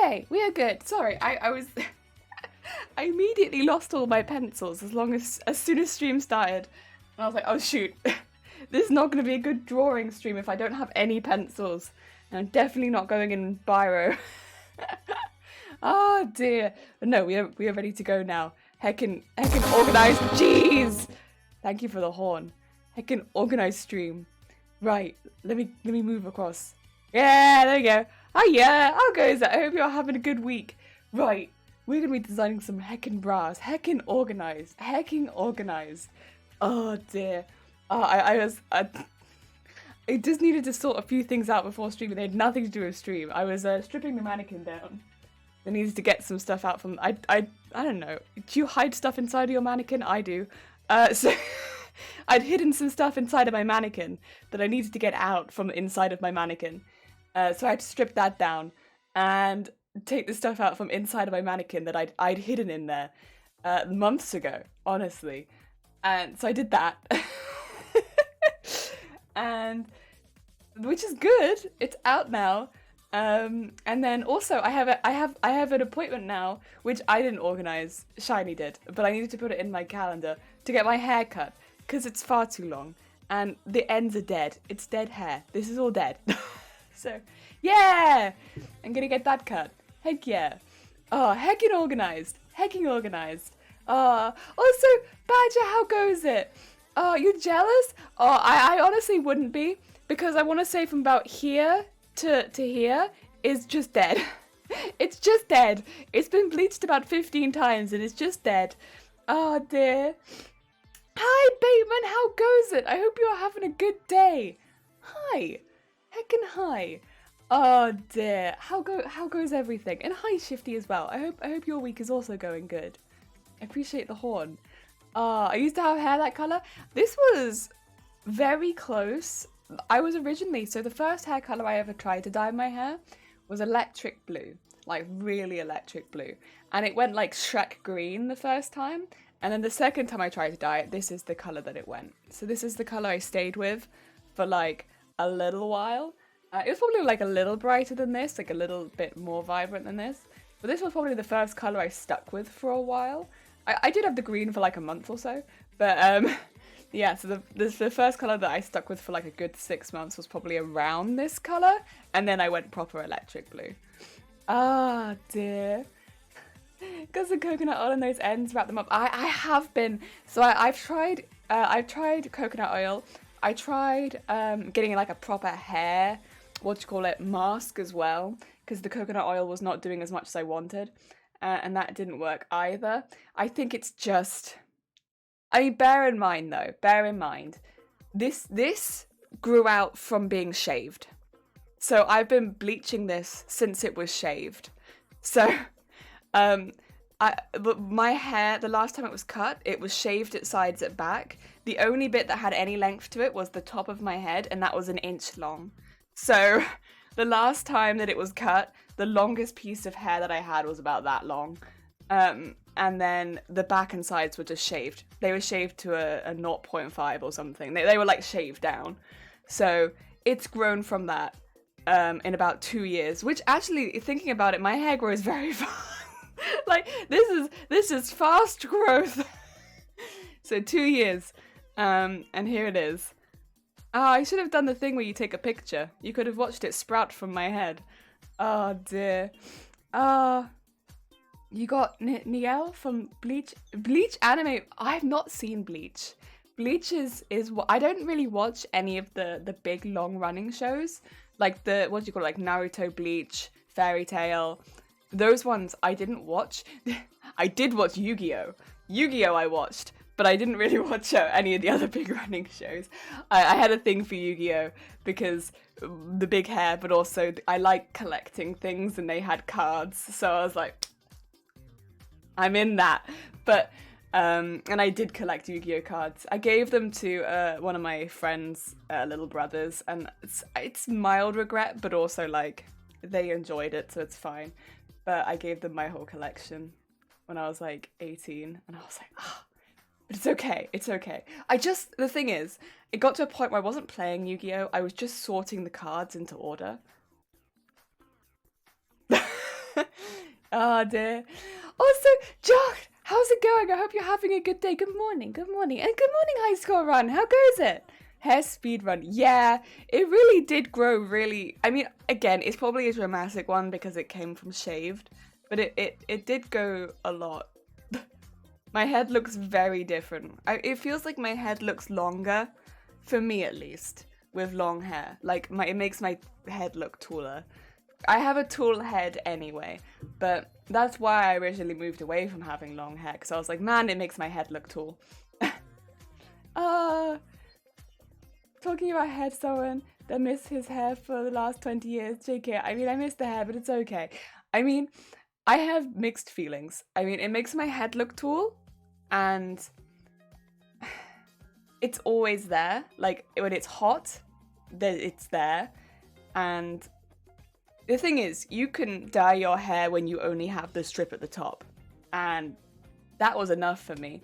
okay. We are good. Sorry, I was... I immediately lost all my pencils as soon as stream started. And I was like, oh shoot. This is not going to be a good drawing stream if I don't have any pencils. And I'm definitely not going in biro. Oh dear. But no, we are ready to go now. Heckin' organized. Jeez. Thank you for the horn. Heckin' organized stream. Right. Let me move across. Yeah, there we go. Oh yeah. How goes that? I hope you're having a good week. Right. We're gonna be designing some heckin' bras. Heckin' organized. Heckin' organized. Oh dear. Oh, I just needed to sort a few things out before streaming. They had nothing to do with stream. I was stripping the mannequin down. I needed to get some stuff out from... I don't know. Do you hide stuff inside of your mannequin? I do. So I'd hidden some stuff inside of my mannequin that I needed to get out from inside of my mannequin. So I had to strip that down and take the stuff out from inside of my mannequin that I'd hidden in there months ago, honestly. And so I did that. And which is good. It's out now. And then also I have an appointment now, which I didn't organize. Shiny did, but I needed to put it in my calendar to get my hair cut because it's far too long and the ends are dead. It's dead hair. This is all dead. So yeah, I'm gonna get that cut. Heck yeah. Oh, heckin' organized. Heckin' organized. Also, Badger, how goes it? Oh, you jealous? Oh, I honestly wouldn't be, because I want to say from about here to here is just dead. It's just dead. It's been bleached about 15 times and it's just dead. Oh dear. Hi Bateman, how goes it? I hope you're having a good day. Hi. Heckin' hi. Oh dear. How goes everything? And hi Shifty as well. I hope your week is also going good. I appreciate the horn. I used to have hair that colour. This was very close. I was originally, so the first hair colour I ever tried to dye my hair was electric blue. Like really electric blue. And it went like Shrek green the first time. And then the second time I tried to dye it, this is the colour that it went. So this is the colour I stayed with for like a little while. It was probably like a little brighter than this, like a little bit more vibrant than this. But this was probably the first colour I stuck with for a while. I did have the green for like a month or so, but yeah, so the first colour that I stuck with for like a good 6 months was probably around this colour, and then I went proper electric blue. Ah, dear. Because the coconut oil on those ends, wrap them up. I have been, so I've tried coconut oil. I tried getting like a proper hair, mask as well, because the coconut oil was not doing as much as I wanted. And that didn't work either. I think it's just... I mean, bear in mind, this grew out from being shaved. So I've been bleaching this since it was shaved. So, my hair, the last time it was cut, it was shaved at sides at back. The only bit that had any length to it was the top of my head, and that was 1 inch long. So... the last time that it was cut, the longest piece of hair that I had was about that long. And then the back and sides were just shaved. They were shaved to a 0.5 or something. They were like shaved down. So it's grown from that in about 2 years, which actually, thinking about it, my hair grows very fast. Like, this is fast growth. So 2 years. And here it is. I should have done the thing where you take a picture. You could have watched it sprout from my head. Oh dear. You got Niel from Bleach? Bleach anime? I've not seen Bleach. Bleach is what I don't really watch any of the big long running shows. Like like Naruto, Bleach, Fairy Tail. Those ones I didn't watch. I did watch Yu-Gi-Oh! Yu-Gi-Oh! I watched. But I didn't really watch any of the other big running shows. I had a thing for Yu-Gi-Oh! Because the big hair, but also I like collecting things and they had cards. So I was like, I'm in that. But, and I did collect Yu-Gi-Oh! Cards. I gave them to one of my friends' little brothers. And it's mild regret, but also like they enjoyed it, so it's fine. But I gave them my whole collection when I was like 18. And I was like, ah. But it's okay, it's okay. The thing is, it got to a point where I wasn't playing Yu-Gi-Oh! I was just sorting the cards into order. Oh dear. Also, John, how's it going? I hope you're having a good day. Good morning. Good morning. And good morning, High Score Run. How goes it? Hair speed run. Yeah, it really did grow really. I mean, again, it's probably a dramatic one because it came from shaved, but it did go a lot. My head looks very different. It feels like my head looks longer, for me at least, with long hair. Like it makes my head look taller. I have a tall head anyway, but that's why I originally moved away from having long hair, because I was like, man, it makes my head look tall. Talking about head, someone that missed his hair for the last 20 years. JK, I mean, I miss the hair, but it's okay. I mean, I have mixed feelings. I mean, it makes my head look tall, and it's always there. Like, when it's hot, it's there. And the thing is, you can dye your hair when you only have the strip at the top. And that was enough for me.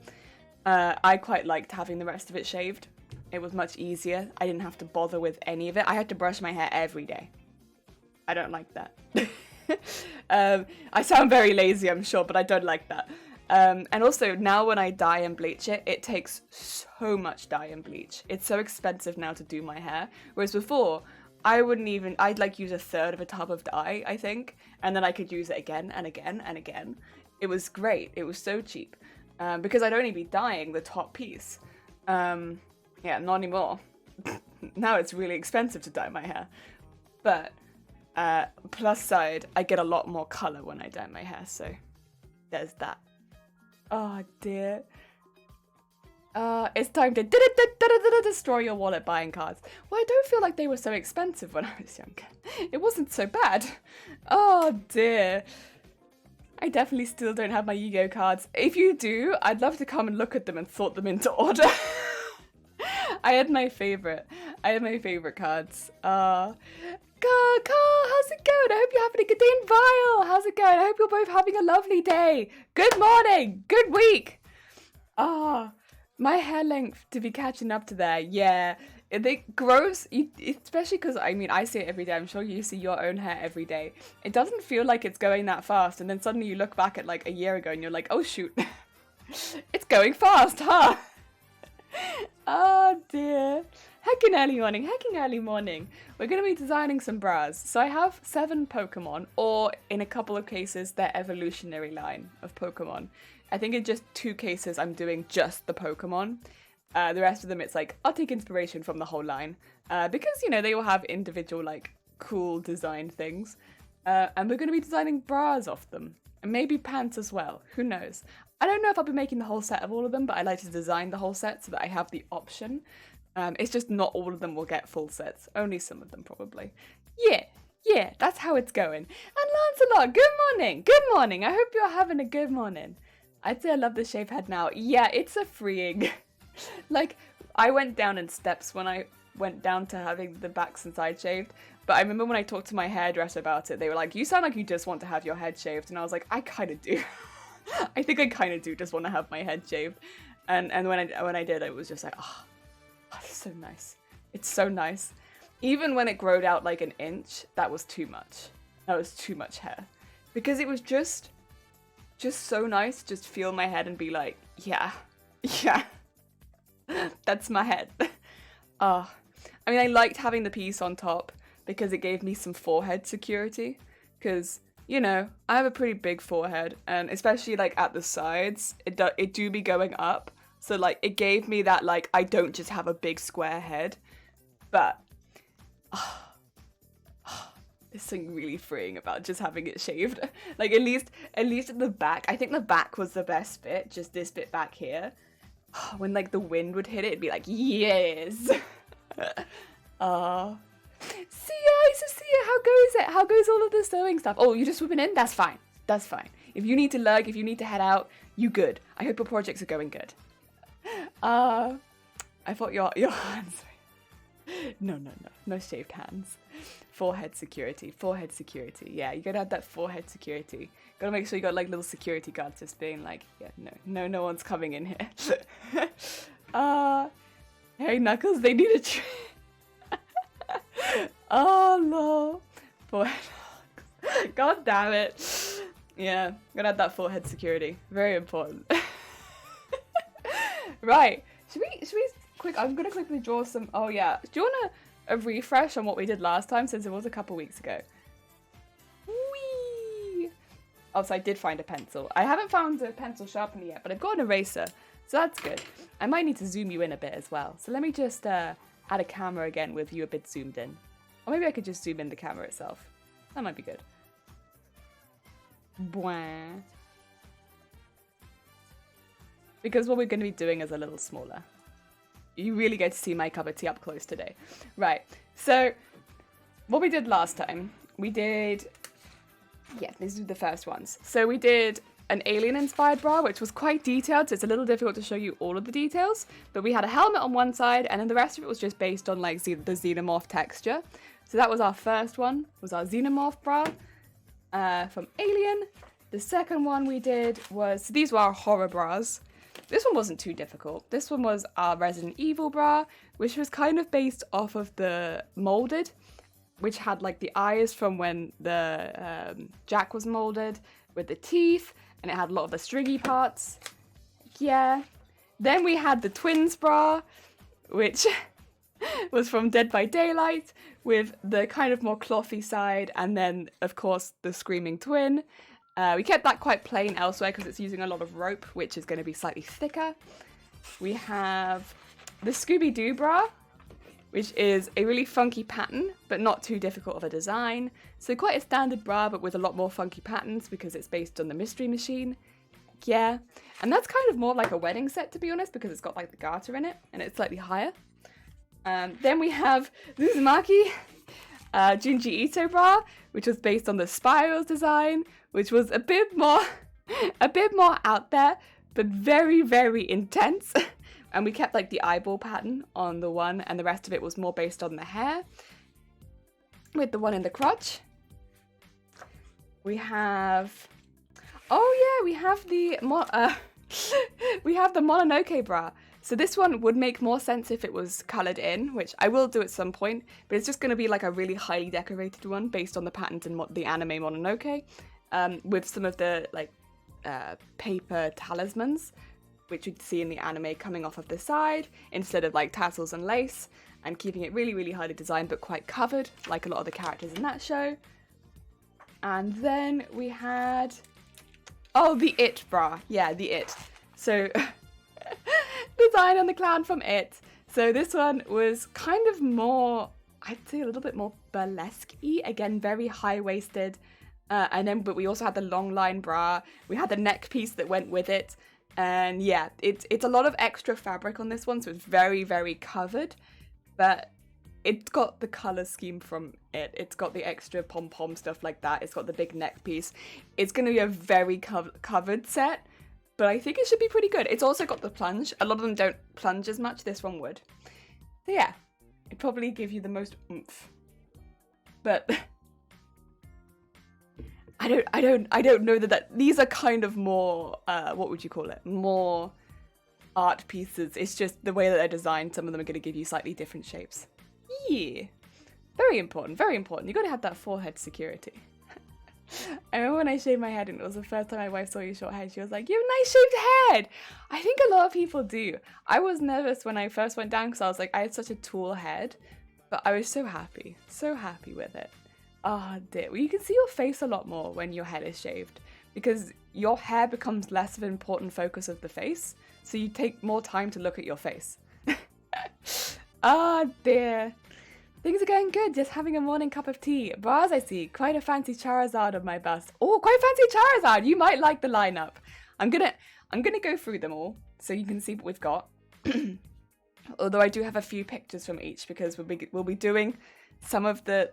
I quite liked having the rest of it shaved. It was much easier. I didn't have to bother with any of it. I had to brush my hair every day. I don't like that. I sound very lazy, I'm sure, but I don't like that. And also, now when I dye and bleach it, it takes so much dye and bleach. It's so expensive now to do my hair. Whereas before, I'd like use a third of a tub of dye, I think, and then I could use it again and again and again. It was great. It was so cheap. Because I'd only be dyeing the top piece. Yeah, not anymore. Now it's really expensive to dye my hair. But plus side, I get a lot more color when I dye my hair, so there's that. Oh dear. It's time to destroy your wallet buying cards. Well, I don't feel like they were so expensive when I was younger. It wasn't so bad. Oh dear. I definitely still don't have my Yu-Gi-Oh cards. If you do, I'd love to come and look at them and sort them into order. I had my favorite cards. Carl, how's it going? I hope you're having a good day. And Vile, how's it going? I hope you're both having a lovely day. Good morning. Good week. My hair length to be catching up to there. Yeah, it grows, especially because, I mean, I see it every day. I'm sure you see your own hair every day. It doesn't feel like it's going that fast. And then suddenly you look back at like a year ago and you're like, oh shoot, it's going fast, huh? Oh dear. Heckin' early morning. We're going to be designing some bras. So I have 7 Pokemon, or in a couple of cases, their evolutionary line of Pokemon. I think in just 2 cases, I'm doing just the Pokemon. The rest of them, it's like, I'll take inspiration from the whole line. Because, you know, they all have individual, like, cool design things. And we're going to be designing bras off them. And maybe pants as well. Who knows? I don't know if I'll be making the whole set of all of them, but I like to design the whole set so that I have the option. It's just not all of them will get full sets. Only some of them, probably. Yeah, that's how it's going. And Lancelot, good morning. Good morning. I hope you're having a good morning. I'd say I love the shaved head now. Yeah, it's a freeing. Like, I went down in steps when I went down to having the backs and sides shaved. But I remember when I talked to my hairdresser about it, they were like, you sound like you just want to have your head shaved. And I was like, I kind of do. I think I kind of do just want to have my head shaved. And when I did, it was just like, oh, it's so nice. It's so nice. Even when it growed out like an inch, that was too much. That was too much hair. Because it was just so nice. Just feel my head and be like, yeah, that's my head. I mean, I liked having the piece on top because it gave me some forehead security. Because, you know, I have a pretty big forehead, and especially like at the sides, it do be going up. So like it gave me that like I don't just have a big square head, but there's something really freeing about just having it shaved. Like at least at the back, I think the back was the best bit. Just this bit back here, when like the wind would hit it, it'd be like yes. Sia, how goes it? How goes all of the sewing stuff? Oh, you're just swooping in? That's fine. That's fine. If you need to lug, if you need to head out, you good. I hope your projects are going good. I thought your hands. No shaved hands. Forehead security. Yeah, you gotta have that forehead security. Gotta make sure you got like little security guards just being like, yeah, no one's coming in here. Hey Knuckles, they need a oh no. Forehead. God damn it. Yeah, gotta have that full head security. Very important. Right. Should we quick? I'm gonna quickly draw some. Oh yeah. Do you want a refresh on what we did last time since it was a couple weeks ago? Whee! Oh, so I did find a pencil. I haven't found a pencil sharpener yet, but I've got an eraser, so that's good. I might need to zoom you in a bit as well. So let me just add a camera again with you a bit zoomed in, or maybe I could just zoom in the camera itself. That might be good. Bwah. Because what we're going to be doing is a little smaller. You really get to see my cup of tea up close today. Right, so what we did last time, we did, yeah, these are the first ones. So we did an alien-inspired bra, which was quite detailed, so it's a little difficult to show you all of the details, but we had a helmet on one side, and then the rest of it was just based on like the xenomorph texture. So that was our first one, was our xenomorph bra from Alien. The second one we did was, these were our horror bras. This one wasn't too difficult. This one was our Resident Evil bra, which was kind of based off of the molded, which had like the eyes from when the Jack was molded with the teeth, and it had a lot of the stringy parts. Yeah. Then we had the twins bra, which was from Dead by Daylight, with the kind of more clothy side, and then of course the screaming twin. We kept that quite plain elsewhere because it's using a lot of rope, which is going to be slightly thicker. We have the Scooby-Doo bra, which is a really funky pattern, but not too difficult of a design. So quite a standard bra, but with a lot more funky patterns because it's based on the Mystery Machine. Yeah, and that's kind of more like a wedding set, to be honest, because it's got like the garter in it, and it's slightly higher. Then we have the Uzumaki Junji Ito bra, which was based on the Spirals design, which was a bit more out there, but very, very intense. And we kept like the eyeball pattern on the one, and the rest of it was more based on the hair, with the one in the crotch. We have, oh yeah, we have the we have the Mononoke bra. So this one would make more sense if it was coloured in, which I will do at some point, but it's just going to be like a really highly decorated one based on the patterns in the anime Mononoke, with some of the like paper talismans, which you'd see in the anime coming off of the side instead of like tassels and lace, and keeping it really, really highly designed but quite covered, like a lot of the characters in that show. And then we had, oh, the It bra. Yeah, the It. So design on the clown from It. So this one was kind of more, I'd say a little bit more burlesque-y, again very high-waisted, but we also had the long line bra, we had the neck piece that went with it, and yeah, it's a lot of extra fabric on this one, so it's very, very covered, but it's got the colour scheme from It, it's got the extra pom-pom stuff like that, it's got the big neck piece, it's going to be a very covered set, but I think it should be pretty good. It's also got the plunge. A lot of them don't plunge as much. This one would. So yeah, it'd probably give you the most oomph. But I don't know that these are kind of more what would you call it? More art pieces. It's just the way that they're designed. Some of them are going to give you slightly different shapes. Yeah, very important. Very important. You got to have that forehead security. I remember when I shaved my head and it was the first time my wife saw you short hair, she was like, you have a nice shaved head. I think a lot of people do. I was nervous when I first went down because I was like, I had such a tall head, but I was so happy with it. Oh dear. Well, you can see your face a lot more when your head is shaved because your hair becomes less of an important focus of the face, so you take more time to look at your face. Oh dear. Things are going good, just having a morning cup of tea. Bras, I see. Quite a fancy Charizard on my bust. Oh, quite fancy Charizard. You might like the lineup. I'm gonna go through them all so you can see what we've got. Although I do have a few pictures from each because we'll be doing some of the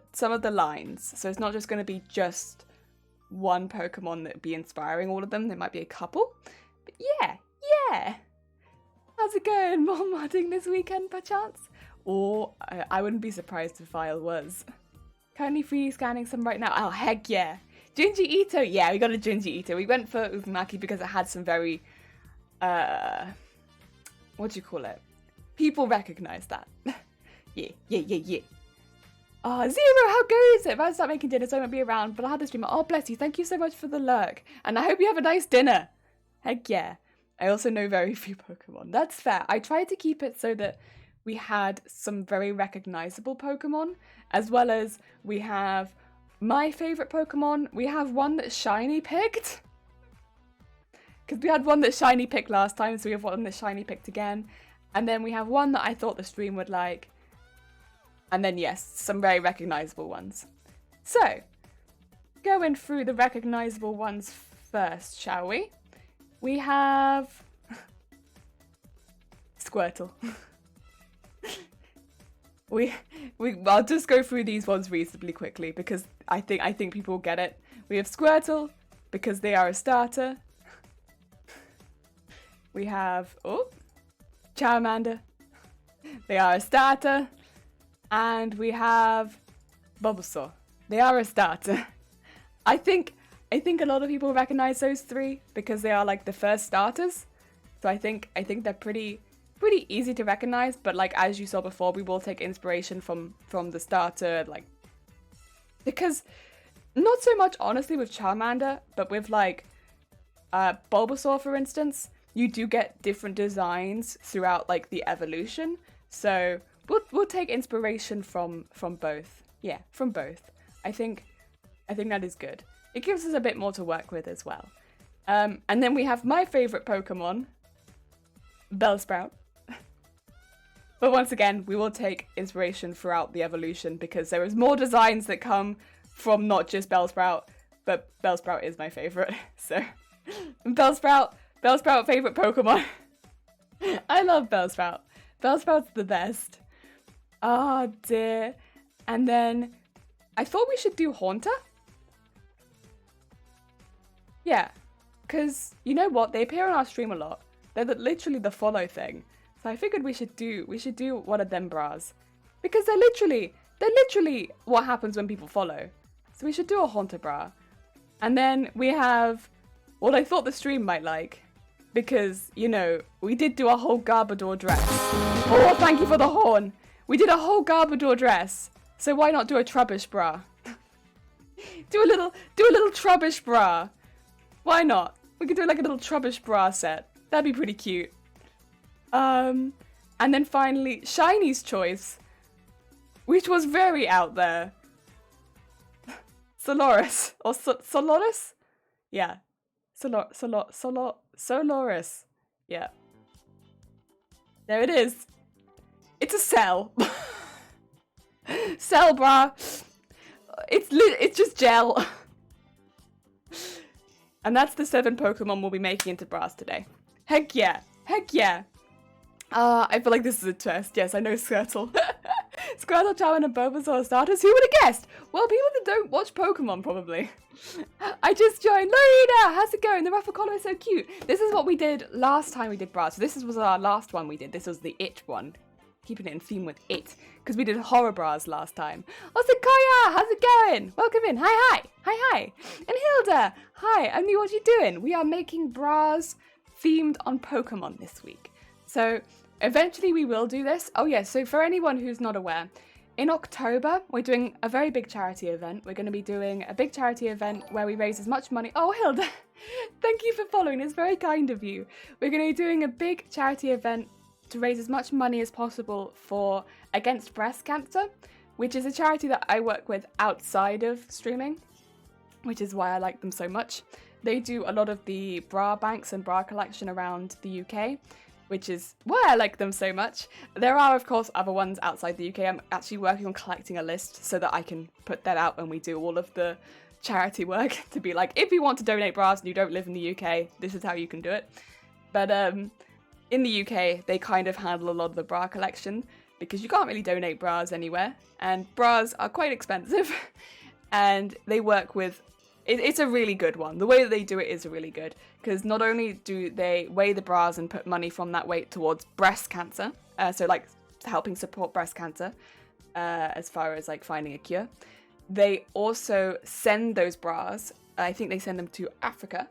lines. So it's not just going to be just one Pokemon that would be inspiring all of them. There might be a couple. But yeah. How's it going? More modding this weekend, perchance? Or I wouldn't be surprised if Vile was. Currently 3D scanning some right now. Oh, heck yeah. Junji Ito. Yeah, we got a Junji Ito. We went for Uzumaki because it had some very, what do you call it? People recognize that. Yeah. Zero, how goes it? If I start making dinner, so I won't be around, but I'll have the streamer. Oh, bless you. Thank you so much for the lurk. And I hope you have a nice dinner. Heck yeah. I also know very few Pokemon. That's fair. I tried to keep it so that we had some very recognizable Pokemon, as well as we have my favorite Pokemon. We have one that Shiny picked. Because we had one that Shiny picked last time, so we have one that Shiny picked again. And then we have one that I thought the stream would like. And then, yes, some very recognizable ones. So, going through the recognizable ones first, shall we? We have Squirtle. I'll just go through these ones reasonably quickly because I think people will get it. We have Squirtle because they are a starter. We have Charmander. They are a starter. And we have Bulbasaur. They are a starter. I think a lot of people recognize those three because they are like the first starters. So I think they're pretty easy to recognize, but like as you saw before, we will take inspiration from the starter, like, because not so much honestly with Charmander, but with like Bulbasaur, for instance, you do get different designs throughout like the evolution. So we'll take inspiration from both. Yeah, from both. I think that is good. It gives us a bit more to work with as well. And then we have my favorite Pokemon, Bellsprout. But once again, we will take inspiration throughout the evolution because there is more designs that come from not just Bellsprout, but Bellsprout is my favorite. So, Bellsprout, favorite Pokemon. I love Bellsprout. Bellsprout's the best. Oh dear. And then I thought we should do Haunter. Yeah, because you know what? They appear on our stream a lot. They're literally the follow thing. So I figured we should do one of them bras. Because they're literally what happens when people follow. So we should do a Haunter bra. And then we have what I thought the stream might like. Because, you know, we did do a whole Garbodor dress. Oh, thank you for the horn. We did a whole Garbodor dress. So why not do a Trubbish bra? do a little Trubbish bra. Why not? We could do like a little Trubbish bra set. That'd be pretty cute. And then finally, Shiny's choice, which was very out there. Solaris. Or Solaris? Yeah. Solaris. Yeah. There it is. It's a cell. Cell bra. It's just gel. And that's the 7 Pokemon we'll be making into bras today. Heck yeah. Heck yeah. I feel like this is a test. Yes, I know Squirtle. Squirtle, Charmander, and Bulbasaur starters. Who would have guessed? Well, people that don't watch Pokemon, probably. I just joined. Lorena, how's it going? The ruffle collar is so cute. This is what we did last time we did bras. So this was our last one we did. This was the It one. Keeping it in theme with It. Because we did horror bras last time. Oh, Sequoia, how's it going? Welcome in. Hi. And Hilda, hi. Only what you doing? We are making bras themed on Pokemon this week. So eventually we will do this. Oh yeah, so for anyone who's not aware, in October, we're doing a very big charity event. We're going to be doing a big charity event where we raise as much money. Oh, Hilda, thank you for following. It's very kind of you. We're going to be doing a big charity event to raise as much money as possible for Against Breast Cancer, which is a charity that I work with outside of streaming, which is why I like them so much. They do a lot of the bra banks and bra collection around the UK, which is why I like them so much. There are, of course, other ones outside the UK. I'm actually working on collecting a list so that I can put that out when we do all of the charity work to be like, if you want to donate bras and you don't live in the UK, this is how you can do it. But in the UK, they kind of handle a lot of the bra collection because you can't really donate bras anywhere, and bras are quite expensive, and they work with it's a really good one. The way that they do it is really good because not only do they weigh the bras and put money from that weight towards breast cancer, so like helping support breast cancer as far as like finding a cure, they also send those bras, I think they send them to Africa,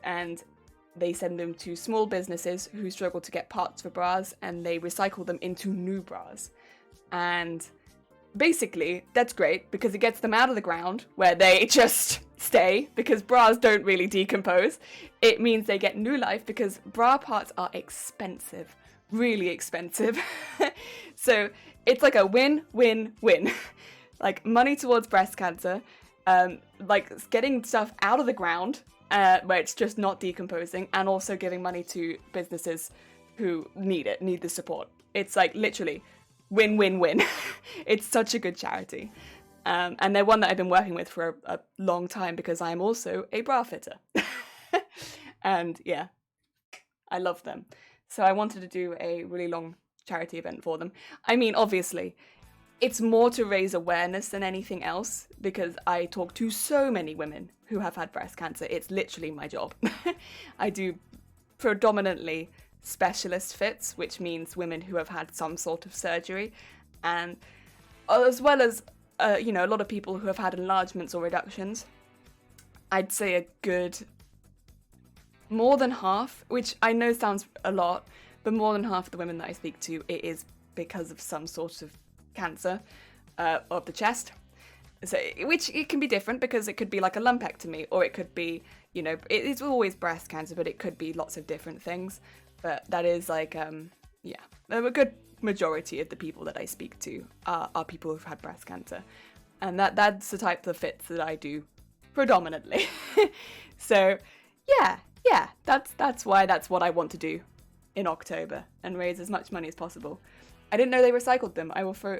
and they send them to small businesses who struggle to get parts for bras, and they recycle them into new bras. And basically, that's great because it gets them out of the ground where they just stay because bras don't really decompose. It means they get new life because bra parts are expensive, really expensive. So it's like a win-win-win. Like money towards breast cancer, like getting stuff out of the ground where it's just not decomposing, and also giving money to businesses who need the support. It's like literally win-win-win. It's such a good charity. And they're one that I've been working with for a long time because I'm also a bra fitter. And yeah, I love them. So I wanted to do a really long charity event for them. I mean, obviously, it's more to raise awareness than anything else because I talk to so many women who have had breast cancer. It's literally my job. I do predominantly specialist fits, which means women who have had some sort of surgery, and as well as a lot of people who have had enlargements or reductions. I'd say a good more than half, which I know sounds a lot, but more than half of the women that I speak to, it is because of some sort of cancer of the chest. So, which it can be different because it could be like a lumpectomy, or it could be, it's always breast cancer, but it could be lots of different things. But that is like, a good majority of the people that I speak to are people who've had breast cancer. And that's the type of fits that I do predominantly. So, yeah, that's why that's what I want to do in October and raise as much money as possible. I didn't know they recycled them. I will throw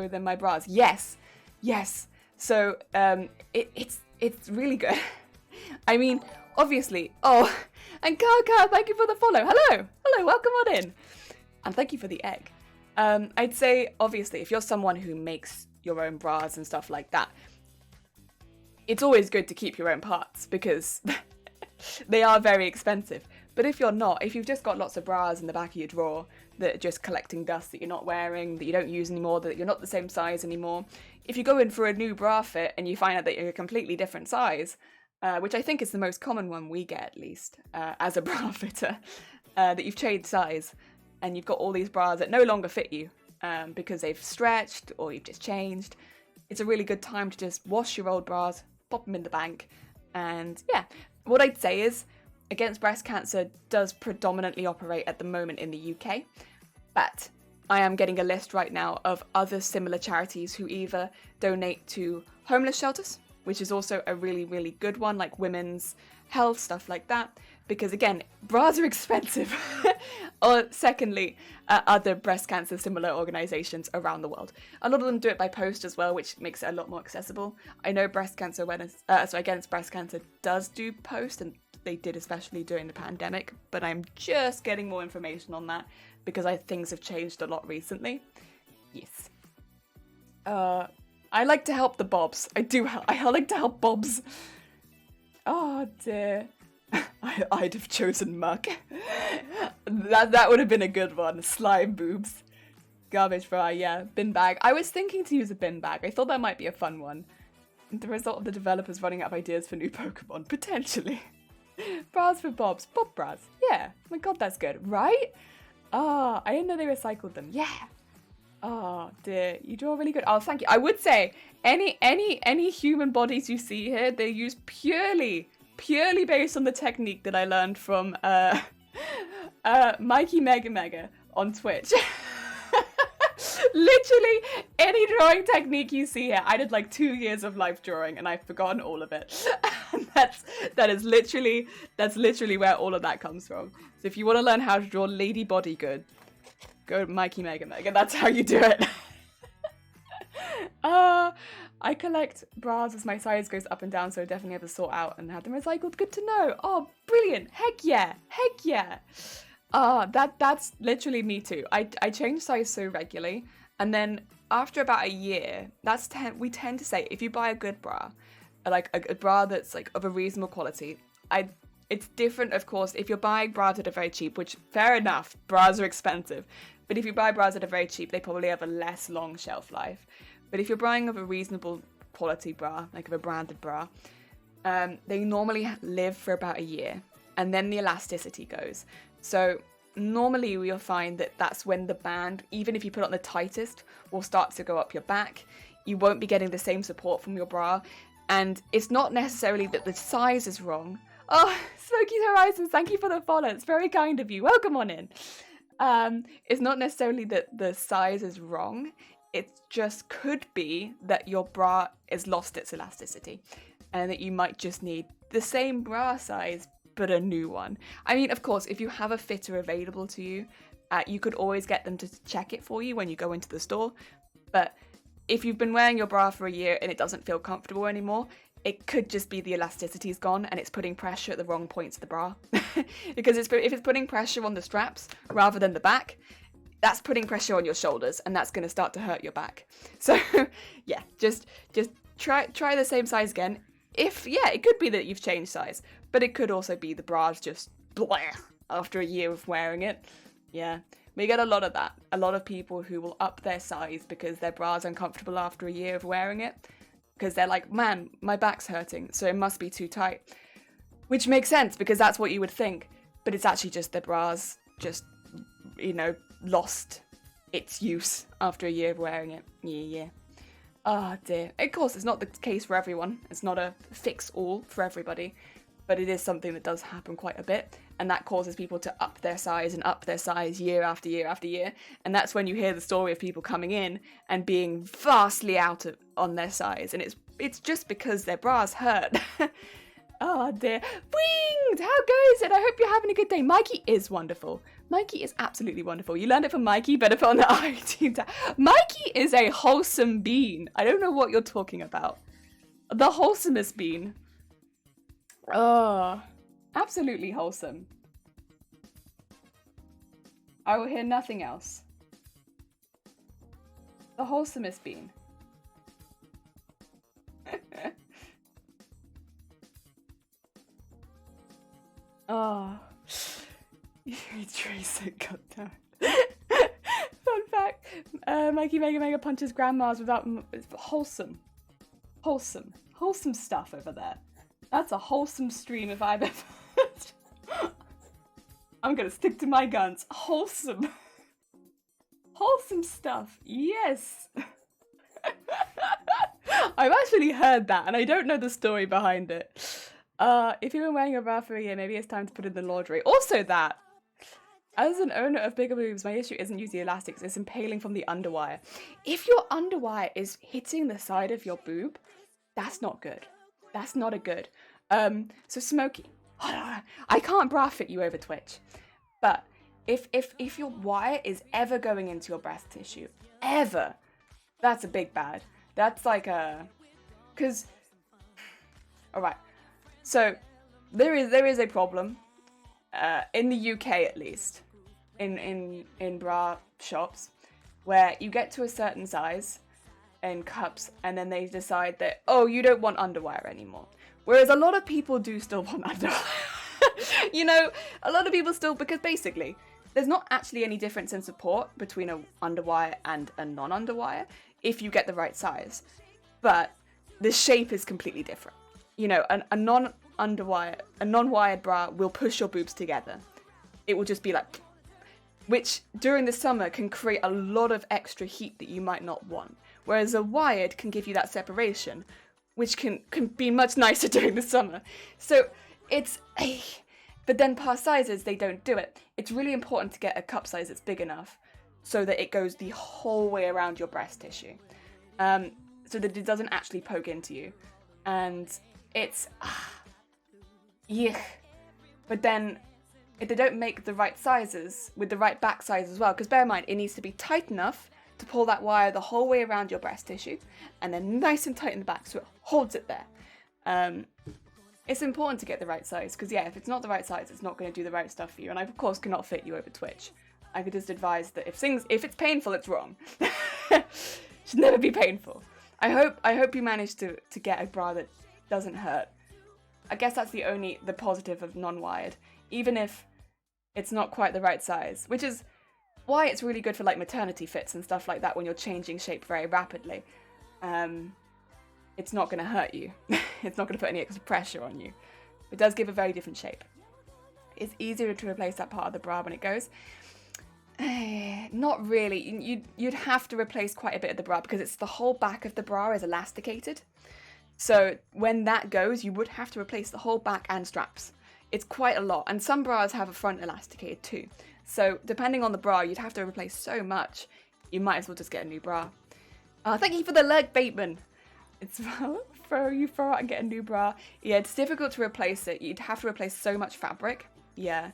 them my bras. Yes. So it's really good. I mean, obviously. Oh, and Kaka, thank you for the follow. Hello, welcome on in, and thank you for the egg. I'd say obviously if you're someone who makes your own bras and stuff like that, it's always good to keep your own parts because they are very expensive. But if you're not, if you've just got lots of bras in the back of your drawer that are just collecting dust that you're not wearing, that you don't use anymore, that you're not the same size anymore, if you go in for a new bra fit and you find out that you're a completely different size, which I think is the most common one we get at least as a bra fitter, that you've changed size and you've got all these bras that no longer fit you because they've stretched or you've just changed, it's a really good time to just wash your old bras, pop them in the bank, and yeah. What I'd say is, Against Breast Cancer does predominantly operate at the moment in the UK, but I am getting a list right now of other similar charities who either donate to homeless shelters, which is also a really, really good one, like women's health, stuff like that, because again, bras are expensive. Or secondly, other breast cancer similar organisations around the world. A lot of them do it by post as well, which makes it a lot more accessible. I know Breast Cancer Awareness, Against Breast Cancer does do post, and they did especially during the pandemic, but I'm just getting more information on that because things have changed a lot recently. Yes. I like to help the bobs. I like to help bobs. Oh dear. I'd have chosen muck. That would have been a good one. Slime boobs. Garbage fry, yeah. Bin bag. I was thinking to use a bin bag. I thought that might be a fun one. The result of the developers running out of ideas for new Pokemon, potentially. Bras for bobs. Bob bras. Yeah. Oh my god, that's good. Right? I didn't know they recycled them. Yeah. Oh dear, you draw really good. Oh, thank you. I would say any human bodies you see here, they're used purely based on the technique that I learned from Mikey Mega on Twitch. Literally any drawing technique you see here, I did like 2 years of life drawing and I've forgotten all of it. And that's literally where all of that comes from. So if you want to learn how to draw lady body good, go to Mikey Mega. That's how you do it. I collect bras as my size goes up and down, so I definitely have to sort out and have them recycled. Good to know. Oh, brilliant. Heck yeah. That's literally me too. I change size so regularly, and then after about a year, we tend to say if you buy a good bra, like a bra that's like of a reasonable quality, it's different, of course, if you're buying bras that are very cheap, which fair enough, bras are expensive. But if you buy bras that are very cheap, they probably have a less long shelf life. But if you're buying of a reasonable quality bra, like of a branded bra, they normally live for about a year, and then the elasticity goes. So normally you'll find that that's when the band, even if you put it on the tightest, will start to go up your back. You won't be getting the same support from your bra. And it's not necessarily that the size is wrong. Oh, Smoky Horizons, thank you for the follow. It's very kind of you. Welcome on in. It's not necessarily that the size is wrong. It just could be that your bra has lost its elasticity and that you might just need the same bra size, but a new one. I mean, of course, if you have a fitter available to you, you could always get them to check it for you when you go into the store. But if you've been wearing your bra for a year and it doesn't feel comfortable anymore, it could just be the elasticity's gone and it's putting pressure at the wrong points of the bra. Because if it's putting pressure on the straps rather than the back, that's putting pressure on your shoulders and that's going to start to hurt your back. So yeah, just try the same size again. It could be that you've changed size, but it could also be the bra's just blah after a year of wearing it. Yeah, we get a lot of that. A lot of people who will up their size because their bra's uncomfortable after a year of wearing it. Because they're like, man, my back's hurting, so it must be too tight. Which makes sense, because that's what you would think. But it's actually just their bra's just, lost its use after a year of wearing it. Yeah. Oh dear. Of course, it's not the case for everyone. It's not a fix-all for everybody. But it is something that does happen quite a bit. And that causes people to up their size year after year after year. And that's when you hear the story of people coming in and being vastly on their size. And it's just because their bras hurt. Oh dear. Winged! How goes it? I hope you're having a good day. Mikey is wonderful. Mikey is absolutely wonderful. You learned it from Mikey, better put on the iTunes tab. Mikey is a wholesome bean. I don't know what you're talking about. The wholesomest bean. Oh, absolutely wholesome. I will hear nothing else. The wholesomest bean. Oh, Tracer got down. Fun fact: Mikey Mega punches grandmas without wholesome stuff over there. That's a wholesome stream if I've ever heard. I'm gonna stick to my guns. Wholesome stuff. Yes. I've actually heard that, and I don't know the story behind it. If you've been wearing a bra for a year, maybe it's time to put it in the laundry. Also that, as an owner of bigger boobs, my issue isn't using elastics, it's impaling from the underwire. If your underwire is hitting the side of your boob, that's not good. That's not a good. So Smokey, I can't bra fit you over Twitch, but if your wire is ever going into your breast tissue, ever, that's a big bad. That's like alright. So there is a problem in the UK at least in bra shops where you get to a certain size in cups and then they decide that, oh, you don't want underwire anymore. Whereas a lot of people do still want underwire. A lot of people still, because basically there's not actually any difference in support between an underwire and a non-underwire if you get the right size. But the shape is completely different. A non-wired bra will push your boobs together. It will just be like, which during the summer can create a lot of extra heat that you might not want. Whereas a wired can give you that separation, which can be much nicer during the summer. So but then past sizes, they don't do it. It's really important to get a cup size that's big enough so that it goes the whole way around your breast tissue. So that it doesn't actually poke into you. And it's yuck. But then if they don't make the right sizes with the right back size as well, because bear in mind it needs to be tight enough to pull that wire the whole way around your breast tissue and then nice and tight in the back so it holds it there. It's important to get the right size because if it's not the right size, it's not going to do the right stuff for you. And I of course cannot fit you over Twitch. I could just advise that if it's painful, it's wrong. Should never be painful. I hope you manage to get a bra that doesn't hurt. I guess that's the positive of non-wired, even if it's not quite the right size, which is why it's really good for like maternity fits and stuff like that when you're changing shape very rapidly. It's not going to hurt you. It's not going to put any extra pressure on you. It does give a very different shape. It's easier to replace that part of the bra when it goes. Not really. You'd have to replace quite a bit of the bra because it's the whole back of the bra is elasticated. So when that goes, you would have to replace the whole back and straps. It's quite a lot. And some bras have a front elasticated too. So depending on the bra, you'd have to replace so much. You might as well just get a new bra. Thank you for the leg, Bateman. It's you throw out and get a new bra. Yeah, it's difficult to replace it. You'd have to replace so much fabric. Yeah.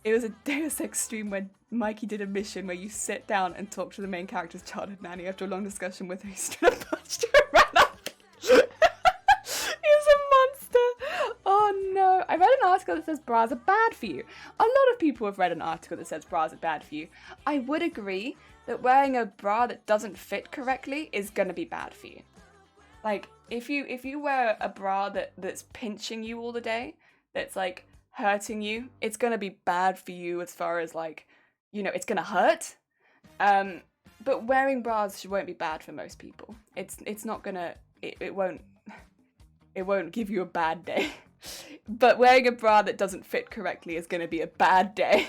It was a Deus Ex stream when Mikey did a mission where you sit down and talk to the main character's childhood nanny after a long discussion with her. He stood up, punched her, and ran up. He's a monster. Oh no. I read an article that says bras are bad for you. A lot of people have read an article that says bras are bad for you. I would agree that wearing a bra that doesn't fit correctly is going to be bad for you. Like, if you wear a bra that's pinching you all the day, that's like hurting you, it's gonna be bad for you as far as like, you know, it's gonna hurt. But wearing bras won't be bad for most people. It's not gonna, it won't give you a bad day. But wearing a bra that doesn't fit correctly is gonna be a bad day.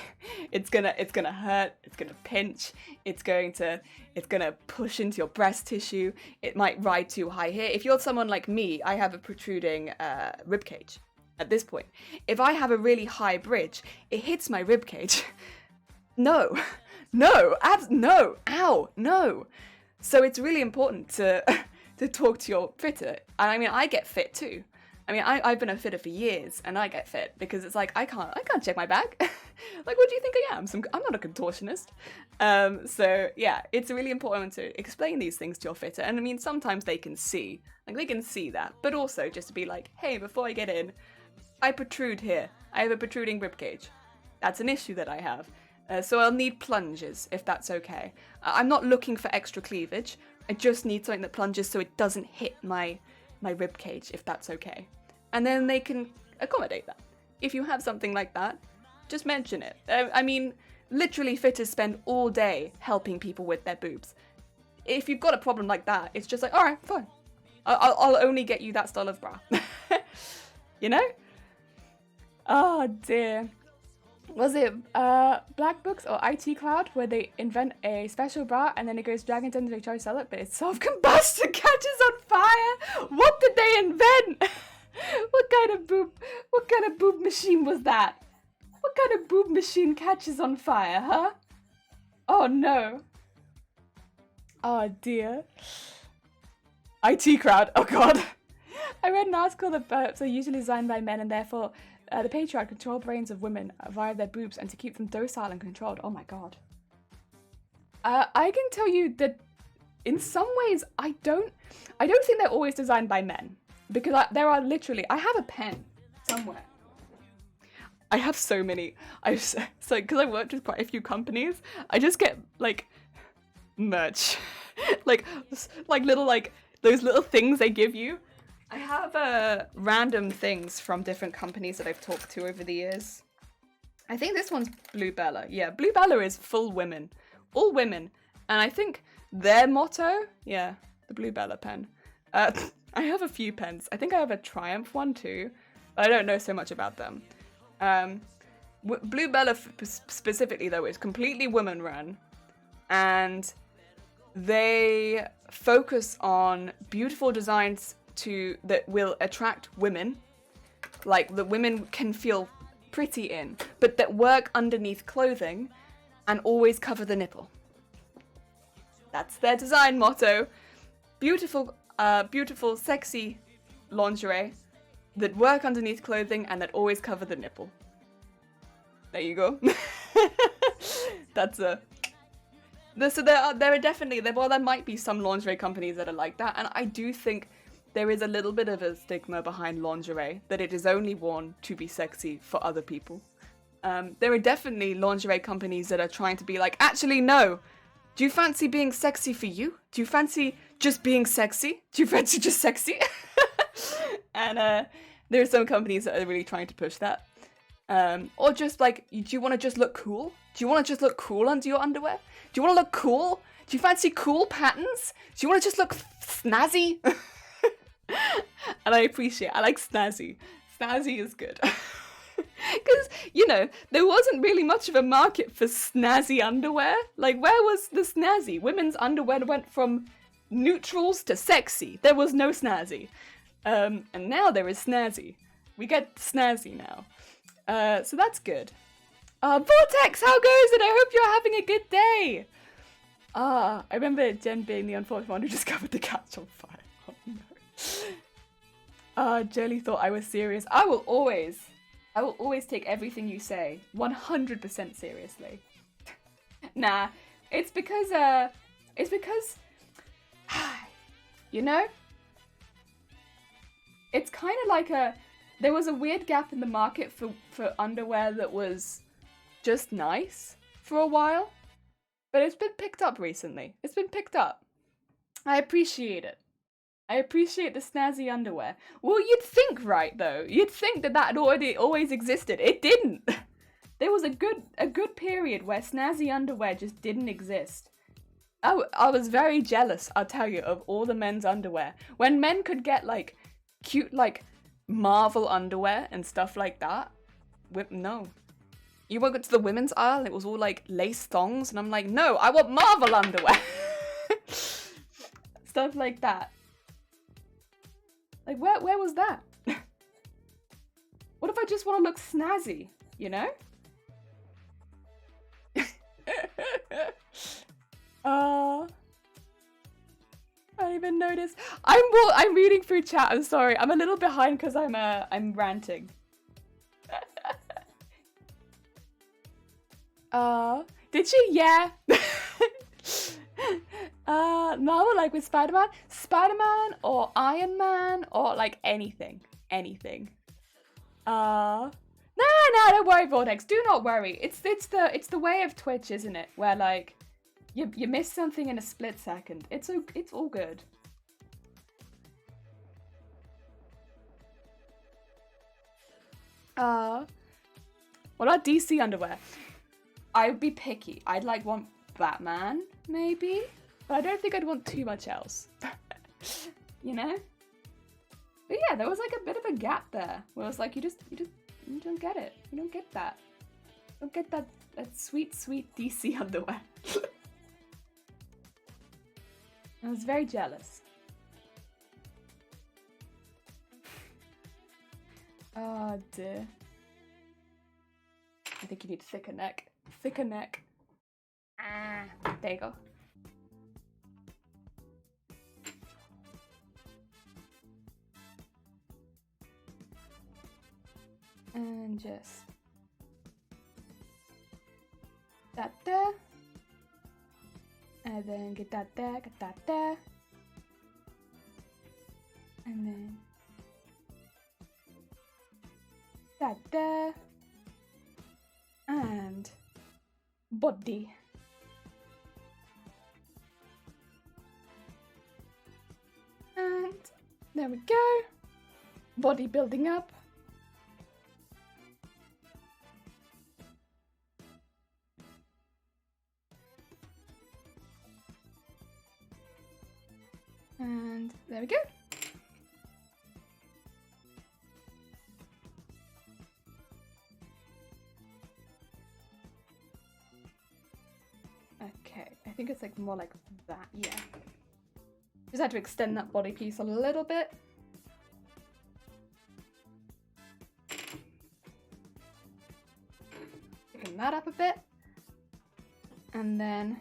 It's gonna hurt, it's gonna pinch, it's gonna push into your breast tissue, it might ride too high here. If you're someone like me, I have a protruding rib cage. At this point, if I have a really high bridge, it hits my rib cage. No, ow, no. So it's really important to talk to your fitter. And I mean, I get fit too. I mean, I've been a fitter for years, and I get fit because it's like I can't check my bag. Like, what do you think I am? I'm not a contortionist. So yeah, it's really important to explain these things to your fitter. And I mean, sometimes they can see that, but also just to be like, hey, before I get in, I protrude here. I have a protruding ribcage. That's an issue that I have. So I'll need plunges, if that's okay. I'm not looking for extra cleavage. I just need something that plunges so it doesn't hit my ribcage, if that's okay. And then they can accommodate that. If you have something like that, just mention it. I mean, literally fitters spend all day helping people with their boobs. If you've got a problem like that, it's just like, all right, fine. I'll only get you that style of bra. You know? Oh dear. Was it Black Books or IT Cloud where they invent a special bra and then it goes dragging and they try to sell it, but it self-combusts and catches on fire? What did they invent? What kind of boob machine was that? What kind of boob machine catches on fire, huh? Oh no. Oh dear. IT Crowd, oh god. I read an article that burps are usually designed by men and therefore the patriarch control brains of women via their boobs and to keep them docile and controlled. Oh my god. I can tell you that in some ways I don't think they're always designed by men, because there are literally, I have a pen somewhere. I have so many. So because I worked with quite a few companies, I just get like merch, like little like those little things they give you. I have random things from different companies that I've talked to over the years. I think this one's Blue Bella. Yeah, Blue Bella is full women. All women. And I think their motto, yeah, the Blue Bella pen. I have a few pens. I think I have a Triumph one too. But I don't know so much about them. Blue Bella specifically though is completely woman run. And they focus on beautiful designs that will attract women, like that women can feel pretty in, but that work underneath clothing and always cover the nipple. That's their design motto. Beautiful, sexy lingerie that work underneath clothing and that always cover the nipple. There you go. That's a... So there are definitely, well, there might be some lingerie companies that are like that, and I do think there is a little bit of a stigma behind lingerie, that it is only worn to be sexy for other people. There are definitely lingerie companies that are trying to be like, actually, no. Do you fancy being sexy for you? Do you fancy just being sexy? Do you fancy just sexy? And there are some companies that are really trying to push that. Or just like, do you want to just look cool? Do you want to just look cool under your underwear? Do you want to look cool? Do you fancy cool patterns? Do you want to just look snazzy? And I like snazzy. Snazzy is good. Because, you know, there wasn't really much of a market for snazzy underwear. Like, where was the snazzy? Women's underwear went from neutrals to sexy. There was no snazzy. And now there is snazzy. We get snazzy now. So that's good. Vortex, how goes it? I hope you're having a good day. I remember Jen being the unfortunate one who discovered the catch on fire. Oh no. Jelly thought I was serious. I will always take everything you say 100% seriously. Nah, it's because, you know, it's kind of like there was a weird gap in the market for underwear that was just nice for a while, but it's been picked up recently. It's been picked up. I appreciate it. I appreciate the snazzy underwear. Well, you'd think, right, though. You'd think that had always existed. It didn't. There was a good period where snazzy underwear just didn't exist. I was very jealous, I'll tell you, of all the men's underwear. When men could get, like, cute, like, Marvel underwear and stuff like that. No. You went to the women's aisle and it was all, like, lace thongs. And I'm like, no, I want Marvel underwear. Stuff like that. Like, where was that? What if I just want to look snazzy, you know? I don't even notice. I'm reading through chat. I'm sorry. I'm a little behind because I'm ranting. Did she? Yeah. Marvel, like with Spider-Man or Iron Man or like anything. No, don't worry, Vortex. Do not worry. It's the way of Twitch, isn't it? Where like you miss something in a split second. It's all good. What about DC underwear? I would be picky. I'd like want Batman, maybe? But I don't think I'd want too much else. You know? But yeah, there was like a bit of a gap there. Where it was like, you don't get it. You don't get that. You don't get that sweet, sweet DC underwear. I was very jealous. Oh dear. I think you need thicker neck. Thicker neck. There you go. And just that there. And then get that there, get that there. And then that there. And body. And there we go. Body building up. And there we go. Okay, I think it's like more like that, yeah. Just had to extend that body piece a little bit. Thicken that up a bit. And then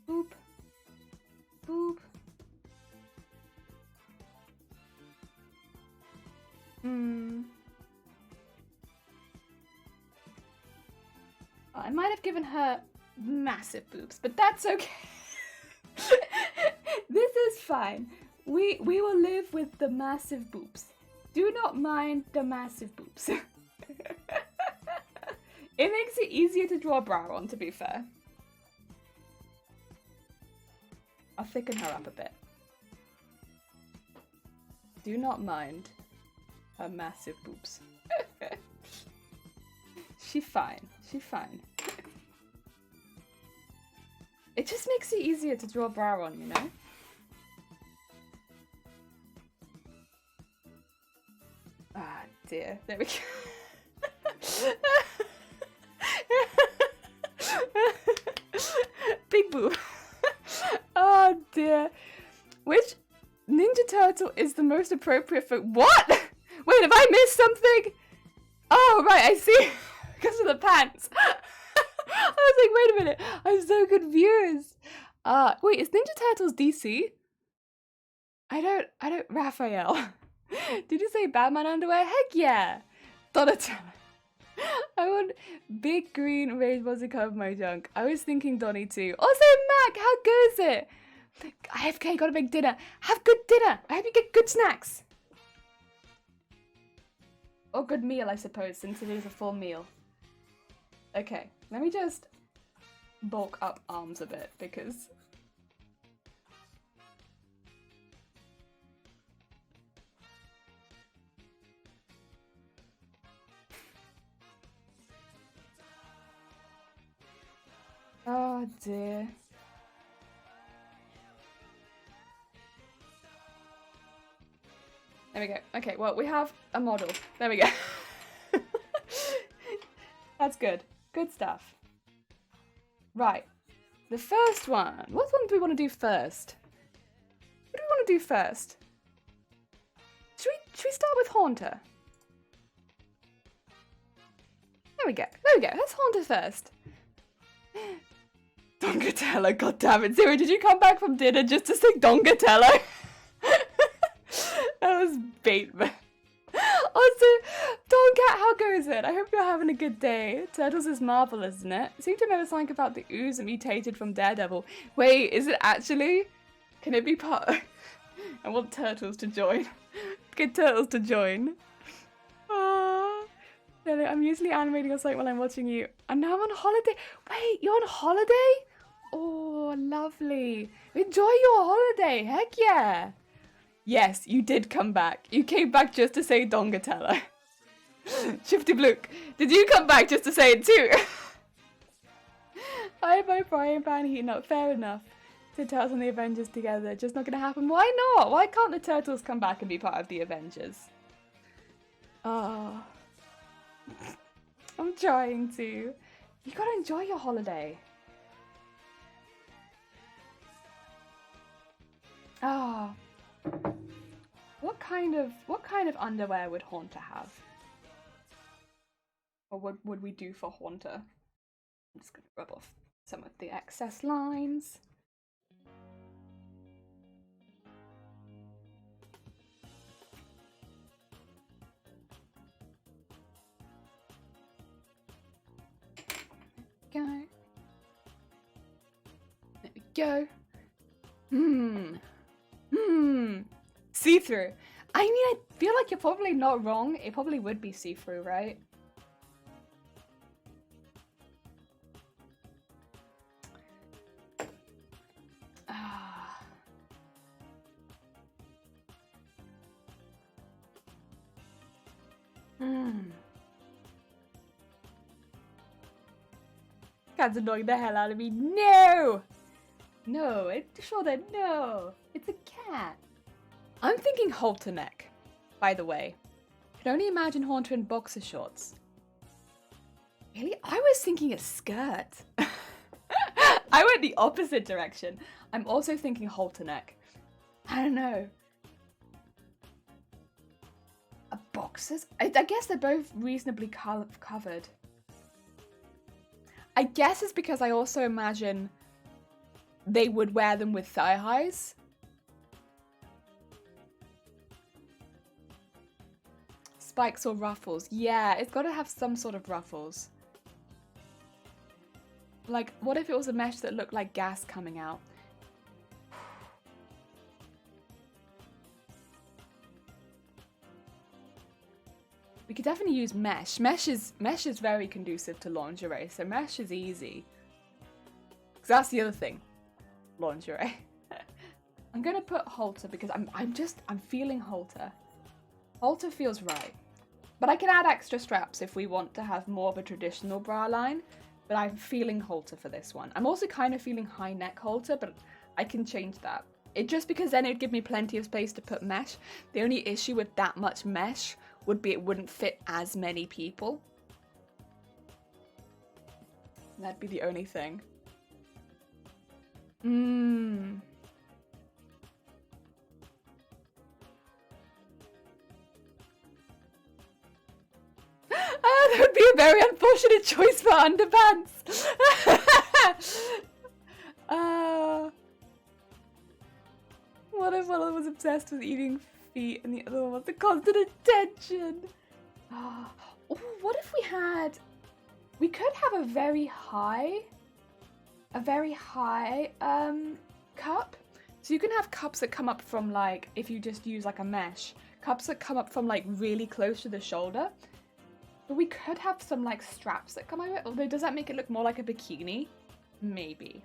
boop, boop. I might have given her massive boobs, but that's okay. This is fine. We will live with the massive boobs. Do not mind the massive boobs. It makes it easier to draw a brow on, to be fair. I'll thicken her up a bit. Do not mind her massive boobs. She fine. It just makes it easier to draw a bra on, you know? Ah, dear. There we go. Big boob. Oh dear. Which Ninja Turtle is the most appropriate for— What? Wait, have I missed something? Oh, right, I see. Because of the pants. I was like, wait a minute. I'm so confused. Wait, is Ninja Turtles DC? I don't, Raphael. Did you say Batman underwear? Heck yeah. Donatello. I want big green rainbows to cover my junk. I was thinking Donnie too. Also, Mac, how good is it? IFK, gotta make dinner. Have good dinner. I hope you get good snacks. Or good meal, I suppose, since it is a full meal. Okay, let me just bulk up arms a bit, because... Oh dear. There we go. Okay, well, we have a model. There we go. That's good. Good stuff. Right. The first one. What one do we want to do first? What do we want to do first? Should we start with Haunter? There we go. There we go. Let's Haunter first. Donatello, goddammit. Zero, did you come back from dinner just to say Donatello? That was bait, man. Also, Doncat, how goes it? I hope you're having a good day. Turtles is marvelous, isn't it? I seem to remember something about the ooze that mutated from Daredevil. Wait, is it actually? Can it be part? I want Turtles to join. Get Turtles to join. Oh, I'm usually animating or something while I'm watching you. And now I'm on holiday. Wait, you're on holiday? Oh, lovely. Enjoy your holiday. Heck yeah. Yes, you did come back. You came back just to say Donatello. Shifty Blook, did you come back just to say it too? I have my frying pan heating up. Fair enough. The Turtles and the Avengers together. Just not gonna happen. Why not? Why can't the Turtles come back and be part of the Avengers? Oh. I'm trying to. You gotta enjoy your holiday. Ah. What kind of underwear would Haunter have? Or what would we do for Haunter? I'm just gonna rub off some of the excess lines. Go. There we go. See-through. I mean, I feel like you're probably not wrong. It probably would be see-through, right? Cat's annoying the hell out of me. No! No, it's sure that no. It's a cat. I'm thinking halter neck, by the way. I can only imagine Haunter in boxer shorts. Really? I was thinking a skirt. I went the opposite direction. I'm also thinking halter neck. I don't know. Boxers? I guess they're both reasonably covered. I guess it's because I also imagine they would wear them with thigh highs. Spikes or ruffles. Yeah, it's got to have some sort of ruffles. Like, what if it was a mesh that looked like gas coming out? We could definitely use mesh. Mesh is very conducive to lingerie, so mesh is easy. Because that's the other thing. Lingerie. I'm gonna put halter because I'm feeling halter. Halter feels right. But I can add extra straps if we want to have more of a traditional bra line. But I'm feeling halter for this one. I'm also kind of feeling high neck halter, but I can change that. Just because then it'd give me plenty of space to put mesh. The only issue with that much mesh would be it wouldn't fit as many people. That'd be the only thing. That would be a very unfortunate choice for underpants. What if one was obsessed with eating feet and the other one was the constant attention? Oh, what if we could have a very high cup. So you can have cups that come up from like, if you just use like a mesh, cups that come up from like really close to the shoulder. But we could have some like straps that come over it, although does that make it look more like a bikini? Maybe.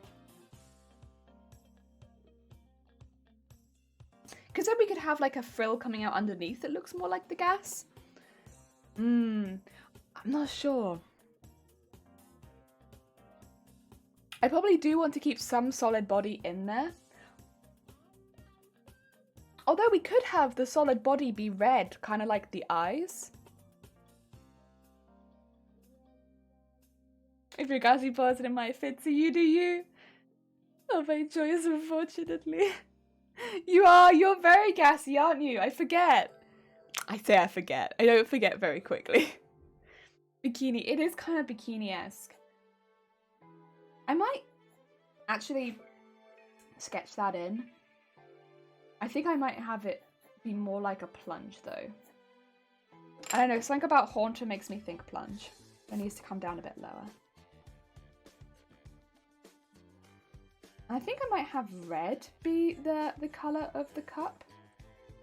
Because then we could have like a frill coming out underneath that looks more like the gas. I'm not sure. I probably do want to keep some solid body in there. Although we could have the solid body be red, kind of like the eyes. If you're gassy person, it might fit, so you do you. Oh, very joyous, unfortunately. You're very gassy, aren't you? I forget. I say I forget. I don't forget very quickly. Bikini, it is kind of bikini-esque. I might actually sketch that in. I think I might have it be more like a plunge though. I don't know, something about Haunter makes me think plunge. It needs to come down a bit lower. I think I might have red be the colour of the cup.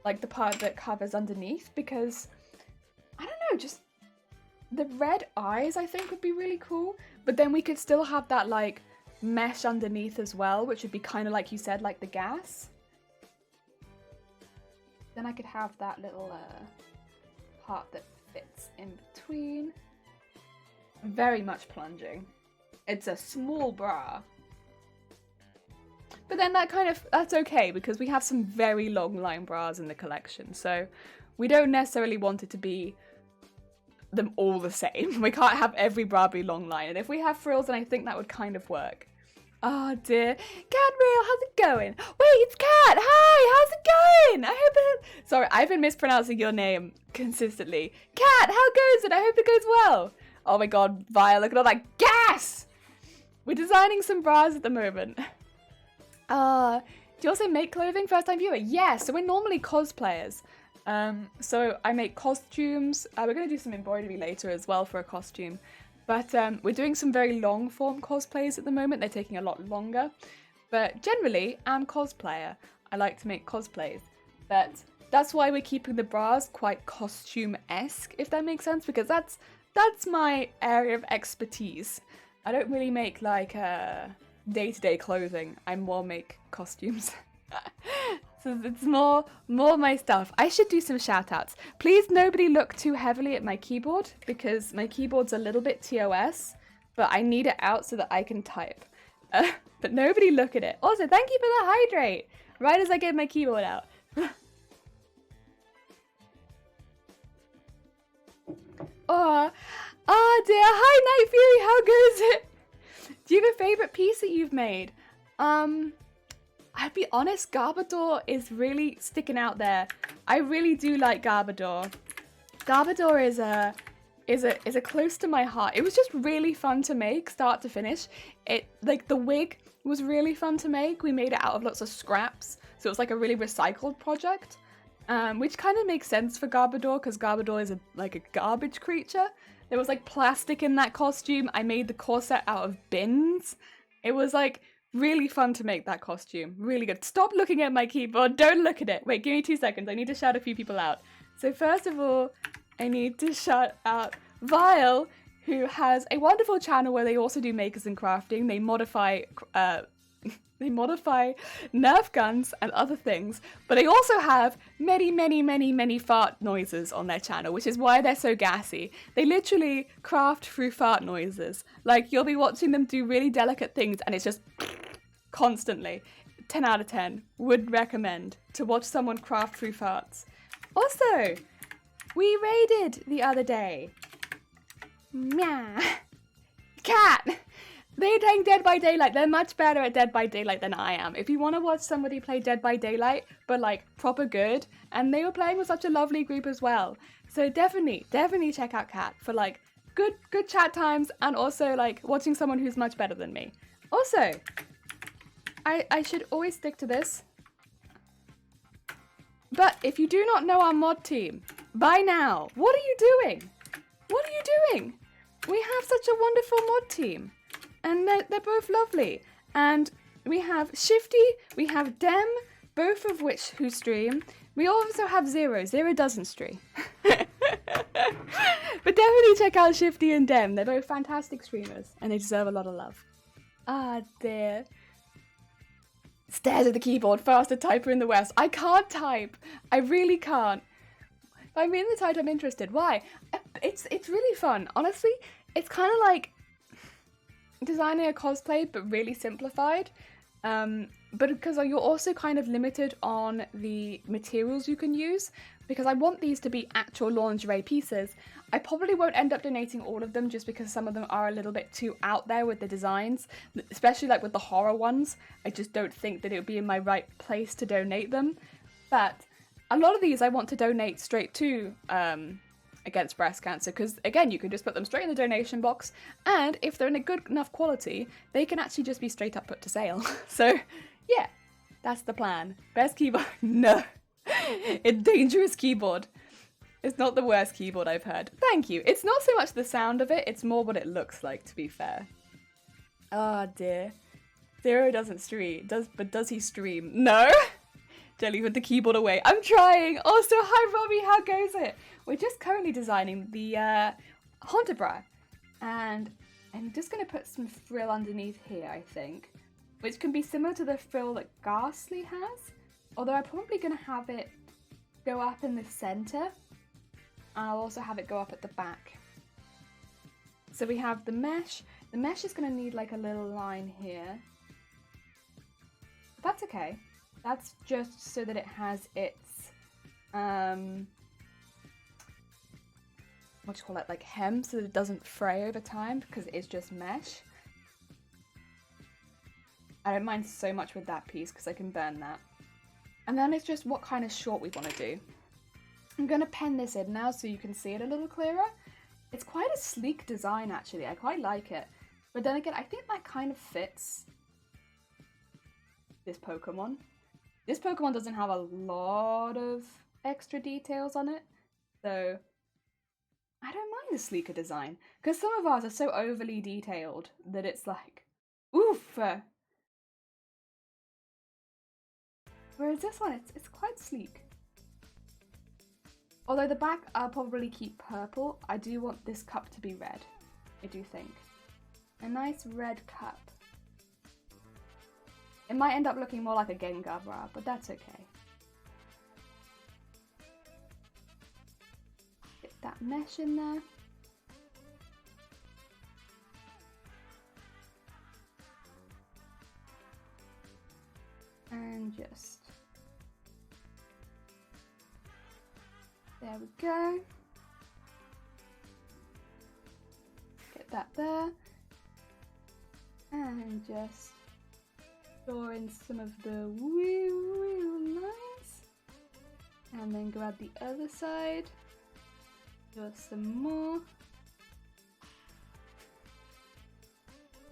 Like the part that covers underneath, because, I don't know, just the red eyes I think would be really cool. But then we could still have that like mesh underneath as well, which would be kind of like you said, like the gas. Then I could have that little part that fits in between. Very much plunging. It's a small bra. But then that's okay because we have some very long line bras in the collection. So we don't necessarily want it to be them all the same. We can't have every bra be long line. And if we have frills, then I think that would kind of work. Oh dear. Cat Real, how's it going? Wait, it's Cat! Hi, how's it going? I hope it... Sorry, I've been mispronouncing your name consistently. Cat, how goes it? I hope it goes well. Oh my god, Via, look at all that gas! We're designing some bras at the moment. Do you also make clothing? First time viewer? Yeah, so we're normally cosplayers. So I make costumes. We're going to do some embroidery later as well for a costume. But we're doing some very long form cosplays at the moment. They're taking a lot longer. But generally, I'm cosplayer. I like to make cosplays. But that's why we're keeping the bras quite costume-esque, if that makes sense. Because that's my area of expertise. I don't really make like day-to-day clothing. I more make costumes. So it's more my stuff. I should do some shout-outs. Please nobody look too heavily at my keyboard because my keyboard's a little bit TOS, but I need it out so that I can type. But nobody look at it. Also, thank you for the hydrate. Right as I get my keyboard out. Oh dear. Hi, Night Fury. How goes it? Do you have a favorite piece that you've made? I'd be honest, Garbodor is really sticking out there. I really do like Garbodor. Garbodor is a close to my heart. It was just really fun to make, start to finish. Like the wig was really fun to make. We made it out of lots of scraps, so it was like a really recycled project, which kind of makes sense for Garbodor because Garbodor is like a garbage creature. There was like plastic in that costume. I made the corset out of bins. It was like really fun to make that costume. Really good. Stop looking at my keyboard. Don't look at it. Wait, give me 2 seconds. I need to shout a few people out. So first of all, I need to shout out Vile, who has a wonderful channel where they also do makers and crafting. They modify They modify Nerf guns and other things, but they also have many, many, many, many fart noises on their channel, which is why they're so gassy. They literally craft through fart noises. Like, you'll be watching them do really delicate things, and it's just constantly. 10 out of 10. Would recommend to watch someone craft through farts. Also, we raided the other day. Meow. Cat! They're playing Dead by Daylight. They're much better at Dead by Daylight than I am. If you want to watch somebody play Dead by Daylight, but like proper good, and they were playing with such a lovely group as well. So definitely check out Cat for like good chat times, and also like watching someone who's much better than me. Also, I should always stick to this. But if you do not know our mod team by now, what are you doing? What are you doing? We have such a wonderful mod team. And they're both lovely. And we have Shifty, we have Dem, both of which who stream. We also have Zero. Zero doesn't stream. But definitely check out Shifty and Dem. They're both fantastic streamers. And they deserve a lot of love. Ah, dear. Stares at the keyboard, fastest typer in the West. I can't type. I really can't. If I'm in the type, I'm interested. Why? It's really fun. Honestly, it's kind of like designing a cosplay, but really simplified. But because you're also kind of limited on the materials you can use, because I want these to be actual lingerie pieces. I probably won't end up donating all of them just because some of them are a little bit too out there with the designs, especially like with the horror ones. I just don't think that it would be in my right place to donate them. But a lot of these I want to donate straight to Against Breast Cancer, because again, you can just put them straight in the donation box, and if they're in a good enough quality, they can actually just be straight up put to sale. So yeah, that's the plan. Best keyboard? No. It's dangerous keyboard. It's not the worst keyboard I've heard. Thank you. It's not so much the sound of it, it's more what it looks like, to be fair. Oh dear. Zero doesn't stream. But does he stream? No? Jelly with the keyboard away. I'm trying. Also, hi Robbie, how goes it? We're just currently designing the Haunted Bra. And I'm just going to put some frill underneath here, I think. Which can be similar to the frill that Ghastly has. Although I'm probably going to have it go up in the center. And I'll also have it go up at the back. So we have the mesh. The mesh is going to need like a little line here. But that's okay. That's just so that it has its, what do you call it, like hem, so that it doesn't fray over time, because it's just mesh. I don't mind so much with that piece, because I can burn that. And then it's just what kind of short we want to do. I'm going to pen this in now so you can see it a little clearer. It's quite a sleek design, actually. I quite like it. But then again, I think that kind of fits this Pokemon. This Pokemon doesn't have a lot of extra details on it, so I don't mind the sleeker design, because some of ours are so overly detailed that it's like, oof! Whereas this one, it's quite sleek. Although the back I'll probably keep purple, I do want this cup to be red, I do think. A nice red cup. It might end up looking more like a Gengar bra, but that's okay. Get that mesh in there. And just... there we go. Get that there. And just draw in some of the wee lines. And then grab the other side. Draw some more.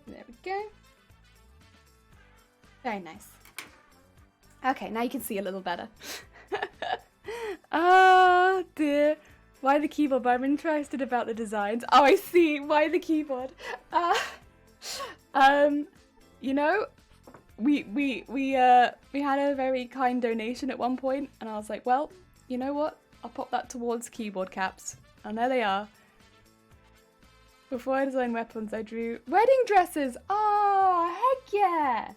There we go. Very nice. Okay, now you can see a little better. Oh dear. Why the keyboard? But I'm interested about the designs. Oh, I see. Why the keyboard? You know, we had a very kind donation at one point, and I was like, well, you know what? I'll pop that towards keyboard caps. And there they are. Before I designed weapons, I drew wedding dresses. Oh, heck yeah!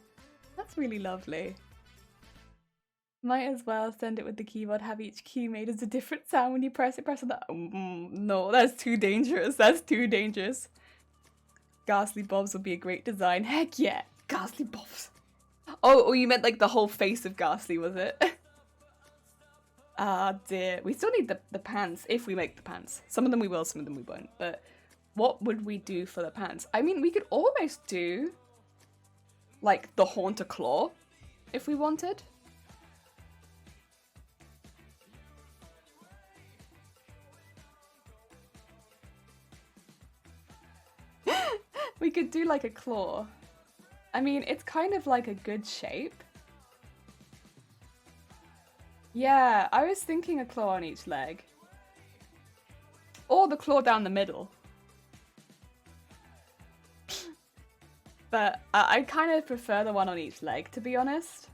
That's really lovely. Might as well send it with the keyboard, have each key made as a different sound when you press it. Press on that. No, that's too dangerous. That's too dangerous. Ghastly Bobs would be a great design. Heck yeah, Ghastly Bobs. Oh, you meant like the whole face of Ghastly, was it? Ah, dear. We still need the pants, if we make the pants. Some of them we will, some of them we won't. But what would we do for the pants? I mean, we could almost do like the Haunter Claw if we wanted. We could do like a claw. I mean, it's kind of like a good shape. Yeah, I was thinking a claw on each leg. Or the claw down the middle. But I kind of prefer the one on each leg, to be honest.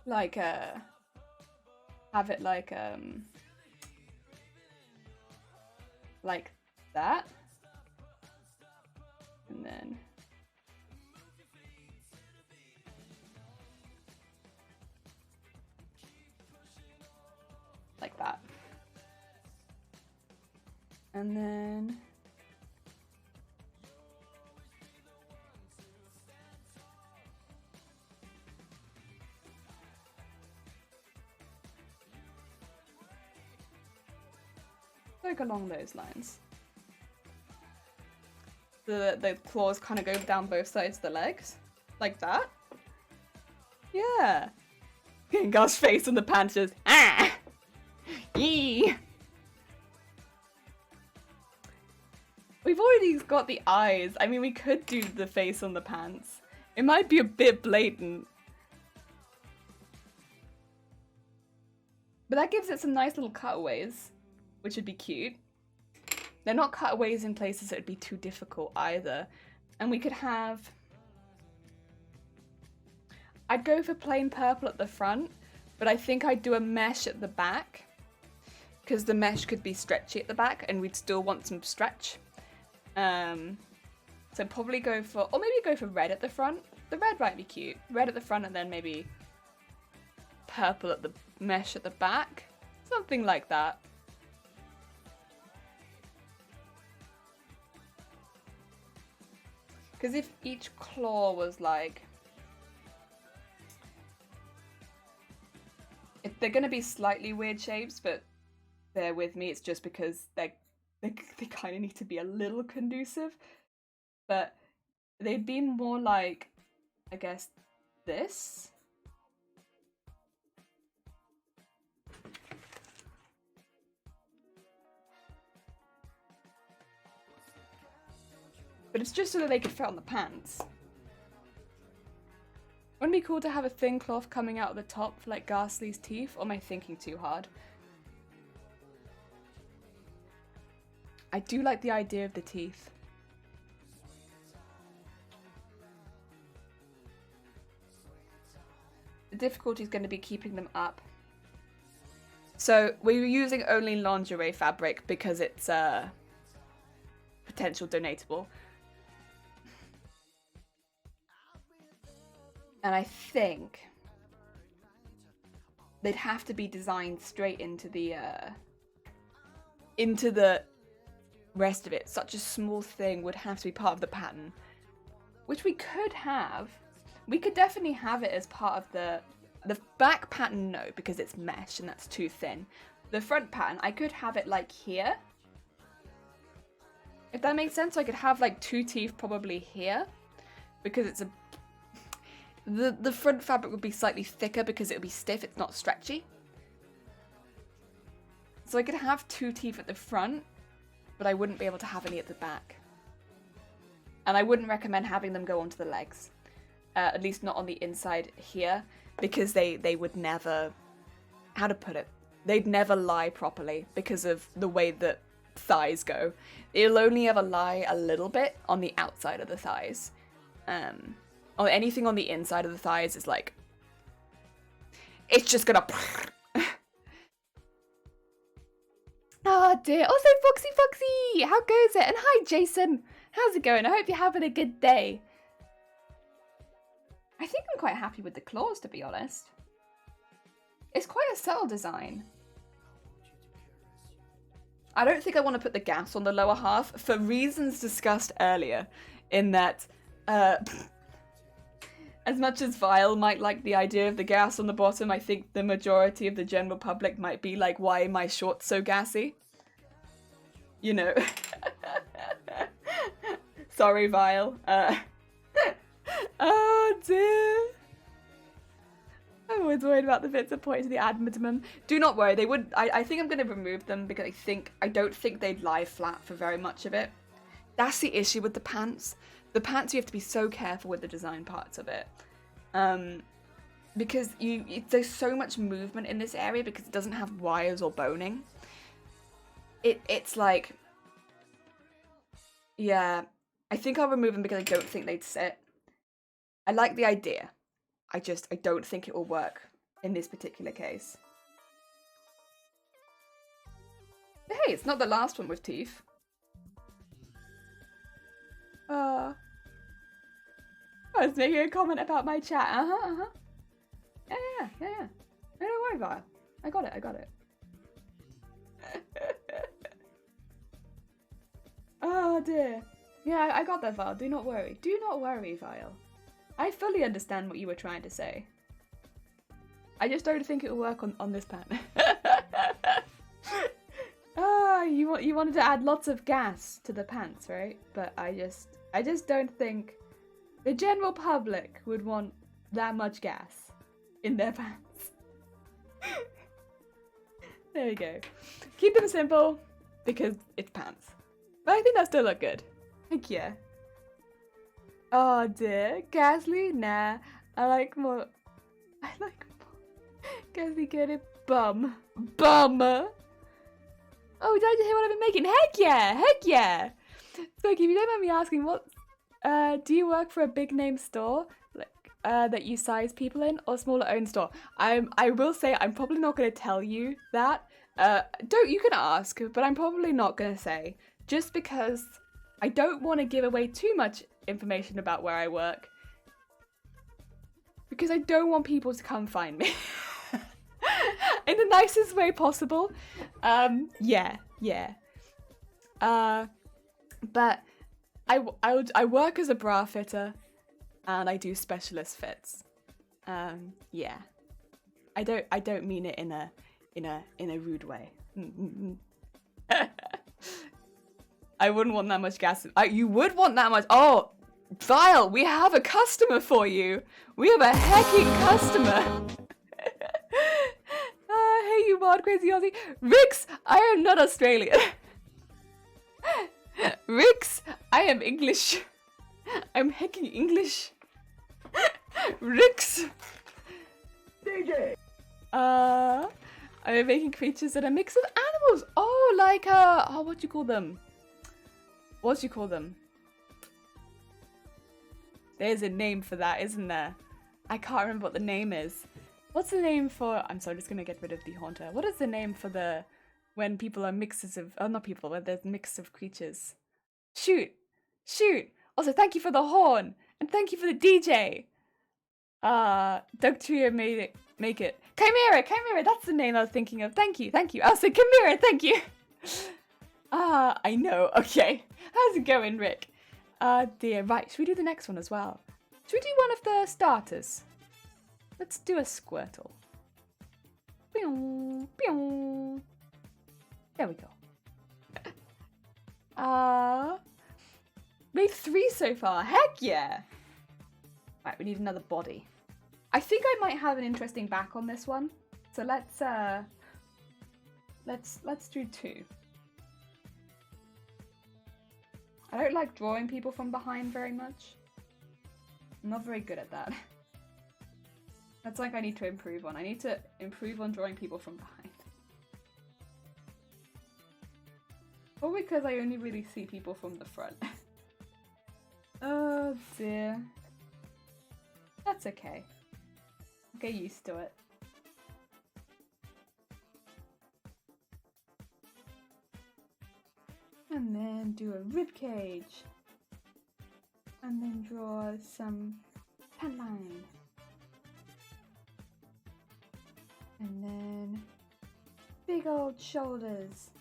Like, have it like that. And then like that. And then like along those lines. The claws kind of go down both sides of the legs. Like that. Yeah. Gengar's face on the pants just, ah! Eee! We've already got the eyes. I mean, we could do the face on the pants. It might be a bit blatant. But that gives it some nice little cutaways, which would be cute. They're not cutaways in places that would be too difficult either. And we could have... I'd go for plain purple at the front, but I think I'd do a mesh at the back. Because the mesh could be stretchy at the back and we'd still want some stretch. So probably go for... Or maybe go for red at the front. The red might be cute. Red at the front and then maybe purple at the mesh at the back. Something like that. Because if each claw was like... They're going to be slightly weird shapes, but bear with me. It's just because they kind of need to be a little conducive. But they'd be more like, I guess, this. But it's just so that they could fit on the pants. Wouldn't it be cool to have a thin cloth coming out of the top for like Ghastly's teeth, or am I thinking too hard? I do like the idea of the teeth. The difficulty is going to be keeping them up. So we're using only lingerie fabric because it's potential donatable. And I think they'd have to be designed straight into the rest of it. Such a small thing would have to be part of the pattern, which we could have. We could definitely have it as part of the back pattern, no, because it's mesh and that's too thin. The front pattern, I could have it like here. If that makes sense, so I could have like two teeth probably here, because it's a... The front fabric would be slightly thicker because it would be stiff, it's not stretchy. So I could have two teeth at the front, but I wouldn't be able to have any at the back. And I wouldn't recommend having them go onto the legs. At least not on the inside here, because they would never... How to put it? They'd never lie properly because of the way that thighs go. It'll only ever lie a little bit on the outside of the thighs. Or anything on the inside of the thighs is like... It's just gonna... Oh dear. Also, Foxy! How goes it? And hi, Jason. How's it going? I hope you're having a good day. I think I'm quite happy with the claws, to be honest. It's quite a subtle design. I don't think I want to put the gas on the lower half for reasons discussed earlier, in that as much as Vile might like the idea of the gas on the bottom, I think the majority of the general public might be like, why are my shorts so gassy? You know. Sorry, Vile. Oh dear. I'm always worried about the bits that point to the admitimum. Do not worry, they would. I think I'm going to remove them because I don't think they'd lie flat for very much of it. That's the issue with the pants. The pants, you have to be so careful with the design parts of it. Because there's so much movement in this area because it doesn't have wires or boning. It's like, yeah, I think I'll remove them because I don't think they'd sit. I like the idea. I don't think it will work in this particular case. But hey, it's not the last one with teeth. I was making a comment about my chat. Yeah. No, don't worry about it. I got it. Oh dear. Yeah, I got that, Vile. Do not worry. Do not worry, Vile. I fully understand what you were trying to say. I just don't think it will work on this pan. You wanted to add lots of gas to the pants, right? But I just don't think the general public would want that much gas in their pants. There we go. Keep them simple because it's pants. But I think that still look good. Thank you. Oh dear, Gasly? Nah, I like more. Gasly get it, bum. Oh, did I just hear what I've been making? Heck yeah! So, if you don't mind me asking, what, do you work for a big name store, like, that you size people in, or smaller owned store? I will say, I'm probably not going to tell you that. You can ask, but I'm probably not going to say, just because I don't want to give away too much information about where I work, because I don't want people to come find me in the nicest way possible. Yeah. But I work as a bra fitter, and I do specialist fits. Yeah. I don't mean it in a rude way. I wouldn't want that much gas. You would want that much. Oh, Vile, we have a customer for you. We have a hecking customer. Hey, you wild crazy Aussie. Rix, I am not Australian. Rix, I am English. I'm hecking English. Rix. DJ. I'm making creatures that are a mix of animals. Oh, like what do you call them? What do you call them? There's a name for that, isn't there? I can't remember what the name is. What's the name for... I'm sorry, I'm just going to get rid of the haunter. What is the name for the... when people are mixes of... Oh, not people, when there's mix of creatures. Shoot! Also, thank you for the horn! And thank you for the DJ! Doug Trio make it. Chimera, that's the name I was thinking of. Thank you. Also, Chimera, thank you! I know, okay. How's it going, Rick? Dear, right, should we do the next one as well? Should we do one of the starters? Let's do a Squirtle. Pew, pew. There we go. Made 3 so far, heck yeah! Right, we need another body. I think I might have an interesting back on this one. So let's do 2. I don't like drawing people from behind very much. I'm not very good at that. That's like I need to improve on. I need to improve on drawing people from behind. Probably because I only really see people from the front. Oh dear. That's okay. I'll get used to it. And then do a rib cage. And then draw some pen line. And then big old shoulders.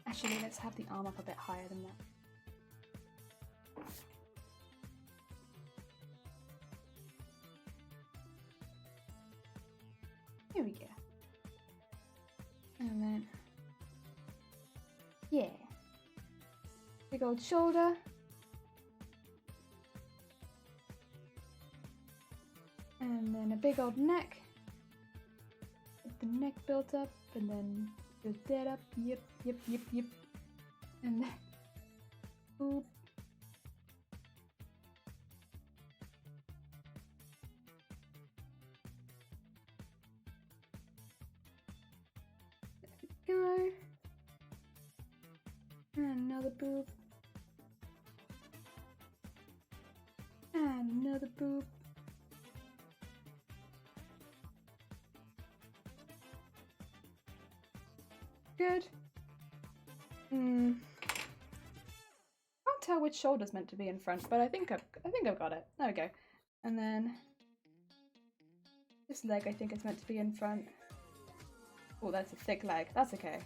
Actually, let's have the arm up a bit higher than that. Here we go. And then, yeah. Big old shoulder. And then a big old neck. Get the neck built up and then build that up. Yep. And then, boop. Go. And another boob. And another boob. Good. Can't tell which shoulder's meant to be in front, but I think I've got it. There we go. And then this leg I think is meant to be in front. Oh, that's a thick leg. That's okay.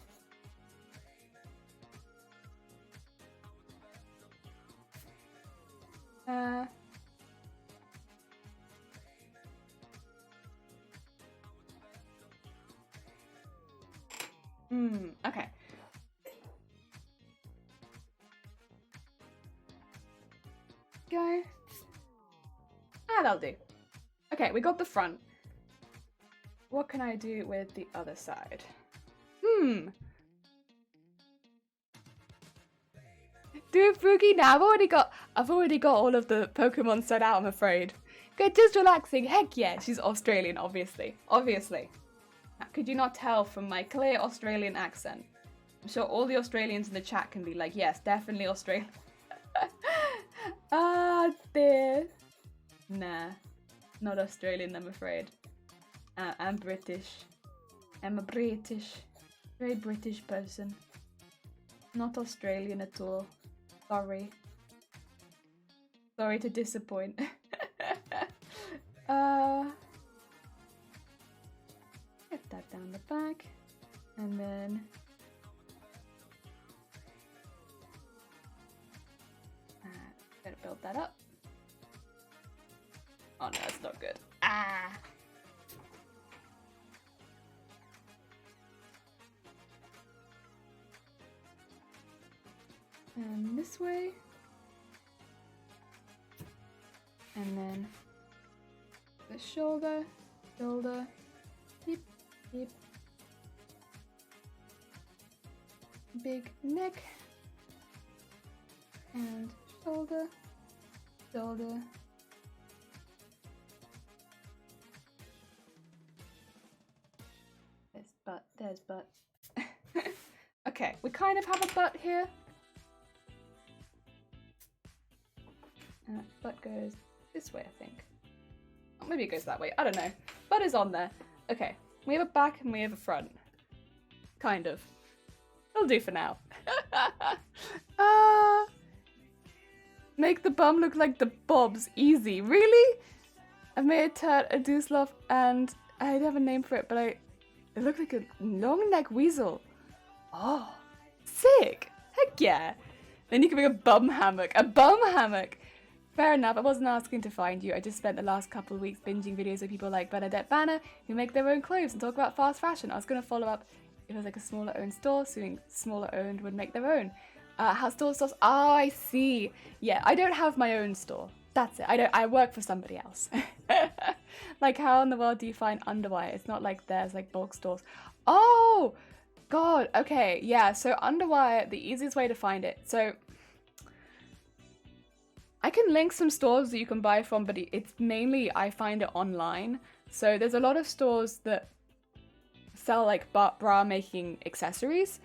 Okay. Go. That'll do. Okay, we got the front. What can I do with the other side? Do Fugi now. I've already got all of the Pokemon set out, I'm afraid. Good, just relaxing. Heck yeah, she's Australian, obviously. Obviously. Could you not tell from my clear Australian accent? I'm sure all the Australians in the chat can be like, yes, definitely Australian. Dear. Nah, not Australian, I'm afraid. I'm British. I'm a very British person. Not Australian at all. Sorry. Sorry to disappoint. Get that down the back. And then gotta build that up. Oh no, that's not good. And this way. And then the shoulder, yep. Big neck. And shoulder. There's butt. Okay, we kind of have a butt here. Butt goes this way, I think. Oh, maybe it goes that way. I don't know. Butt is on there. Okay, we have a back and we have a front. Kind of. It'll do for now. Make the bum look like the Bobs. Easy. Really? I've made a turd, a Duslof, and I don't have a name for it, but it looks like a long neck weasel. Oh, sick. Heck yeah. Then you can make a bum hammock. A bum hammock. Fair enough, I wasn't asking to find you. I just spent the last couple of weeks binging videos of people like Bernadette Banner who make their own clothes and talk about fast fashion. I was going to follow up if it was like a smaller owned store, assuming smaller owned would make their own. How stores? Oh, I see. Yeah, I don't have my own store. That's it. I work for somebody else. Like, how in the world do you find Underwire? It's not like there's like bulk stores. Oh, God. Okay, yeah. So Underwire, the easiest way to find it. So I can link some stores that you can buy from, but it's mainly I find it online. So there's a lot of stores that sell like bra making accessories,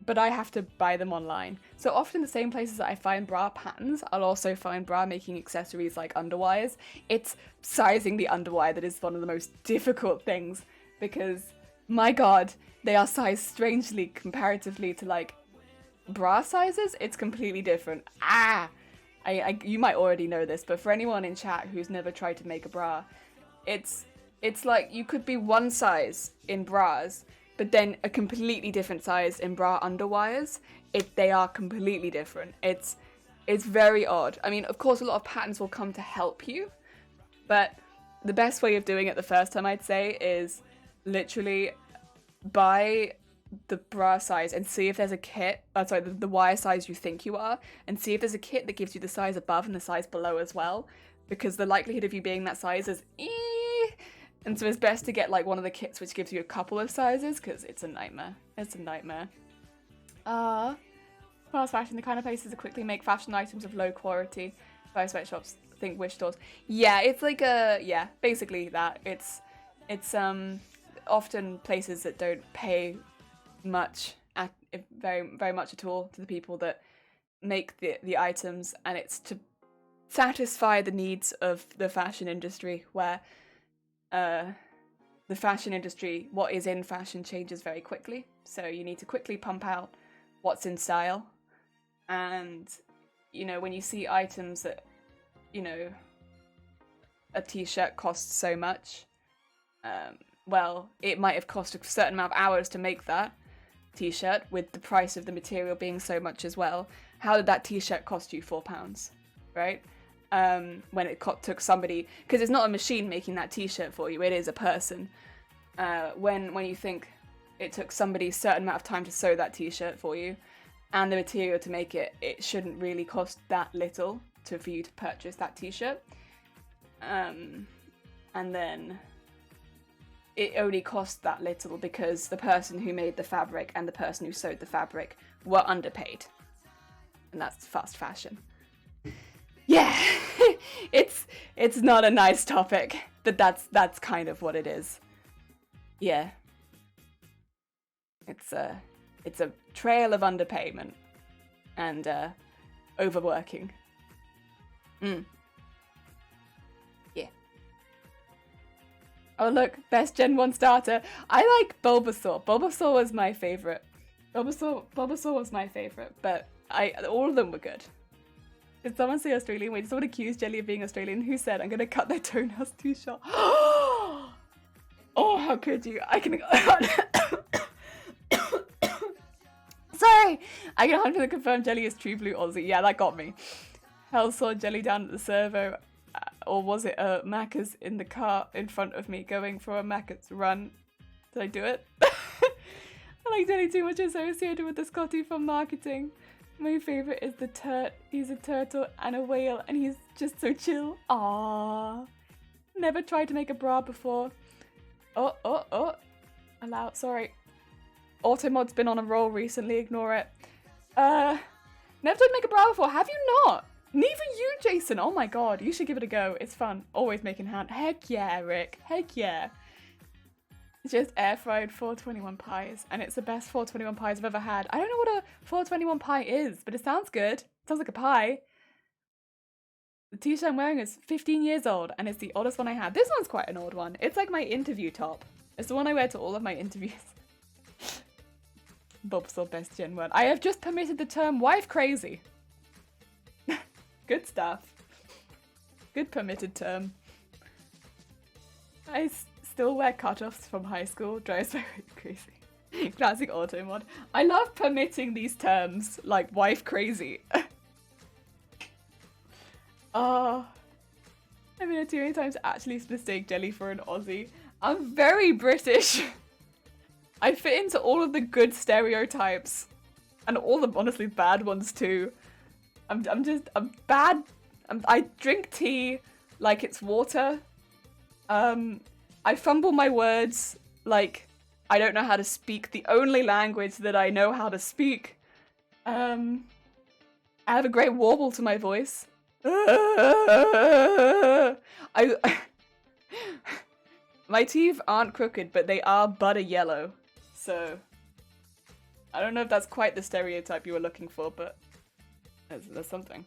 but I have to buy them online. So often the same places that I find bra patterns, I'll also find bra making accessories like underwires. It's sizing the underwire that is one of the most difficult things, because My god, they are sized strangely comparatively to like bra sizes. It's completely different. You might already know this, but for anyone in chat who's never tried to make a bra, it's like you could be one size in bras, but then a completely different size in bra underwires. They are completely different. It's very odd. I mean, of course, a lot of patterns will come to help you, but the best way of doing it the first time, I'd say, is literally buy the bra size and see if there's a kit, the wire size you think you are, and see if there's a kit that gives you the size above and the size below as well, because the likelihood of you being that size is and so it's best to get like one of the kits which gives you a couple of sizes, because it's a nightmare. It's a nightmare. Fast fashion, the kind of places that quickly make fashion items of low quality. Buy sweatshops, think wish stores. Yeah, it's like basically that. It's often places that don't pay much, very much at all, to the people that make the items, and it's to satisfy the needs of the fashion industry, where the fashion industry, what is in fashion changes very quickly, so you need to quickly pump out what's in style. And when you see items that a t-shirt costs so much, well, it might have cost a certain amount of hours to make that t-shirt, with the price of the material being so much as well. How did that t-shirt cost you £4, right? When it took somebody, because it's not a machine making that t-shirt for you, it is a person. When you think it took somebody a certain amount of time to sew that t-shirt for you, and the material to make it, it shouldn't really cost that little for you to purchase that t-shirt. And then it only cost that little because the person who made the fabric and the person who sewed the fabric were underpaid. And that's fast fashion. Yeah, it's not a nice topic, but that's kind of what it is. Yeah. It's a trail of underpayment and overworking. Yeah. Oh look, best Gen 1 starter. I like Bulbasaur. Bulbasaur was my favourite. Bulbasaur was my favourite, but all of them were good. Did someone say Australian? Wait, did someone accuse Jelly of being Australian? Who said, I'm gonna cut their toenails too short? Oh, how could you? I can... Sorry! I can 100% confirm Jelly is true blue Aussie. Yeah, that got me. Hell saw Jelly down at the servo. Or was it a Macca's in the car in front of me going for a Macca's run? Did I do it? I like Jelly too much associated with the Scotty from marketing. My favourite is the Turt. He's a turtle and a whale, and he's just so chill. Aww. Never tried to make a bra before. Oh. Allow. Sorry. Automod's been on a roll recently. Ignore it. Never tried to make a bra before. Have you not? Neither you, Jason. Oh my god. You should give it a go. It's fun. Always making hand. Heck yeah, Rick. Heck yeah. Just air fried 421 pies, and it's the best 421 pies I've ever had. I don't know what a 421 pie is, but it sounds good. It sounds like a pie. The t-shirt I'm wearing is 15 years old, and it's the oldest one I had. This one's quite an old one. It's like my interview top. It's the one I wear to all of my interviews. Bulbasaur best Gen 1. I have just permitted the term wife crazy. Good stuff. Good permitted term. I still wear cutoffs from high school. Drives me crazy. Classic Automod. I love permitting these terms, like wife crazy. I've been here too many times to actually mistake Jelly for an Aussie. I'm very British. I fit into all of the good stereotypes. And all the honestly bad ones too. I'm bad. I drink tea like it's water. I fumble my words like I don't know how to speak the only language that I know how to speak. I have a great warble to my voice. My teeth aren't crooked, but they are butter yellow. So I don't know if that's quite the stereotype you were looking for, but there's something.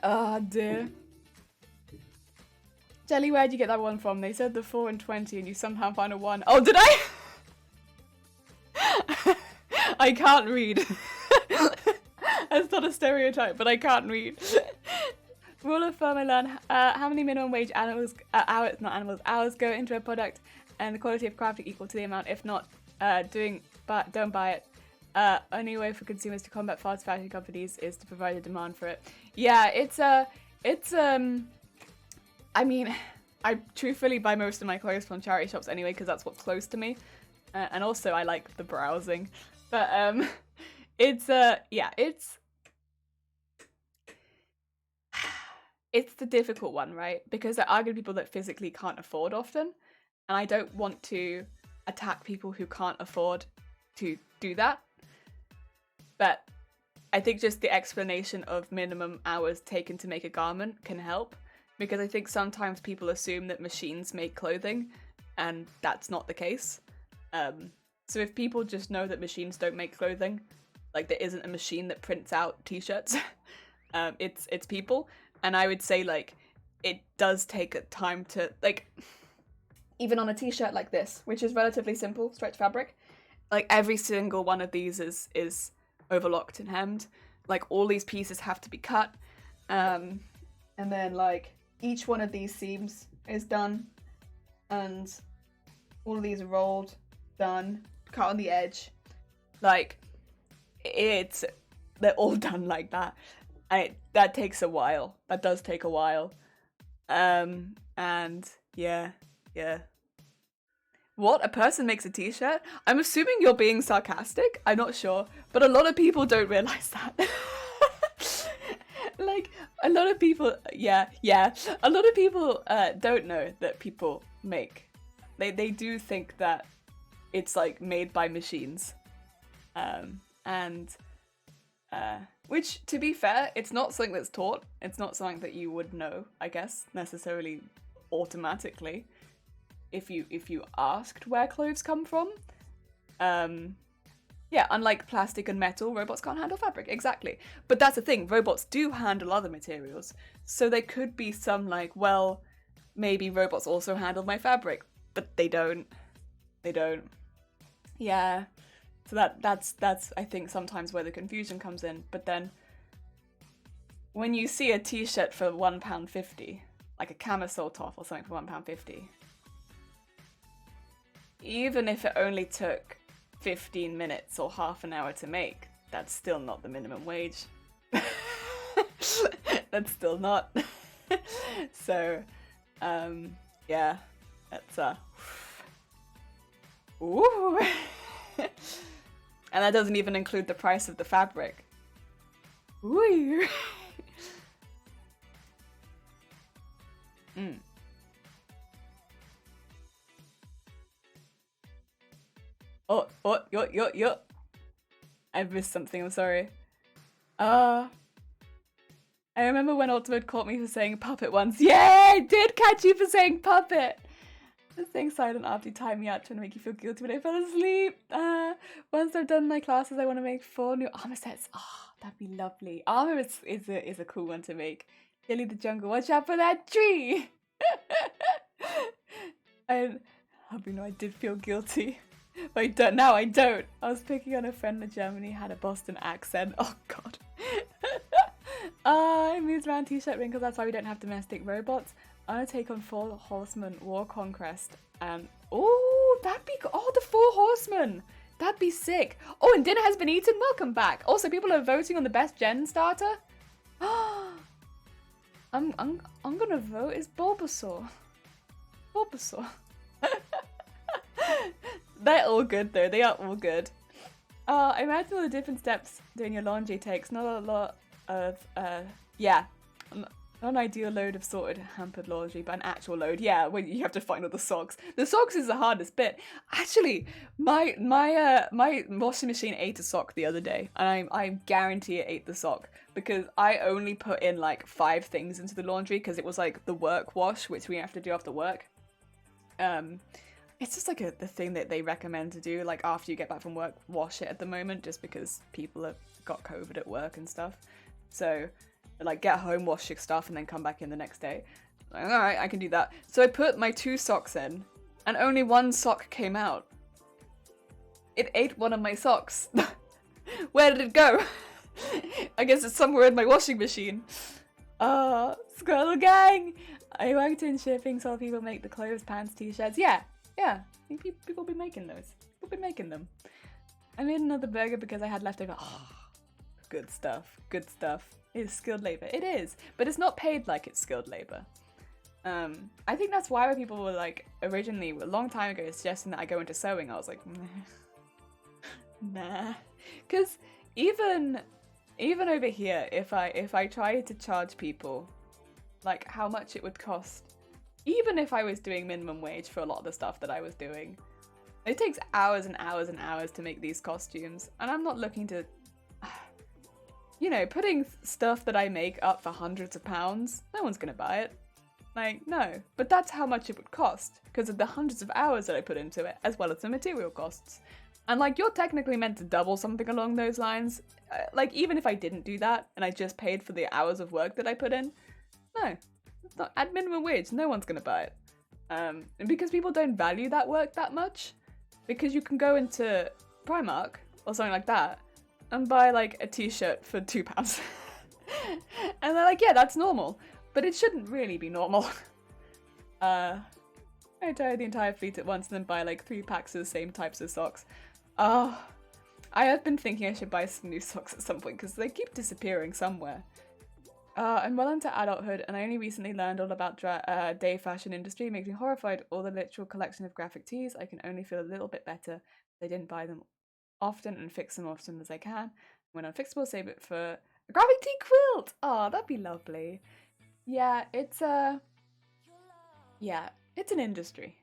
Ah, dear. Jelly, where'd you get that one from? They said the 4 and 20 and you somehow found a 1. Oh, did I? I can't read. That's not a stereotype, but I can't read. Rule of thumb I learned how many minimum wage hours go into a product and the quality of crafting equal to the amount. If not, don't buy it. Only way for consumers to combat fast fashion companies is to provide a demand for it. Yeah, I mean, I truthfully buy most of my clothes from charity shops anyway because that's what's close to me. And also I like the browsing. But it's the difficult one, right? Because there are people that physically can't afford often, and I don't want to attack people who can't afford to do that. But I think just the explanation of minimum hours taken to make a garment can help, because I think sometimes people assume that machines make clothing, and that's not the case. So if people just know that machines don't make clothing, like there isn't a machine that prints out t-shirts, it's people. And I would say, like, it does take a time to, like, even on a t-shirt like this, which is relatively simple, stretch fabric, like, every single one of these is overlocked and hemmed. Like, all these pieces have to be cut. And then, like, each one of these seams is done. And all of these are rolled, done, cut on the edge. Like, they're all done like that. That takes a while. That does take a while. And yeah. What? A person makes a t-shirt? I'm assuming you're being sarcastic. I'm not sure. But a lot of people don't realize that. Like, a lot of people, yeah. A lot of people don't know that people make. They do think that it's, like, made by machines. Which, to be fair, it's not something that's taught. It's not something that you would know, I guess, necessarily automatically, if you asked where clothes come from. Yeah, unlike plastic and metal, robots can't handle fabric, exactly. But that's the thing, robots do handle other materials. So there could be some, like, well, maybe robots also handle my fabric, but they don't. They don't. Yeah. So that's I think sometimes where the confusion comes in. But then when you see a t-shirt for £1.50, like a camisole top or something for £1.50, even if it only took 15 minutes or half an hour to make, that's still not the minimum wage. That's still not. So, yeah, that's ooh. And that doesn't even include the price of the fabric. Ooh. Oh, yo. I missed something, I'm sorry. I remember when Ultimate caught me for saying puppet once. Yeah, I did catch you for saying puppet! Just staying silent after you time me out, trying to make you feel guilty when I fell asleep. Once I've done my classes, I want to make 4 new armor sets. Oh, that'd be lovely. Armor is a cool one to make. Billy the Jungle, watch out for that tree! I did feel guilty. But now I don't. I was picking on a friend in Germany who had a Boston accent. Oh god. I moved around t-shirt wrinkles, that's why we don't have domestic robots. I'm gonna take on 4 Horsemen War Conquest. Oh, the 4 Horsemen! That'd be sick. Oh, and dinner has been eaten. Welcome back. Also, people are voting on the best gen starter. I'm gonna vote as Bulbasaur. They're all good though. They are all good. I imagine all the different steps doing your laundry takes. Not a lot of not an ideal load of sorted hampered laundry, but an actual load. Yeah, when you have to find all the socks. The socks is the hardest bit. Actually, my washing machine ate a sock the other day, and I guarantee it ate the sock because I only put in like 5 things into the laundry because it was like the work wash, which we have to do after work. It's just like the thing that they recommend to do, like after you get back from work, wash it at the moment, just because people have got COVID at work and stuff. So, like, get home, wash your stuff, and then come back in the next day. Like, all right, I can do that. So I put my 2 socks in, and only 1 sock came out. It ate one of my socks. Where did it go? I guess it's somewhere in my washing machine. Squirrel Gang! I worked in shipping, so people make the clothes, pants, t-shirts. Yeah. People be making those. People be making them. I made another burger because I had leftover. Oh, good stuff. Good stuff. It is skilled labor. It is. But it's not paid like it's skilled labor. I think that's why when people were like, originally, a long time ago, suggesting that I go into sewing, I was like, nah. Because even over here, if I tried to charge people like how much it would cost, even if I was doing minimum wage for a lot of the stuff that I was doing, it takes hours and hours and hours to make these costumes, and I'm not looking to, you know, putting stuff that I make up for hundreds of pounds, no one's gonna buy it. Like, no. But that's how much it would cost, because of the hundreds of hours that I put into it, as well as the material costs. And like, you're technically meant to double something along those lines. Like, even if I didn't do that, and I just paid for the hours of work that I put in, no. It's not at minimum wage, no one's gonna buy it. And because people don't value that work that much, because you can go into Primark, or something like that, and buy like a t-shirt for £2. And they're like, yeah, that's normal. But it shouldn't really be normal. I tie the entire fleet at once and then buy like 3 packs of the same types of socks. Oh, I have been thinking I should buy some new socks at some point because they keep disappearing somewhere. I'm well into adulthood and I only recently learned all about day fashion industry. It makes me horrified. All the literal collection of graphic tees. I can only feel a little bit better. I didn't buy them often and fix them often as I can. When unfixable, save it for a graphic tee quilt. Oh, that'd be lovely. Yeah, it's an industry.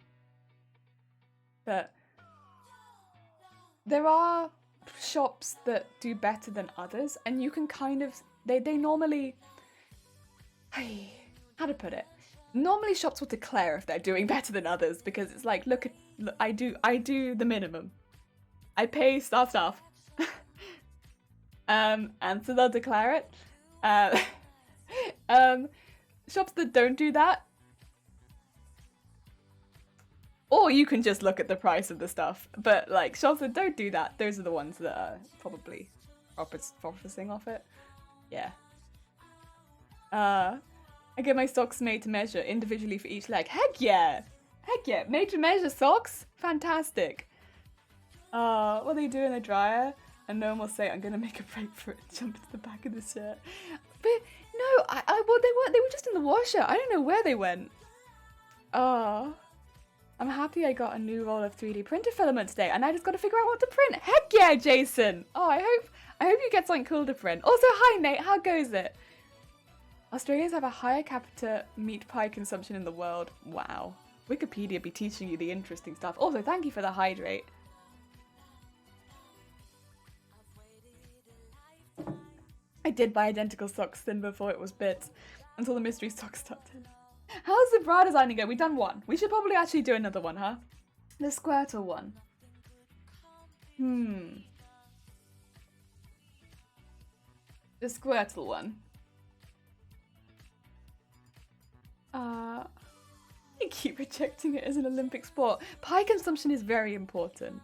But there are shops that do better than others, and you can kind of they normally, how to put it? Normally shops will declare if they're doing better than others because it's like, look, I do the minimum. I pay stuff. And so they'll declare it. Shops that don't do that, or you can just look at the price of the stuff, but like shops that don't do that, those are the ones that are probably profiting off it. Yeah. I get my socks made to measure individually for each leg. Heck yeah, made to measure socks, fantastic. What they do in the dryer, and no one will say I'm gonna make a break for it and jump into the back of the shirt. But no, well, they were just in the washer. I don't know where they went. I'm happy I got a new roll of 3D printer filament today, and I just got to figure out what to print. Heck yeah, Jason! Oh, I hope you get something cool to print. Also, hi Nate, how goes it? Australians have a higher capita meat pie consumption in the world. Wow. Wikipedia be teaching you the interesting stuff. Also, thank you for the hydrate. I did buy identical socks then before it was bits, until the mystery socks started. How's the bra designing go? We've done one. We should probably actually do another one, huh? The Squirtle one. The Squirtle one. I keep rejecting it as an Olympic sport. Pie consumption is very important.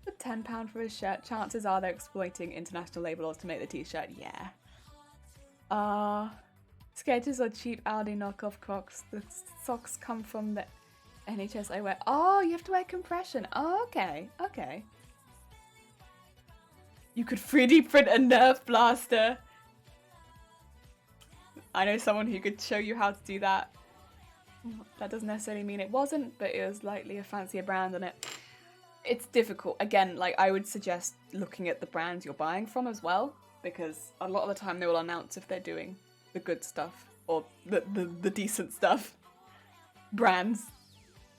For £10 for a shirt, chances are they're exploiting international labour laws to make the t-shirt. Yeah. Skechers are cheap Aldi knockoff Crocs. The socks come from the NHS I wear. Oh, you have to wear compression. Oh, okay. You could 3D print a Nerf blaster. I know someone who could show you how to do that. That doesn't necessarily mean it wasn't, but it was likely a fancier brand on it. It's difficult. Again, like I would suggest looking at the brands you're buying from as well, because a lot of the time they will announce if they're doing the good stuff or the decent stuff. Brands.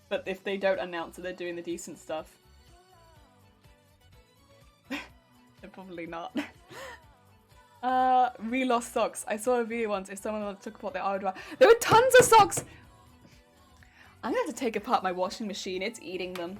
But if they don't announce that they're doing the decent stuff, they're probably not. Relost socks. I saw a video once. If someone took apart their hour, there were tons of socks. I'm gonna have to take apart my washing machine. It's eating them.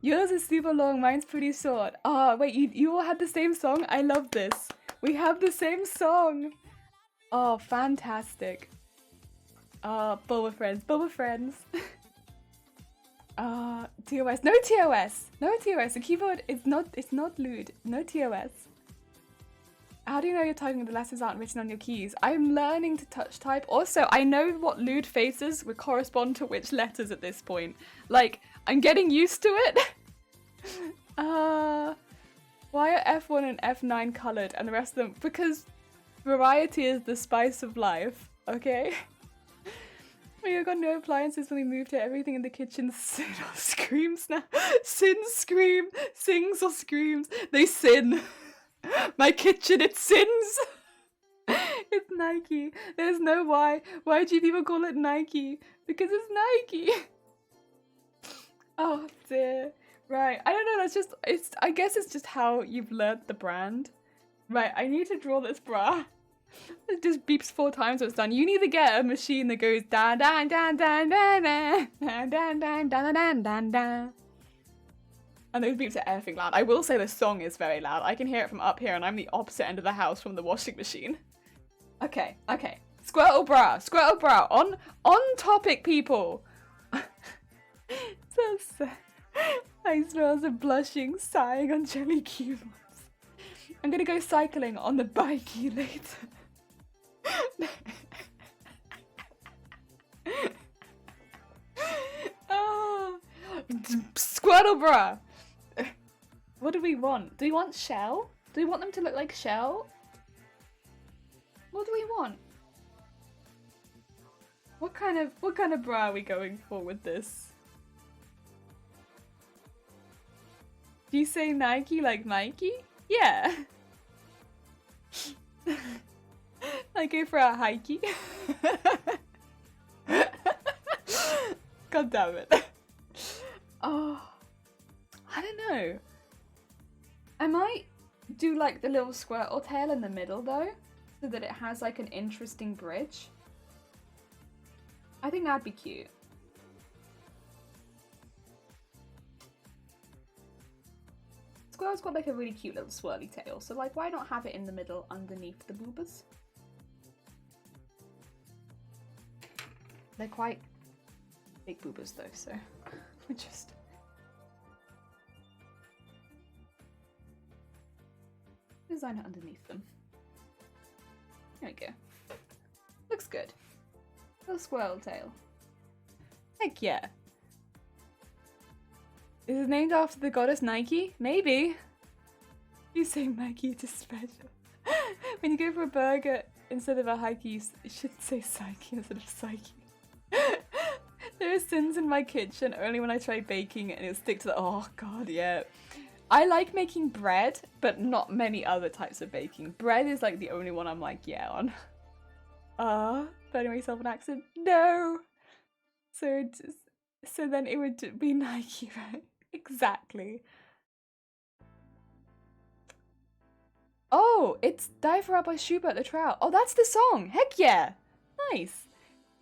Yours is super long, mine's pretty short. Oh, wait, you all had the same song? I love this. We have the same song. Oh, fantastic. Boba friends, Boba friends. TOS, no TOS, no TOS. The keyboard is it's not lewd. No TOS. How do you know you're typing the letters aren't written on your keys? I'm learning to touch type. Also, I know what lewd faces would correspond to which letters at this point. Like, I'm getting used to it. Why are F1 and F9 colored and the rest of them? Because variety is the spice of life, okay? We got no appliances when we moved here. Everything in the kitchen sin or screams now. Sings or screams. They sin. My kitchen, it sins. It's Nike. There's no why. Why do people call it Nike? Because it's Nike. Oh dear. Right. I don't know. That's just. I guess it's just how you've learnt the brand. Right. I need to draw this bra. It just beeps 4 times when it's done. You need to get a machine that goes dan dan dan dan dan dan dan dan dan dan dan dan. And those beeps are effing loud. I will say the song is very loud. I can hear it from up here and I'm the opposite end of the house from the washing machine. Okay. Squirtle bra. On topic, people. So sad. I smell some blushing, sighing on jelly cubes. I'm gonna go cycling on the bikey later. Oh. Squirtle bra. What do we want? Do we want shell? Do we want them to look like shell? What do we want? What kind of bra are we going for with this? Do you say Nike like Nike? Yeah. I go for a hikey. God damn it. Oh, I don't know. I might do like the little squirtle tail in the middle though, so that it has like an interesting bridge. I think that'd be cute. Squirrel's got like a really cute little swirly tail, so like why not have it in the middle underneath the boobas? They're quite big boobas though, so we just... design it underneath them. There we go. Looks good. Little squirrel tail. Heck yeah. Is it named after the goddess Nike? Maybe. You say Nike, it is special. When you go for a burger instead of a hikey, you should say Psyche instead of Psyche. There are sins in my kitchen only when I try baking and it'll stick to the... Oh god, yeah. I like making bread, but not many other types of baking. Bread is like the only one I'm like, yeah on. Burning myself an accident? No! So then it would be Nike, right? Exactly. Oh, it's Die for Up by Schubert the Trout. Oh, that's the song! Heck yeah! Nice!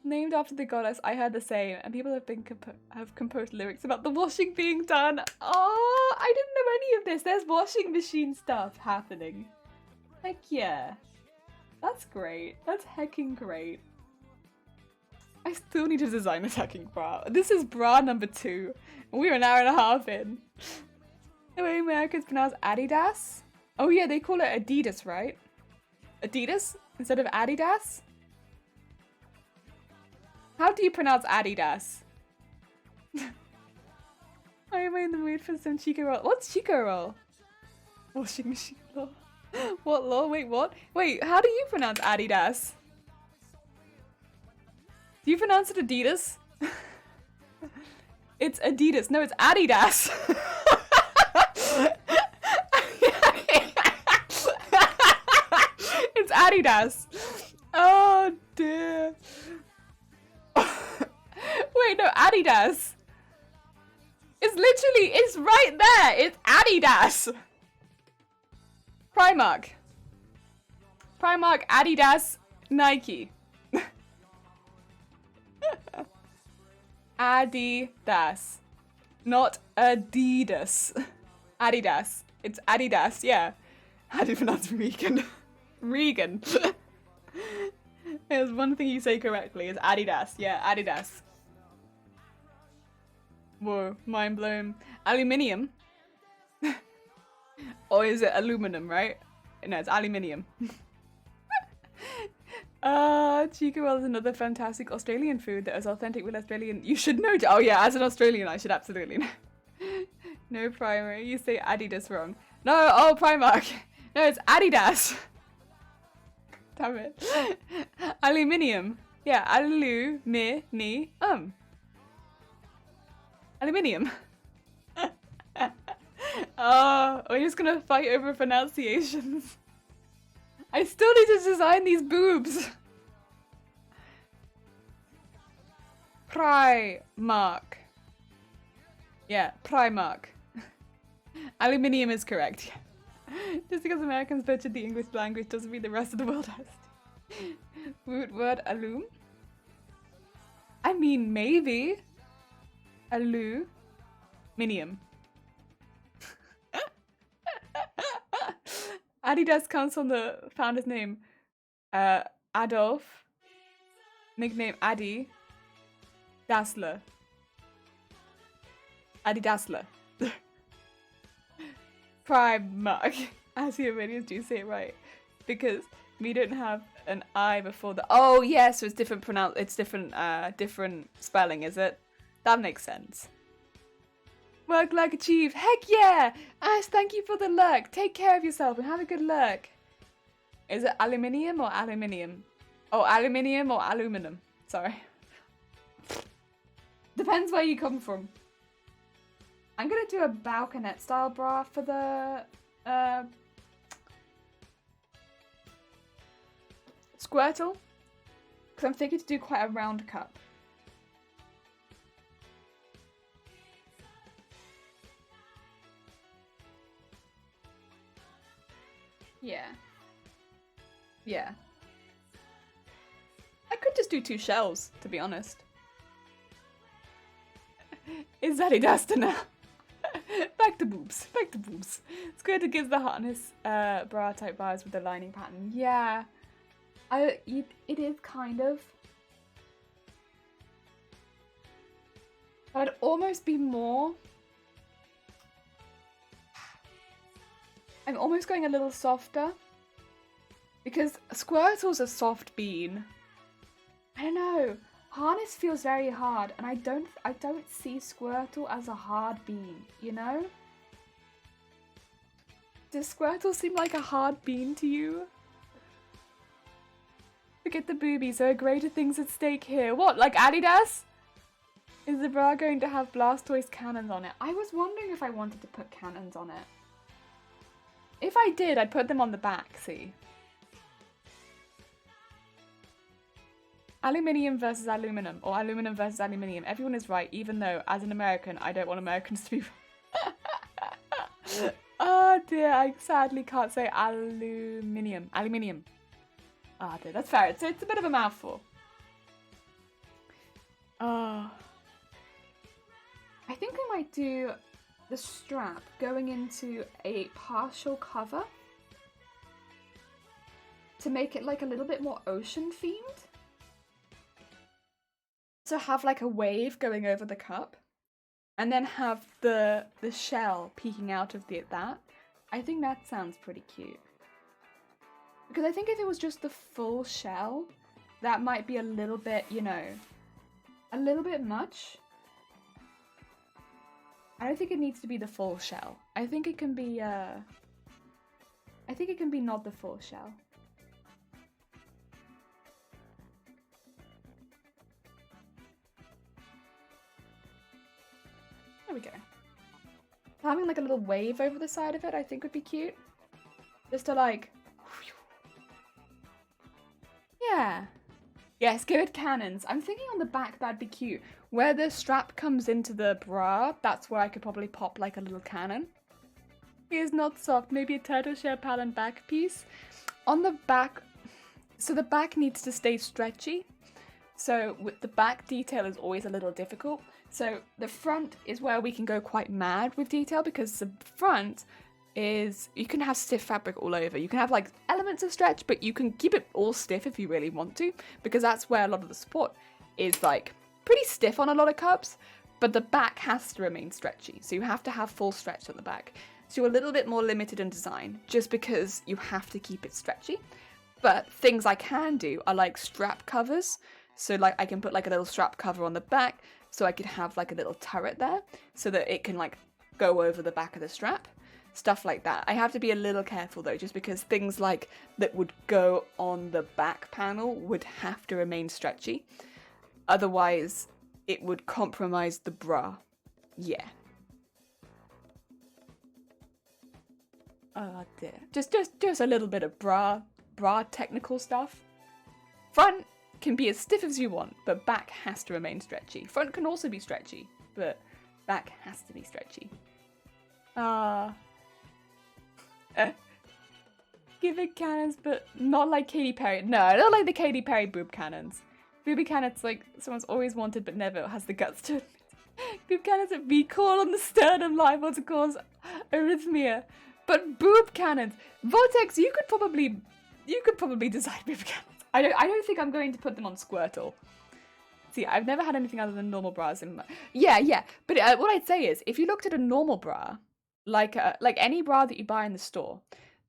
Named after the goddess, I heard the same, and people have composed lyrics about the washing being done. Oh, I didn't know any of this. There's washing machine stuff happening. Heck yeah. That's great. That's hecking great. I still need to design a hacking bra. This is bra number 2. And we're an hour and a half in. The way Americans pronounce Adidas? Oh yeah, they call it Adidas, right? Adidas instead of Adidas? How do you pronounce Adidas? Why am I in the mood for some Chico roll? What's Chico roll? Washing machine law. What law? Wait, what? Wait, how do you pronounce Adidas? Do you pronounce it Adidas? It's Adidas. No, it's Adidas. It's Adidas. Oh dear. Wait, no, Adidas. It's right there. It's Adidas. Primark, Adidas, Nike. Adidas. Not Adidas. Adidas. It's Adidas, yeah. How do you pronounce Regan? Regan. There's one thing you say correctly, is Adidas. Yeah, Adidas. Whoa, mind blown. Aluminium? Or is it aluminum, right? No, it's aluminium. Chica roll is another fantastic Australian food that is authentic with Australian. You should know. Oh yeah, as an Australian, I should absolutely know. No Primark. You say Adidas wrong. No, oh Primark. No, it's Adidas. Damn it. Aluminium. Yeah, aluminium. Aluminium. Oh, we're just gonna fight over pronunciations. I still need to design these boobs. Primark. Yeah, Primark. Aluminium is correct. Just because Americans butchered the English language doesn't mean the rest of the world has. Root word alum? I mean, maybe. Aluminium. Adidas comes from the founder's name, Adolf, nickname Adi Dassler. Adi Dassler. Primark. As the Iranians do say it right. Because we don't have an I before the. Oh, yeah, so it's different different spelling, is it? That makes sense. Work like achieved. Heck yeah! Ash, thank you for the lurk. Take care of yourself and have a good lurk. Is it aluminium or aluminium? Oh, aluminium or aluminum. Sorry. Depends where you come from. I'm gonna do a balconette style bra for the Squirtle. Because I'm thinking to do quite a round cup. Yeah. Yeah. I could just do 2 shells, to be honest. Is that Adidas now? Back to boobs. Back to boobs. Squirtle gives the hotness bra type bars with the lining pattern. Yeah. It is kind of. But I'd almost be more. I'm almost going a little softer. Because Squirtle's a soft bean. I don't know. Harness feels very hard, and I don't see Squirtle as a hard bean, you know? Does Squirtle seem like a hard bean to you? Forget the boobies, there are greater things at stake here. What, like Adidas? Is the bra going to have Blastoise cannons on it? I was wondering if I wanted to put cannons on it. If I did, I'd put them on the back, see? Aluminium versus aluminum, or aluminum versus aluminium. Everyone is right, even though, as an American, I don't want Americans to be Oh dear, I sadly can't say aluminium. Aluminium. Ah dear, that's fair. It's a bit of a mouthful. I think I might do the strap going into a partial cover to make it like a little bit more ocean themed. So have like a wave going over the cup, and then have the shell peeking out of that. I think that sounds pretty cute. Because I think if it was just the full shell, that might be a little bit, you know, a little bit much. I don't think it needs to be the full shell. I think it can be not the full shell. There we go. Having like a little wave over the side of it, I think would be cute. Just to like... Yeah. Yes, give it cannons. I'm thinking on the back that'd be cute. Where the strap comes into the bra, that's where I could probably pop like a little cannon. It is not soft. Maybe a turtle shell pattern back piece. On the back... So the back needs to stay stretchy. So with the back detail is always a little difficult. So the front is where we can go quite mad with detail, because the front is, you can have stiff fabric all over. You can have like elements of stretch, but you can keep it all stiff if you really want to, because that's where a lot of the support is like pretty stiff on a lot of cups, but the back has to remain stretchy. So you have to have full stretch on the back. So you're a little bit more limited in design just because you have to keep it stretchy. But things I can do are like strap covers. So like I can put like a little strap cover on the back, so I could have like a little turret there so that it can like go over the back of the strap. Stuff like that. I have to be a little careful though, just because things like that would go on the back panel would have to remain stretchy. Otherwise, it would compromise the bra. Yeah. Oh dear. Just a little bit of bra technical stuff. Front can be as stiff as you want, but back has to remain stretchy. Front can also be stretchy, but back has to be stretchy. Give it cannons, but not like Katy Perry. No, not like the Katy Perry boob cannons. Booby cannons like someone's always wanted but never has the guts to admit. Boob cannons that recoil on the sternum liable to cause arrhythmia. But boob cannons, Vortex, you could probably design boob cannons. I don't think I'm going to put them on Squirtle. See, I've never had anything other than normal bras in my... Yeah. But what I'd say is, if you looked at a normal bra, like any bra that you buy in the store,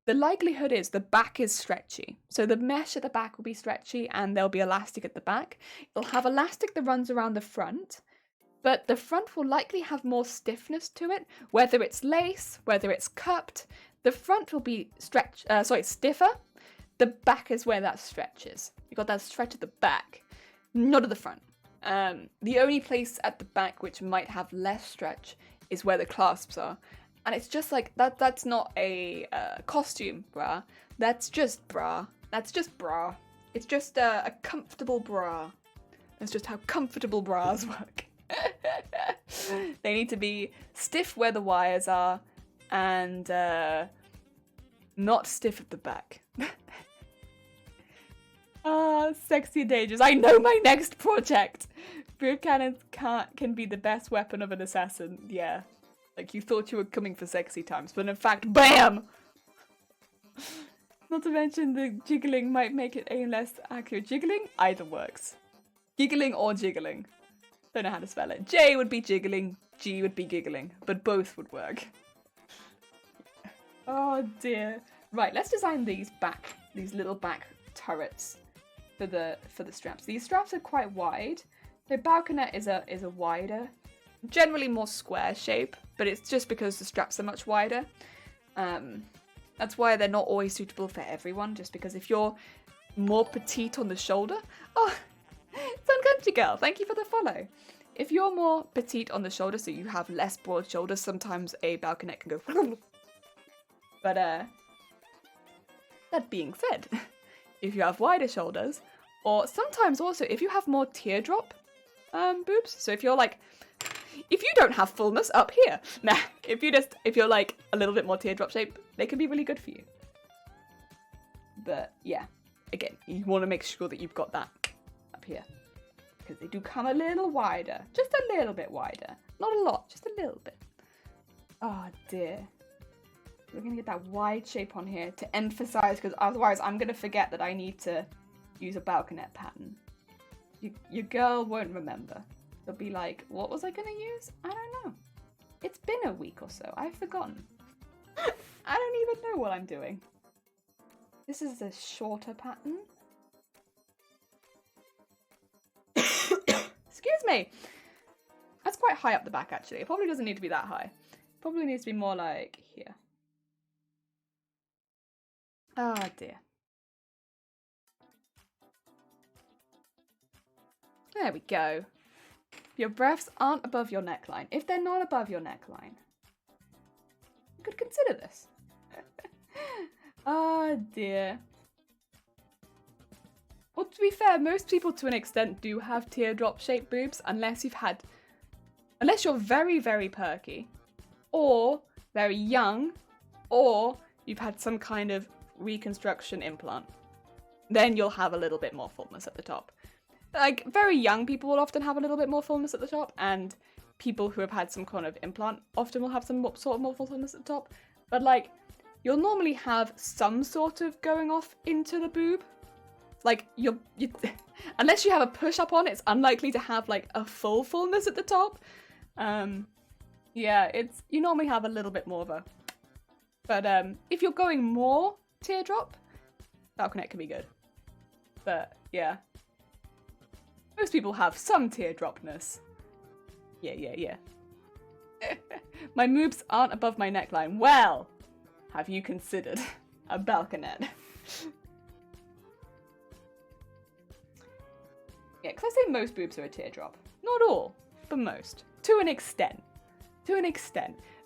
the likelihood is the back is stretchy. So the mesh at the back will be stretchy and there'll be elastic at the back. It'll have elastic that runs around the front, but the front will likely have more stiffness to it, whether it's lace, whether it's cupped. The front will be stiffer. The back is where that stretch is. You got that stretch at the back, not at the front. The only place at the back which might have less stretch is where the clasps are. And it's just like, that's not a costume bra. That's just bra. That's just bra. It's just a comfortable bra. That's just how comfortable bras work. They need to be stiff where the wires are and not stiff at the back. Sexy dangerous. I know my next project. Boob cannons can be the best weapon of an assassin. Yeah. Like you thought you were coming for sexy times, but in fact, BAM! Not to mention the jiggling might make it aim less accurate. Jiggling? Either works. Giggling or jiggling. Don't know how to spell it. J would be jiggling, G would be giggling, but both would work. Oh dear. Right, let's design these little back turrets for the straps. These straps are quite wide. The balconette is a wider, generally more square shape, but it's just because the straps are much wider. That's why they're not always suitable for everyone, just because if you're more petite on the shoulder... Oh, Sun Country Girl, thank you for the follow. If you're more petite on the shoulder, so you have less broad shoulders, sometimes a balconette can go... But, that being said, if you have wider shoulders, or sometimes also if you have more teardrop boobs, so if you're like... If you don't have fullness up here, nah, if you're like a little bit more teardrop shape, they can be really good for you. But yeah, again, you want to make sure that you've got that up here, because they do come a little wider, just a little bit wider, not a lot, just a little bit. Oh dear. We're gonna get that wide shape on here to emphasize, because otherwise I'm gonna forget that I need to use a balconette pattern. Your girl won't remember. They'll be like, what was I gonna use? I don't know. It's been a week or so. I've forgotten. I don't even know what I'm doing. This is a shorter pattern. Excuse me. That's quite high up the back, actually. It probably doesn't need to be that high. It probably needs to be more like here. Oh dear. There we go. Your breaths aren't above your neckline. If they're not above your neckline, you could consider this. Oh dear. Well, to be fair, most people to an extent do have teardrop shaped boobs, unless you're very, very perky, or very young, or you've had some kind of reconstruction implant. Then you'll have a little bit more fullness at the top. Like, very young people will often have a little bit more fullness at the top, and people who have had some kind of implant often will have some sort of more fullness at the top. But like, you'll normally have some sort of going off into the boob. Like, you unless you have a push-up on, it's unlikely to have like a full fullness at the top. Yeah, you normally have a little bit more of a... But if you're going more teardrop, balconette can be good. But yeah. Most people have some teardropness. Yeah. My moobs aren't above my neckline. Well, have you considered a balconette? Yeah, because I say most boobs are a teardrop. Not all, but most. To an extent.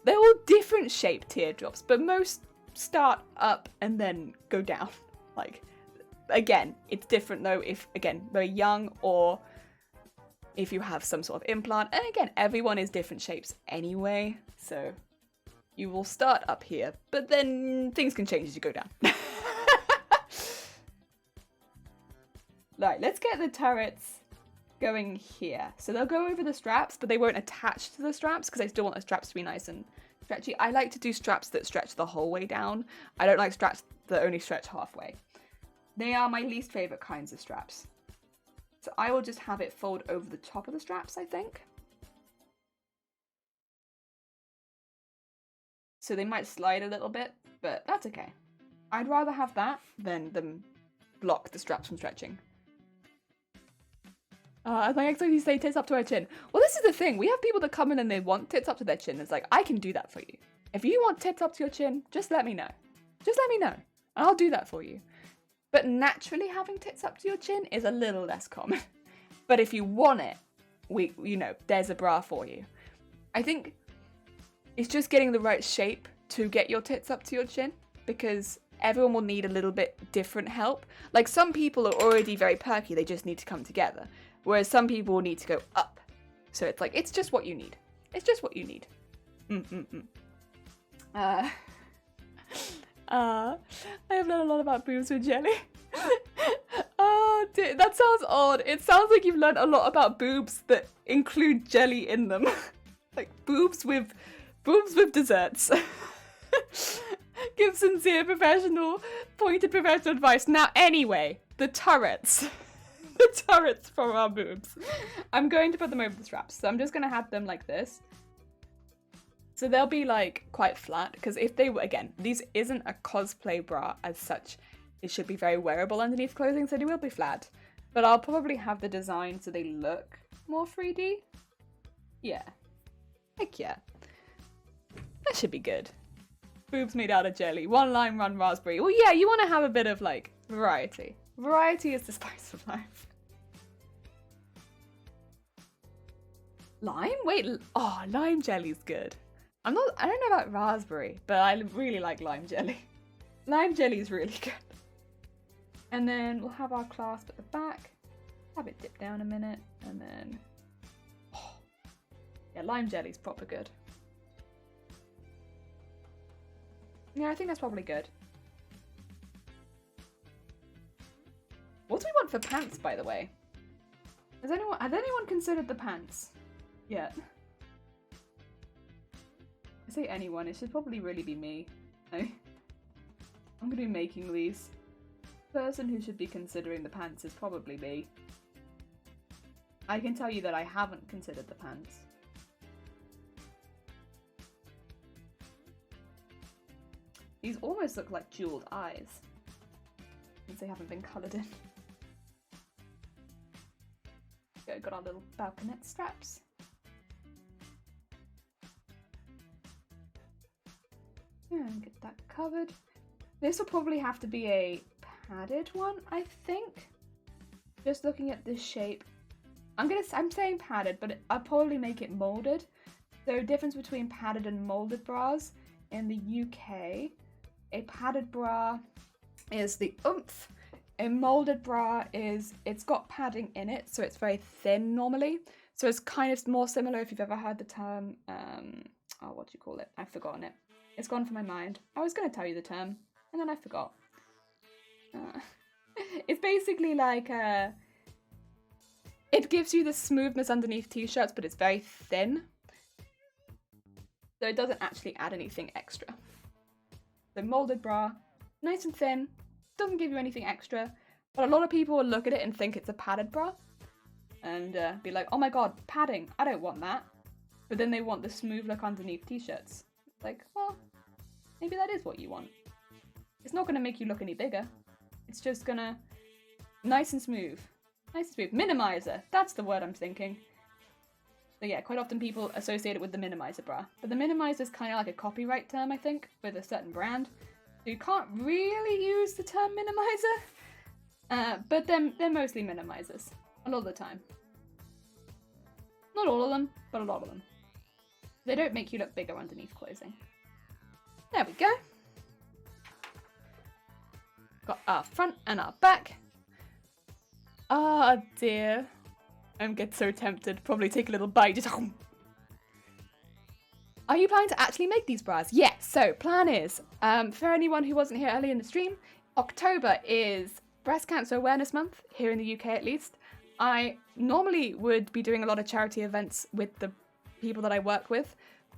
They're all different shaped teardrops, but most start up and then go down. Like, again, it's different though if, again, they're young or if you have some sort of implant. And again, everyone is different shapes anyway, so you will start up here, but then things can change as you go down. Right, let's get the turrets going here. So they'll go over the straps, but they won't attach to the straps because I still want the straps to be nice and stretchy. I like to do straps that stretch the whole way down. I don't like straps that only stretch halfway. They are my least favorite kinds of straps. So I will just have it fold over the top of the straps, I think. So they might slide a little bit, but that's okay. I'd rather have that than them block the straps from stretching. I think actually you say tits up to her chin. Well, this is the thing. We have people that come in and they want tits up to their chin. It's like, I can do that for you. If you want tits up to your chin, just let me know. Just let me know. And I'll do that for you. But naturally having tits up to your chin is a little less common. But if you want it, there's a bra for you. I think it's just getting the right shape to get your tits up to your chin, because everyone will need a little bit different help. Like, some people are already very perky, they just need to come together. Whereas some people will need to go up. So it's like, it's just what you need. It's just what you need. I have learned a lot about boobs with jelly. Oh, dear, that sounds odd. It sounds like you've learned a lot about boobs that include jelly in them. Like boobs with desserts. Give sincere pointed professional advice. Now, anyway, the turrets. The turrets for our boobs. I'm going to put them over the straps. So I'm just going to have them like this. So they'll be like quite flat, because if they were, again, these isn't a cosplay bra as such. It should be very wearable underneath clothing, so they will be flat. But I'll probably have the design so they look more 3D. Yeah. Heck yeah. That should be good. Boobs made out of jelly. One lime, one raspberry. Well, yeah, you want to have a bit of like variety. Variety is the spice of life. Lime? Wait, oh, lime jelly's good. I don't know about raspberry, but I really like lime jelly. Lime jelly is really good. And then we'll have our clasp at the back. Have it dip down a minute, and then... Oh, yeah, lime jelly's proper good. Yeah, I think that's probably good. What do we want for pants, by the way? Has anyone considered the pants yet? I say anyone, it should probably really be me. I'm gonna be making these. The person who should be considering the pants is probably me. I can tell you that I haven't considered the pants. These almost look like jeweled eyes, since they haven't been coloured in. Okay, got our little balconette straps. And get that covered. This will probably have to be a padded one, I think. Just looking at this shape. I'm saying padded, but I'll probably make it molded. So difference between padded and molded bras. In the UK, a padded bra is the oomph. A molded bra is, it's got padding in it, so it's very thin normally. So it's kind of more similar if you've ever heard the term, what do you call it? I've forgotten it. It's gone from my mind. I was going to tell you the term, and then I forgot. It's basically like, it gives you the smoothness underneath t-shirts, but it's very thin. so it doesn't actually add anything extra. The molded bra, nice and thin, doesn't give you anything extra, but a lot of people will look at it and think it's a padded bra and be like, oh my god, padding, I don't want that. But then they want the smooth look underneath t-shirts. It's like, well, maybe that is what you want. It's not going to make you look any bigger. It's just gonna nice and smooth. Nice and smooth. Minimizer, that's the word I'm thinking. So yeah, quite often people associate it with the minimizer bra. But the minimizer is kind of like a copyright term, I think, with a certain brand. So you can't really use the term minimizer. But they're mostly minimizers. A lot of the time. Not all of them, but a lot of them. They don't make you look bigger underneath clothing. There we go. Got our front and our back. Ah, dear. I'm getting so tempted. Probably take a little bite. Just. Are you planning to actually make these bras? Yes. So, plan is, for anyone who wasn't here early in the stream, October is Breast Cancer Awareness Month, here in the UK at least. I normally would be doing a lot of charity events with the people that I work with,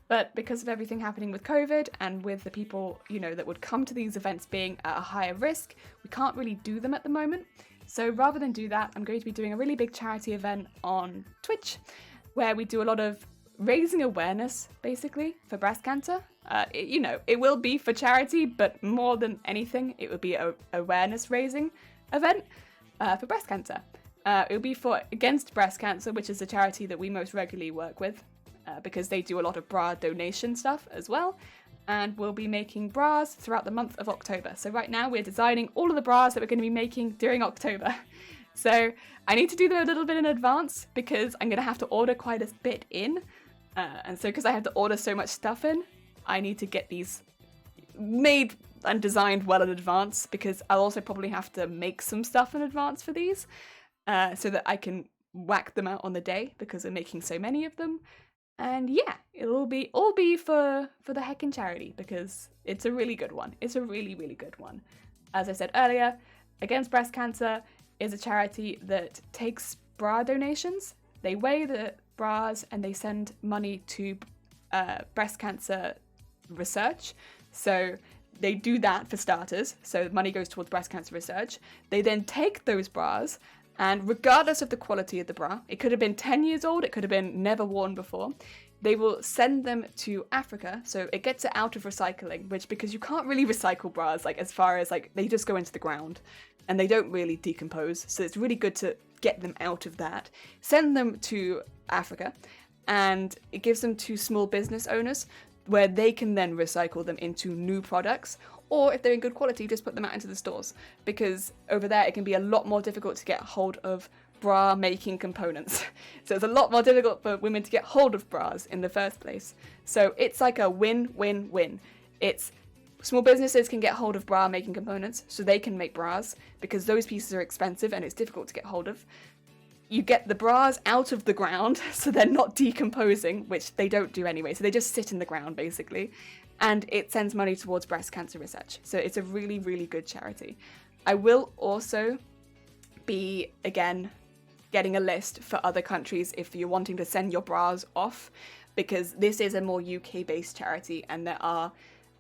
but because of everything happening with COVID and with the people, you know, that would come to these events being at a higher risk, we can't really do them at the moment. So rather than do that, I'm going to be doing a really big charity event on Twitch where we do a lot of raising awareness, basically, for breast cancer. It will be for charity, but more than anything, it would be an awareness raising event for breast cancer. It will be for Against Breast Cancer, which is a charity that we most regularly work with because they do a lot of bra donation stuff as well. And we'll be making bras throughout the month of October. So right now we're designing all of the bras that we're going to be making during October. So I need to do them a little bit in advance because I'm going to have to order quite a bit in. And so because I have to order so much stuff in, I need to get these made and designed well in advance because I'll also probably have to make some stuff in advance for these so that I can whack them out on the day because we're making so many of them. And yeah, it'll be all for the heckin' charity because it's a really good one. It's a really, really good one. As I said earlier, Against Breast Cancer is a charity that takes bra donations. They weigh the bras and they send money to breast cancer research. So they do that for starters. So money goes towards breast cancer research. They then take those bras and regardless of the quality of the bra, it could have been 10 years old, it could have been never worn before, they will send them to Africa, so it gets it out of recycling, which because you can't really recycle bras, like as far as like they just go into the ground and they don't really decompose, so it's really good to get them out of that. Send them to Africa and it gives them to small business owners where they can then recycle them into new products. Or if they're in good quality, just put them out into the stores because over there it can be a lot more difficult to get hold of bra making components. So it's a lot more difficult for women to get hold of bras in the first place. So it's like a win-win-win. It's small businesses can get hold of bra making components so they can make bras because those pieces are expensive and it's difficult to get hold of. You get the bras out of the ground so they're not decomposing, which they don't do anyway. So they just sit in the ground basically. And it sends money towards breast cancer research. So it's a really, really good charity. I will also be, again, getting a list for other countries if you're wanting to send your bras off, because this is a more UK-based charity and there are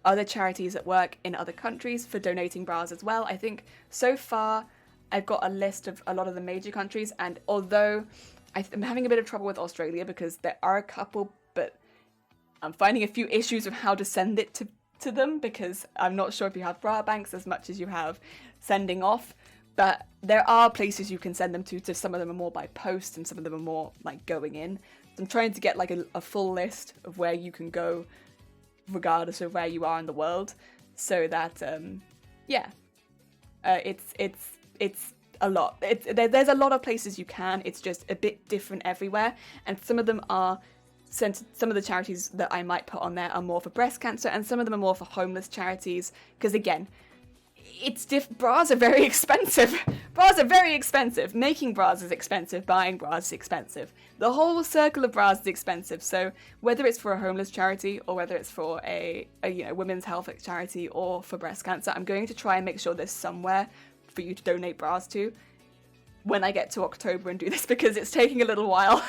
other charities that work in other countries for donating bras as well. I think so far I've got a list of a lot of the major countries, and although I'm having a bit of trouble with Australia because there are a couple, but I'm finding a few issues of how to send it to them because I'm not sure if you have bra banks as much as you have sending off, but there are places you can send them to some of them are more by post and some of them are more like going in. So I'm trying to get like a full list of where you can go regardless of where you are in the world so that, it's a lot. There's a lot of places you can, it's just a bit different everywhere, and some of them are some of the charities that I might put on there are more for breast cancer and some of them are more for homeless charities because again, bras are very expensive. Bras are very expensive. Making bras is expensive, buying bras is expensive. The whole circle of bras is expensive. So whether it's for a homeless charity or whether it's for a women's health charity or for breast cancer, I'm going to try and make sure there's somewhere for you to donate bras to when I get to October and do this because it's taking a little while.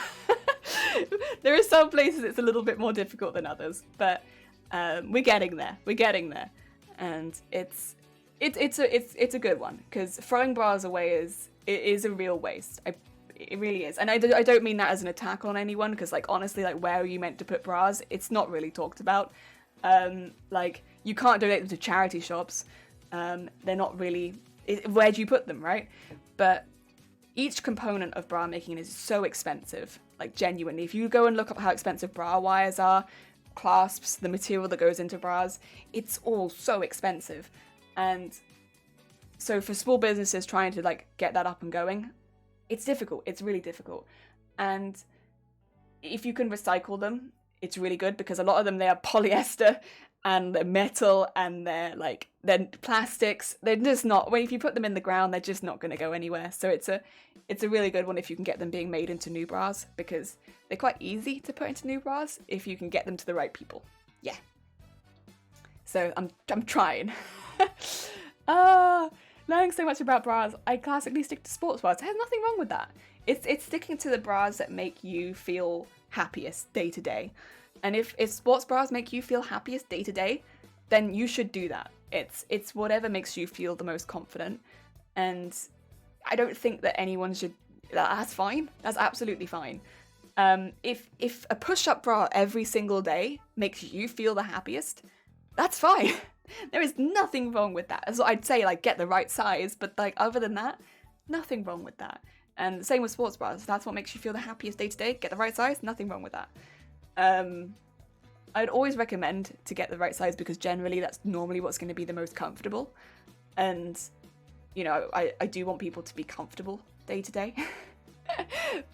There are some places it's a little bit more difficult than others, but we're getting there. We're getting there, and it's a good one, because throwing bras away is a real waste. It really is, and I don't mean that as an attack on anyone, because like honestly, like where are you meant to put bras? It's not really talked about. Like you can't donate them to charity shops. They're not really. Where do you put them, right? But each component of bra making is so expensive. Like genuinely, if you go and look up how expensive bra wires are, clasps, the material that goes into bras, it's all so expensive. And so for small businesses trying to like get that up and going, it's difficult. It's really difficult. And if you can recycle them, it's really good, because a lot of them, they are polyester and they're metal and they're plastics. They're just not, if you put them in the ground, they're just not going to go anywhere. So it's a really good one if you can get them being made into new bras, because they're quite easy to put into new bras if you can get them to the right people. Yeah. So I'm trying. Learning so much about bras, I classically stick to sports bras. There's nothing wrong with that. It's sticking to the bras that make you feel happiest day to day. And if sports bras make you feel happiest day to day, then you should do that. It's whatever makes you feel the most confident. And I don't think that anyone should. That's fine. That's absolutely fine. If a push-up bra every single day makes you feel the happiest, that's fine. There is nothing wrong with that. So I'd say like get the right size, but like other than that, nothing wrong with that. And the same with sports bras. If that's what makes you feel the happiest day to day, get the right size, nothing wrong with that. I'd always recommend to get the right size, because generally that's normally what's going to be the most comfortable. And, you know, I do want people to be comfortable day to day.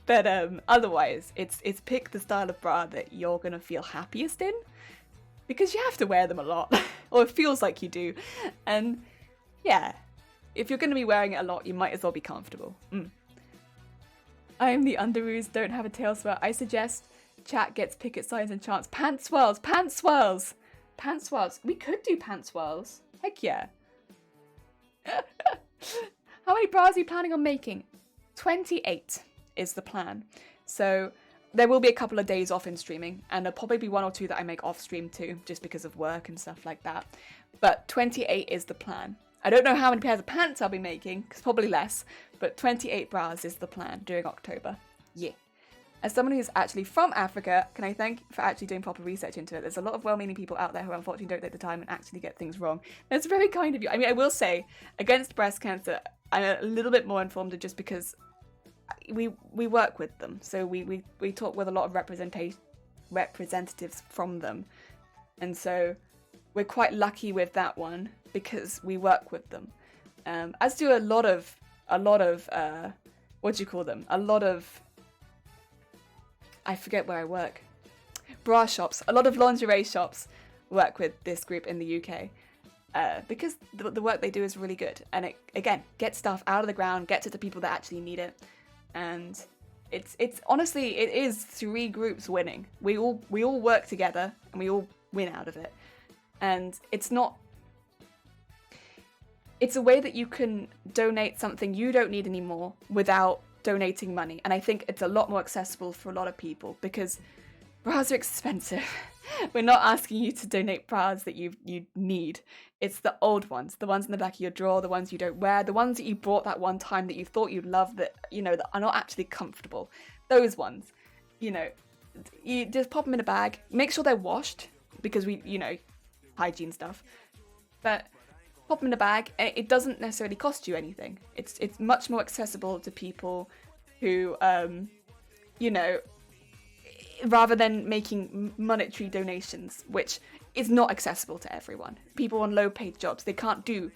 But otherwise, it's pick the style of bra that you're going to feel happiest in, because you have to wear them a lot, or it feels like you do. And yeah, if you're going to be wearing it a lot, you might as well be comfortable. I'm the underoos, don't have a tail swell. I suggest chat gets picket signs and chants pant swirls, pant swirls, pant swirls. We could do pant swirls. Heck yeah. How many bras are you planning on making? 28 is the plan. So there will be a couple of days off in streaming, and there'll probably be one or two that I make off stream too, just because of work and stuff like that. But 28 is the plan. I don't know how many pairs of pants I'll be making, because probably less, but 28 bras is the plan during October. Yeah. As someone who's actually from Africa, can I thank you for actually doing proper research into it? There's a lot of well-meaning people out there who unfortunately don't take the time and actually get things wrong. That's very kind of you. I mean, I will say, against breast cancer, I'm a little bit more informed just because we work with them. So we talk with a lot of representatives from them. And so we're quite lucky with that one because we work with them. As do a lot of what do you call them? A lot of, I forget where I work. Bra shops. A lot of lingerie shops work with this group in the UK because the work they do is really good. And it, again, gets stuff out of the ground, gets it to people that actually need it. And it's honestly, it is three groups winning. We all work together and we all win out of it. And it's a way that you can donate something you don't need anymore without donating money. And I think it's a lot more accessible for a lot of people because bras are expensive. We're not asking you to donate bras that you need. It's the old ones, the ones in the back of your drawer, the ones you don't wear, the ones that you bought that one time that you thought you'd love that, you know, that are not actually comfortable. Those ones, you know, you just pop them in a bag, make sure they're washed because we, you know, hygiene stuff. But pop them in a bag, and it doesn't necessarily cost you anything. It's much more accessible to people who, you know, rather than making monetary donations, which is not accessible to everyone. People on low-paid jobs, they can't do,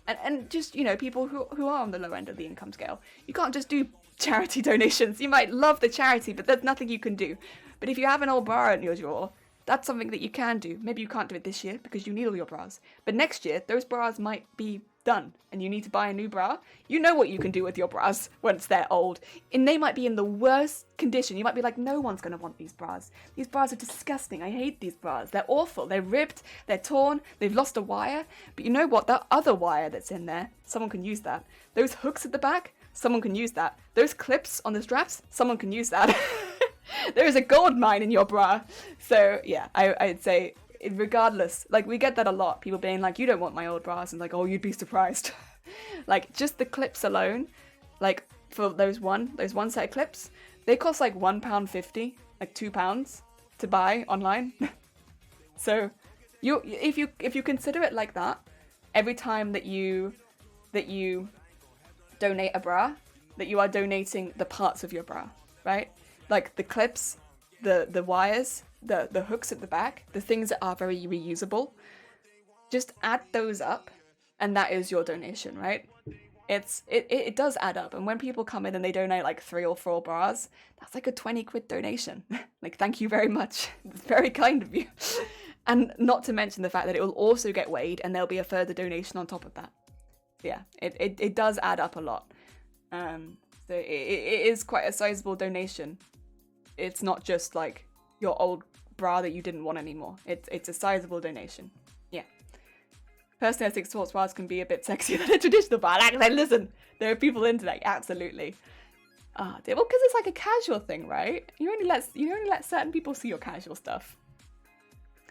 and just, you know, people who are on the low end of the income scale, you can't just do charity donations. You might love the charity, but there's nothing you can do. But if you have an old bra in your drawer, that's something that you can do. Maybe you can't do it this year because you need all your bras. But next year, those bras might be done and you need to buy a new bra. You know what you can do with your bras once they're old. And they might be in the worst condition. You might be like, no one's going to want these bras. These bras are disgusting. I hate these bras. They're awful. They're ripped. They're torn. They've lost a wire. But you know what? That other wire that's in there, someone can use that. Those hooks at the back, someone can use that. Those clips on the straps, someone can use that. There is a gold mine in your bra. So yeah, I'd say regardless, like we get that a lot. People being like, you don't want my old bras, and like, oh, you'd be surprised. Like just the clips alone, like for those one set of clips, they cost like £1.50, like £2 to buy online. So if you consider it like that, every time that you donate a bra, that you are donating the parts of your bra, right? Like the clips, the wires, the hooks at the back, the things that are very reusable. Just add those up, and that is your donation, right? It does add up, and when people come in and they donate like 3 or 4 bras, that's like a 20 quid donation. Like, thank you very much. It's very kind of you. And not to mention the fact that it will also get weighed, and there'll be a further donation on top of that. Yeah, it does add up a lot. So it is quite a sizable donation. It's not just like your old bra that you didn't want anymore. It's a sizable donation. Yeah. Personally, I think sports bras can be a bit sexier than a traditional bra. Like, listen, there are people into that, absolutely. Well, because it's like a casual thing, right? You only let certain people see your casual stuff.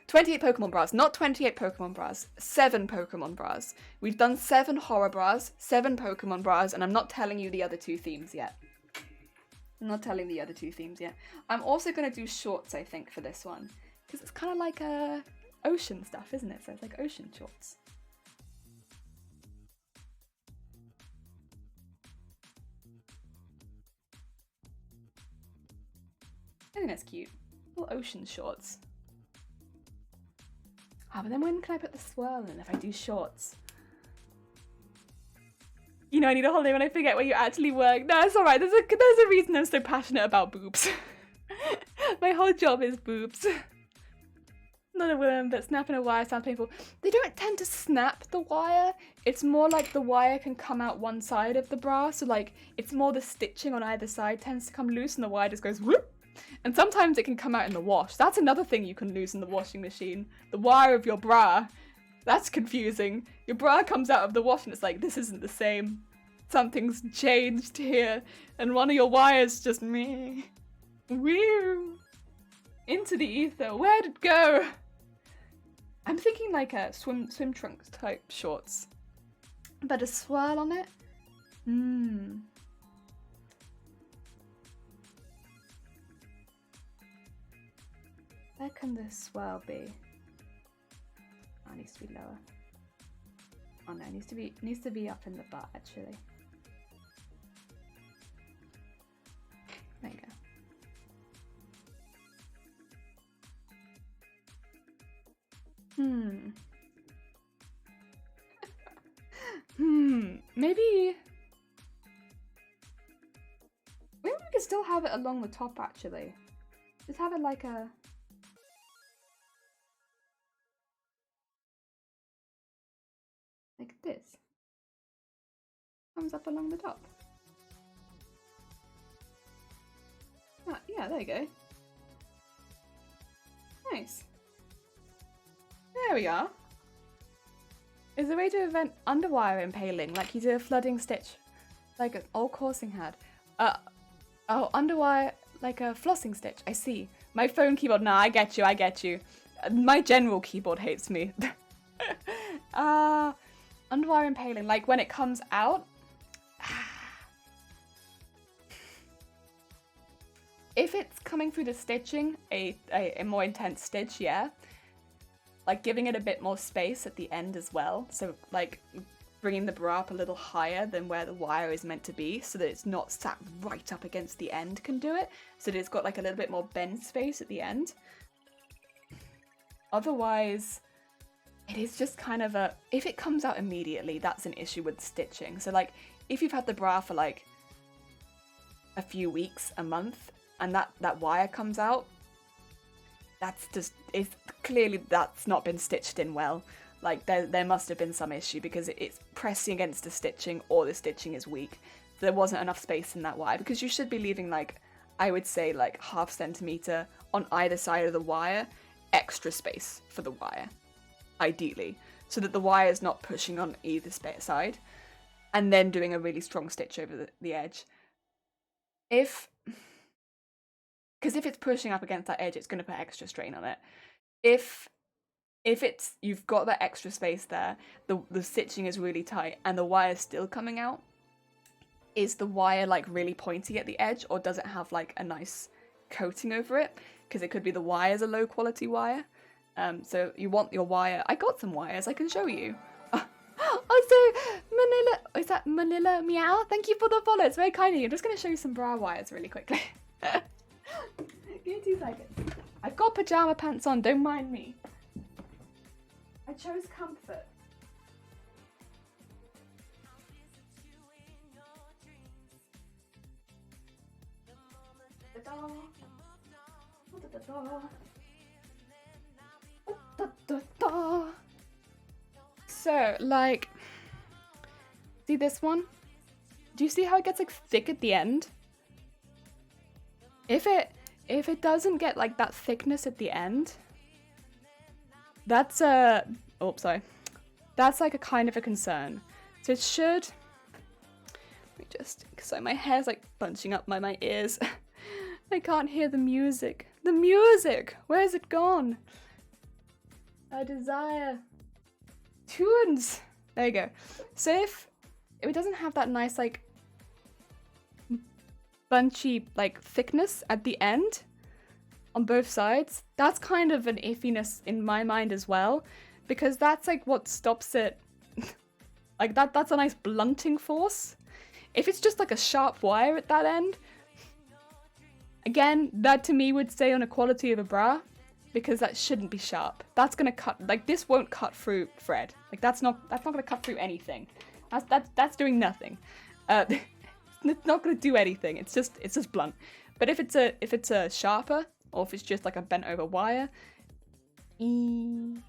28 Pokemon bras, not 28 Pokemon bras, 7 Pokemon bras. We've done 7 horror bras, 7 Pokemon bras, and I'm not telling you the other 2 themes yet. I'm also going to do shorts, I think, for this one. Because it's kind of like ocean stuff, isn't it? So it's like ocean shorts. I think that's cute. Little ocean shorts. But then when can I put the swirl in if I do shorts? You know, I need a holiday when I forget where you actually work. No, it's alright. There's a reason I'm so passionate about boobs. My whole job is boobs. Not a woman, but snapping a wire sounds painful. They don't tend to snap the wire. It's more like the wire can come out one side of the bra. So like, it's more the stitching on either side tends to come loose and the wire just goes whoop. And sometimes it can come out in the wash. That's another thing you can lose in the washing machine. The wire of your bra. That's confusing. Your bra comes out of the wash and it's like, this isn't the same. Something's changed here. And one of your wires just me. Whew. Into the ether. Where'd it go? I'm thinking like a swim trunks type shorts. But a swirl on it? Where can the swirl be? Oh, it needs to be lower. Oh no, it needs to be up in the butt actually. There you go. Maybe we could still have it along the top actually. Just have it like a like this. Comes up along the top. Oh, yeah, there you go. Nice. There we are. Is there a way to prevent underwire impaling, like you did a flooding stitch, like an old coursing had? Oh, underwire, like a flossing stitch. I see. My phone keyboard. Nah, I get you. My general keyboard hates me. Underwire impaling, like when it comes out. If it's coming through the stitching, a more intense stitch, yeah. Like giving it a bit more space at the end as well. So like bringing the bra up a little higher than where the wire is meant to be so that it's not sat right up against the end can do it. So that it's got like a little bit more bend space at the end. Otherwise, it is just kind of if it comes out immediately, that's an issue with stitching. So like if you've had the bra for like a few weeks, a month, and that wire comes out, that's not been stitched in well. Like there must have been some issue because it's pressing against the stitching or the stitching is weak. There wasn't enough space in that wire because you should be leaving like, I would say like 0.5 centimeter on either side of the wire, extra space for the wire, ideally, so that the wire is not pushing on either side, and then doing a really strong stitch over the edge. If because if it's pushing up against that edge, it's going to put extra strain on it. If it's you've got that extra space there, the stitching is really tight and the wire's still coming out, is the wire like really pointy at the edge, or does it have like a nice coating over it? Because it could be the wire's a low quality wire. So you want your wire. I got some wires, I can show you. Also, Manila, is that Manila Meow? Thank you for the follow, it's very kind of you. I'm just going to show you some bra wires really quickly. Give me 2 seconds. I've got pajama pants on, don't mind me. I chose comfort. So, like, see this one? Do you see how it gets like thick at the end? If it doesn't get like that thickness at the end, that's that's like a kind of a concern. So it should, let me just, so my hair's like bunching up my ears. I can't hear the music. The music! Where's it gone? I desire tunes. There you go. So if it doesn't have that nice like bunchy like thickness at the end on both sides, that's kind of an iffiness in my mind as well, because that's like what stops it. Like that's a nice blunting force. If it's just like a sharp wire at that end, again, that to me would say on a quality of a bra, because that shouldn't be sharp. That's gonna cut, like this won't cut through thread. Like that's not gonna cut through anything. That's doing nothing. It's not gonna do anything. It's just blunt. But if it's a sharper, or if it's just like a bent over wire, you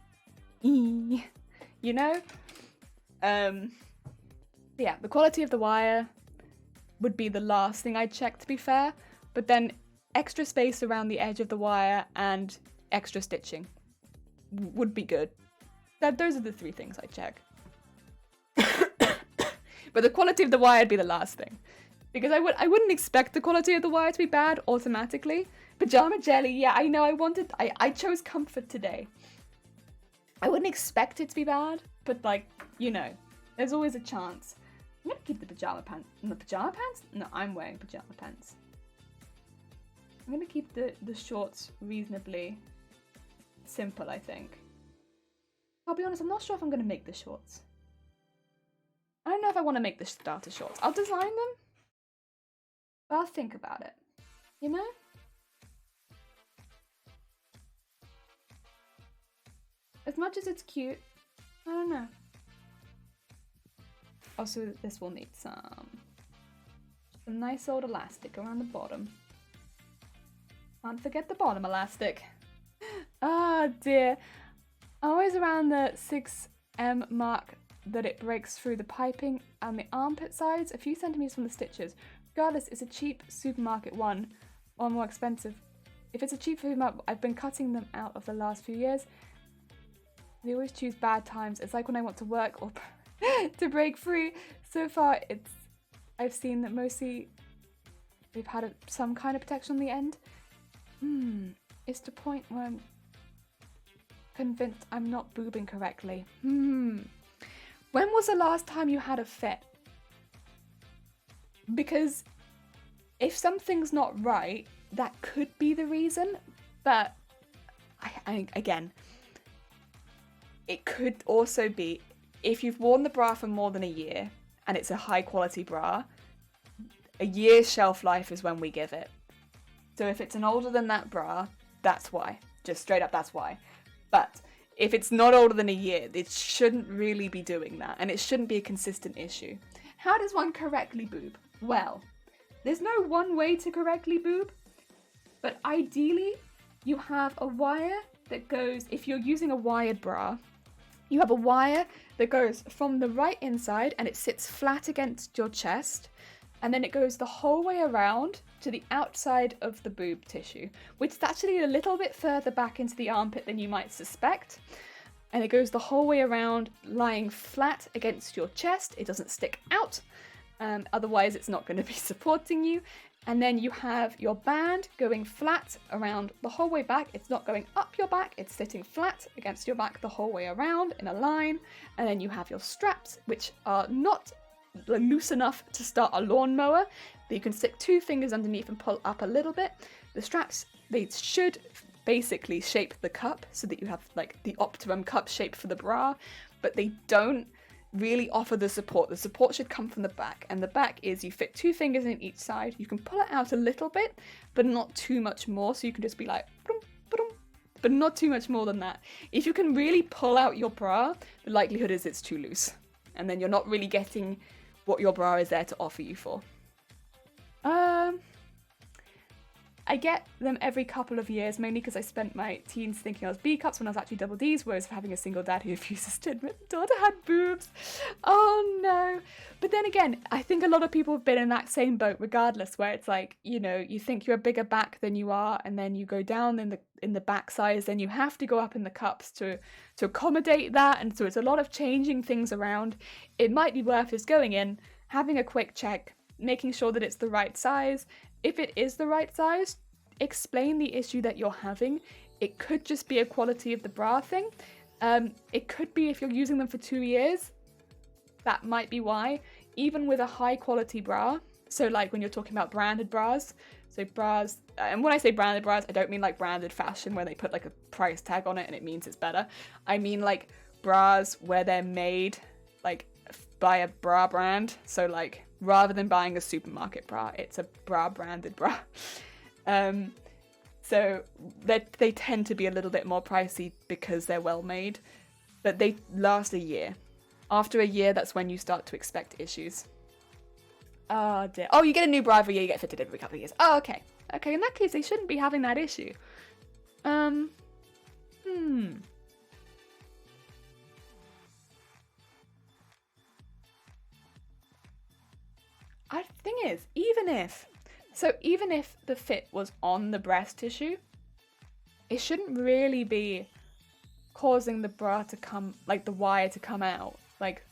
know? Yeah, the quality of the wire would be the last thing I'd check, to be fair. But then extra space around the edge of the wire and extra stitching would be good. Those are the 3 things I check. But the quality of the wire would be the last thing, because I wouldn't expect the quality of the wire to be bad automatically. Pajama jelly, yeah, I know. I chose comfort today. I wouldn't expect it to be bad, but like, you know, there's always a chance. I'm gonna keep the pajama pants. The pajama pants? No, I'm wearing pajama pants. I'm gonna keep the shorts reasonably simple, I think. I'll be honest, I'm not sure if I'm gonna make the shorts. I don't know if I want to make the starter shorts. I'll design them, but I'll think about it. You know? As much as it's cute, I don't know. Also, this will need some nice old elastic around the bottom. Can't forget the bottom elastic. Ah, dear. Always around the 6M mark that it breaks through the piping and the armpit sides, a few centimeters from the stitches. Regardless, it's a cheap supermarket one, or more expensive. If it's a cheap supermarket, I've been cutting them out of the last few years. They always choose bad times. It's like when I want to work or to break free. So far, I've seen that mostly they've had some kind of protection on the end. It's the point where I'm convinced I'm not boobing correctly. When was the last time you had a fit? Because if something's not right, that could be the reason. But again, it could also be if you've worn the bra for more than a year and it's a high quality bra, a year's shelf life is when we give it. So if it's an older than that bra, that's why. Just straight up, that's why. But if it's not older than a year, it shouldn't really be doing that, and it shouldn't be a consistent issue. How does one correctly boob? Well, there's no one way to correctly boob, but ideally you have a wire that goes, if you're using a wired bra, you have a wire that goes from the right inside and it sits flat against your chest, and then it goes the whole way around to the outside of the boob tissue, which is actually a little bit further back into the armpit than you might suspect. And it goes the whole way around, lying flat against your chest. It doesn't stick out, otherwise it's not going to be supporting you. And then you have your band going flat around the whole way back. It's not going up your back, it's sitting flat against your back the whole way around in a line. And then you have your straps, which are not loose enough to start a lawnmower, but you can stick 2 fingers underneath and pull up a little bit. The straps, they should basically shape the cup so that you have like the optimum cup shape for the bra, but they don't really offer the support. The support should come from the back, and the back is you fit 2 fingers in each side. You can pull it out a little bit, but not too much more, so you can just be like, but not too much more than that. If you can really pull out your bra, the likelihood is it's too loose, and then you're not really getting what your bra is there to offer you for. I get them every couple of years, mainly because I spent my teens thinking I was B cups when I was actually double Ds, whereas having a single dad who refuses to admit the daughter had boobs. Oh no. But then again, I think a lot of people have been in that same boat regardless, where it's like, you know, you think you're a bigger back than you are, and then you go down in the back size, then you have to go up in the cups to accommodate that, and so it's a lot of changing things around. It might be worth just going in, having a quick check, making sure that it's the right size. If it is the right size, explain the issue that you're having. It could just be a quality of the bra thing. It could be if you're using them for 2 years, that might be why. Even with a high quality bra, so like when you're talking about branded bras, so bras, and when I say branded bras, I don't mean like branded fashion where they put like a price tag on it and it means it's better. I mean like bras where they're made like by a bra brand, so like rather than buying a supermarket bra, it's a bra branded bra. So they tend to be a little bit more pricey because they're well made, but they last a year. After a year, that's when you start to expect issues. Oh dear. Oh, you get a new bra every year, you get fitted every couple of years. Oh, okay. Okay, in that case, they shouldn't be having that issue. The thing is, even if the fit was on the breast tissue, it shouldn't really be causing the bra to come, like the wire to come out. Like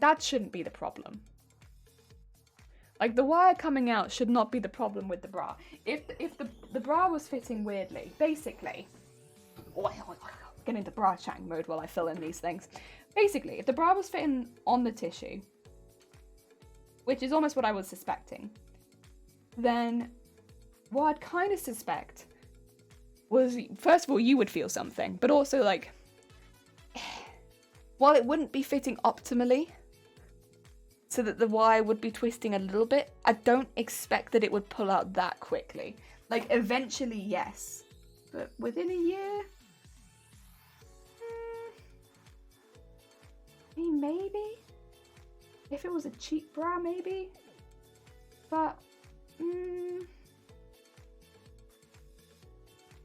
that shouldn't be the problem. Like the wire coming out should not be the problem with the bra. If the bra was fitting weirdly, basically, get into bra chatting mode while I fill in these things. Basically, if the bra was fitting on the tissue, which is almost what I was suspecting, then what I'd kind of suspect was, first of all, you would feel something, but also like, while it wouldn't be fitting optimally, so that the wire would be twisting a little bit, I don't expect that it would pull out that quickly. Like, eventually, yes, but within a year? Maybe? If it was a cheap bra, maybe? But,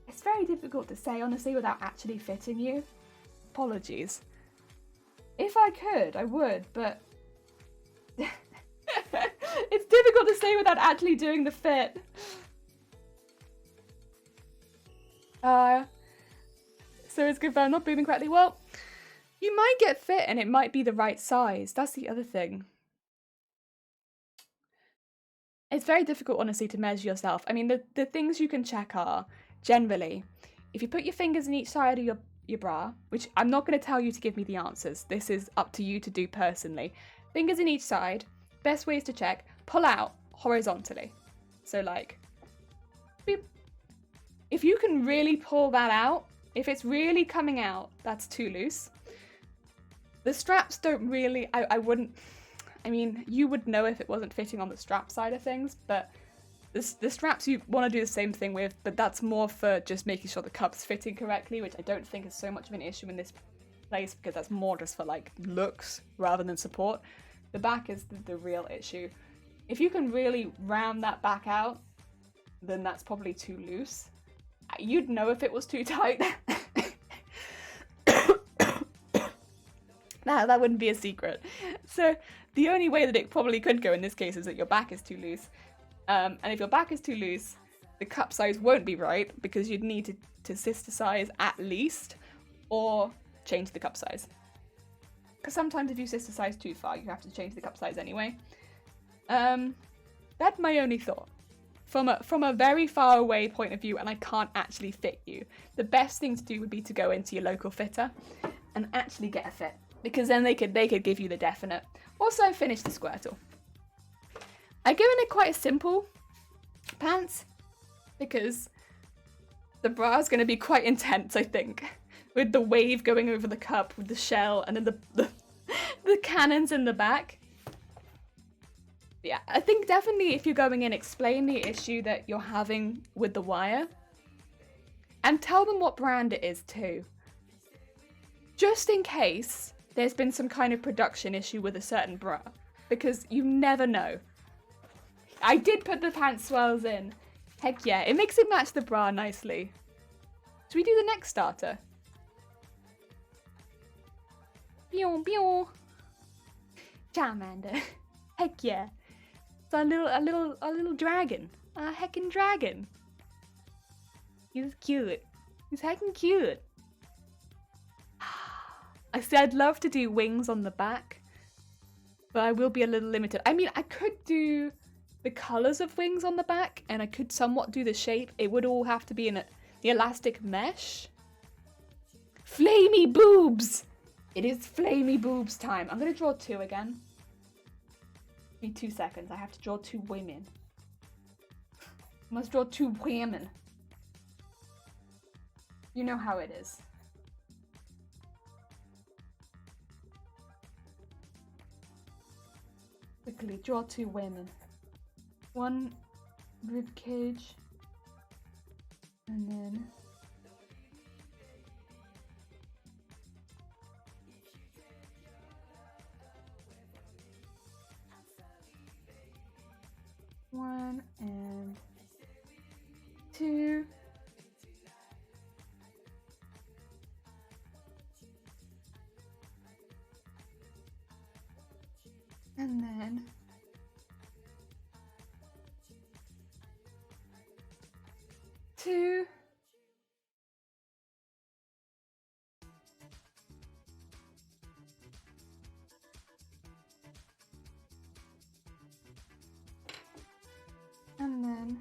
it's very difficult to say, honestly, without actually fitting you. Apologies. If I could, I would, but it's difficult to say without actually doing the fit. So it's good, but I'm not booming correctly. Well, you might get fit and it might be the right size. That's the other thing. It's very difficult, honestly, to measure yourself. I mean, the things you can check are, generally, if you put your fingers in each side of your bra, which I'm not going to tell you to give me the answers. This is up to you to do personally. Fingers in each side. Best ways to check. Pull out horizontally. So like, beep. If you can really pull that out, if it's really coming out, that's too loose. The straps don't really, I mean, you would know if it wasn't fitting on the strap side of things, but the straps you want to do the same thing with, but that's more for just making sure the cup's fitting correctly, which I don't think is so much of an issue in this place, because that's more just for like looks rather than support. The back is the real issue. If you can really round that back out, then that's probably too loose. You'd know if it was too tight. That wouldn't be a secret. So the only way that it probably could go in this case is that your back is too loose. And if your back is too loose, the cup size won't be right, because you'd need to sister size at least, or change the cup size. Because sometimes if you sister size too far, you have to change the cup size anyway. That's my only thought. From a very far away point of view, and I can't actually fit you, the best thing to do would be to go into your local fitter and actually get a fit, because then they could give you the definite. Also, I finished the Squirtle. I've given it quite a simple pants because the bra is going to be quite intense, I think, with the wave going over the cup with the shell and then the cannons in the back. Yeah, I think definitely if you're going in, explain the issue that you're having with the wire. And tell them what brand it is too. Just in case there's been some kind of production issue with a certain bra. Because you never know. I did put the pants swirls in. Heck yeah, it makes it match the bra nicely. Should we do the next starter? Pew pew. Charmander. Heck yeah. It's a little dragon. A heckin' dragon. He's cute. He's heckin' cute. I said I'd love to do wings on the back, but I will be a little limited. I mean, I could do the colours of wings on the back, and I could somewhat do the shape. It would all have to be in the elastic mesh. Flamey boobs! It is flamey boobs time. I'm gonna draw 2 again. Give me 2 seconds. I have to draw 2 women. I must draw 2 women. You know how it is. Quickly draw 2 women. 1 rib cage, and then one and 2. And then 2. And then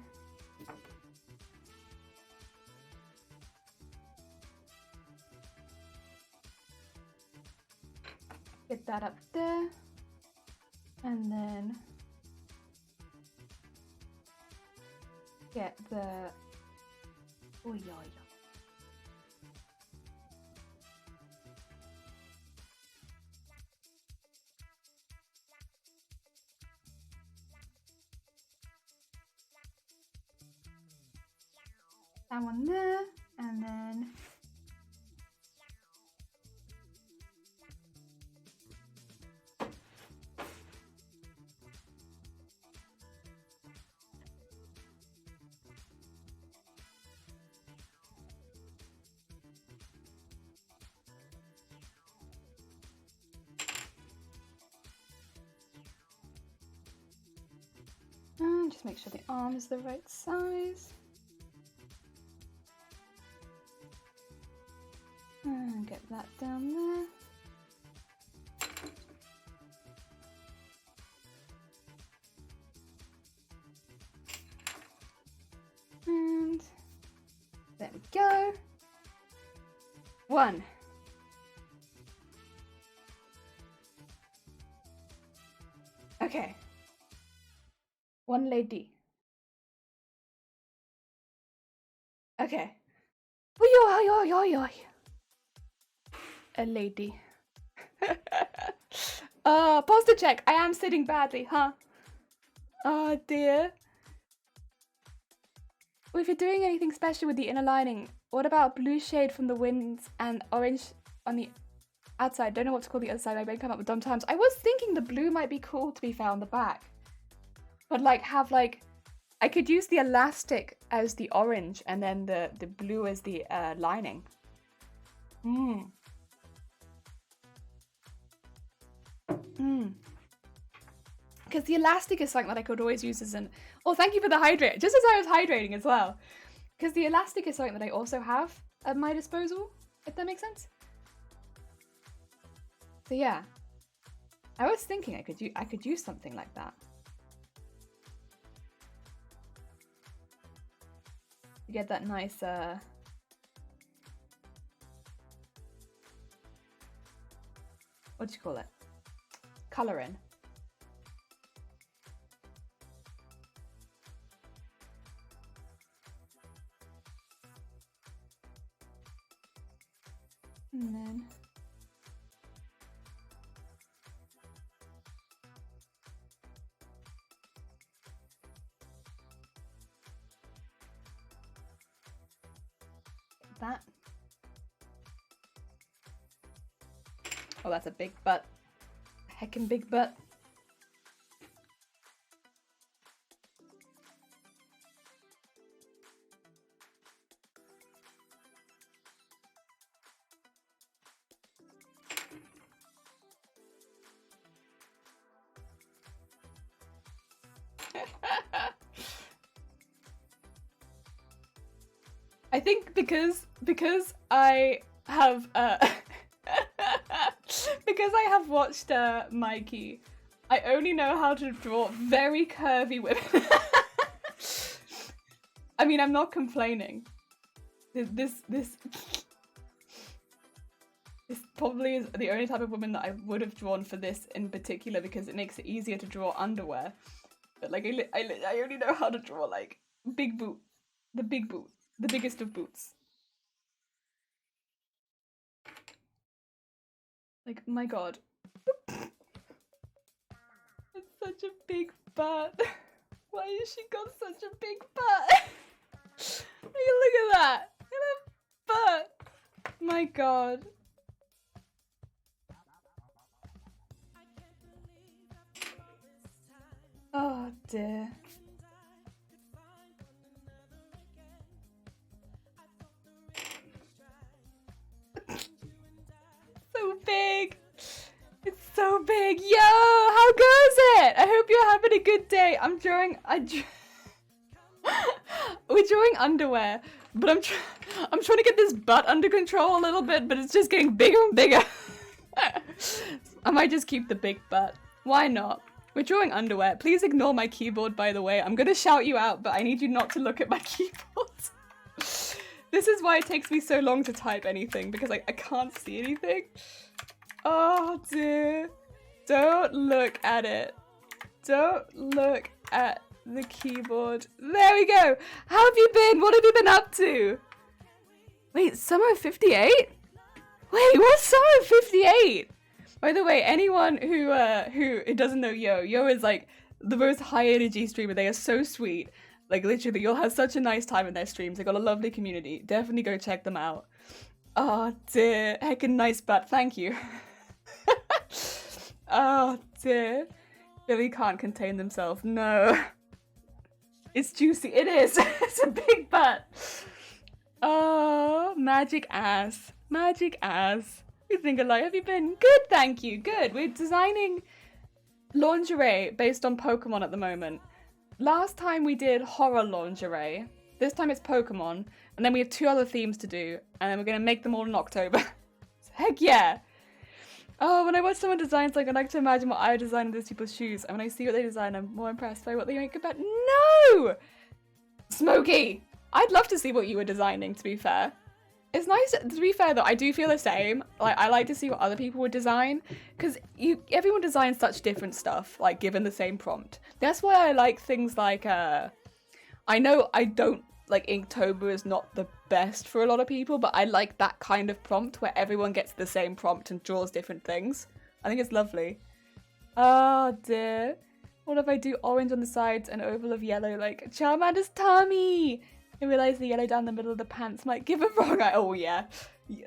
get that up there. And then get the oh yeah. That one there, and then just make sure the arm is the right size. And get that down there. And there we go. 1. Okay. 1 lady. Okay. A lady. Posture check. I am sitting badly, huh? Oh dear. Well, if you're doing anything special with the inner lining, what about blue shade from the wings and orange on the outside? Don't know what to call the other side. My brain come up with dumb terms. I was thinking the blue might be cool to be fair on the back. But I could use the elastic as the orange and then the blue as the lining. Because the elastic is something that I could always use as an... Oh, thank you for the hydrate. Just as I was hydrating as well. Because the elastic is something that I also have at my disposal, if that makes sense. So yeah, I was thinking I could use something like that. You get that nice what do you call it? Color in. And then that. Oh, that's a big butt. Heckin' big butt. I think because I have because I have watched Mikey, I only know how to draw very curvy women. I mean, I'm not complaining. This probably is the only type of woman that I would have drawn for this in particular because it makes it easier to draw underwear. But like I only know how to draw like big boot, the big boot. The biggest of boots. Like, my god. It's such a big butt. Why has she got such a big butt? Look at that. Look at that butt. My god. Oh dear. So big. It's so big. Yo, how goes it? I hope you're having a good day. We're drawing underwear, but I'm trying to get this butt under control a little bit, but it's just getting bigger and bigger. I might just keep the big butt. Why not? We're drawing underwear. Please ignore my keyboard, by the way. I'm gonna shout you out, but I need you not to look at my keyboard. This is why it takes me so long to type anything, because like I can't see anything. Oh dear. Don't look at it. Don't look at the keyboard. There we go. How have you been? What have you been up to? Wait, Summer of 58? Wait, what's Summer of 58? By the way, anyone who doesn't know Yo is like the most high energy streamer. They are so sweet. Like literally, you'll have such a nice time in their streams. They got a lovely community. Definitely go check them out. Oh dear, heckin' nice butt. Thank you. Oh dear, Billy can't contain themselves. No, it's juicy. It is. It's a big butt. Oh, magic ass, magic ass. You think a lot. Have you been good? Thank you. Good. We're designing lingerie based on Pokemon at the moment. Last time we did horror lingerie. This time it's Pokemon. And then we have 2 other themes to do. And then we're going to make them all in October. Heck yeah. Oh, when I watch someone design something, I like to imagine what I would design in those people's shoes. And when I see what they design, I'm more impressed by what they make about. No! Smokey! I'd love to see what you were designing, to be fair. It's nice, to be fair though, I do feel the same. Like, I like to see what other people would design. Because everyone designs such different stuff, like, given the same prompt. That's why I like things like, I know I don't, like, Inktober is not the best for a lot of people, but I like that kind of prompt where everyone gets the same prompt and draws different things. I think it's lovely. Oh dear. What if I do orange on the sides and oval of yellow, like Charmander's tummy? I realize the yellow down the middle of the pants might give a wrong eye. Oh yeah.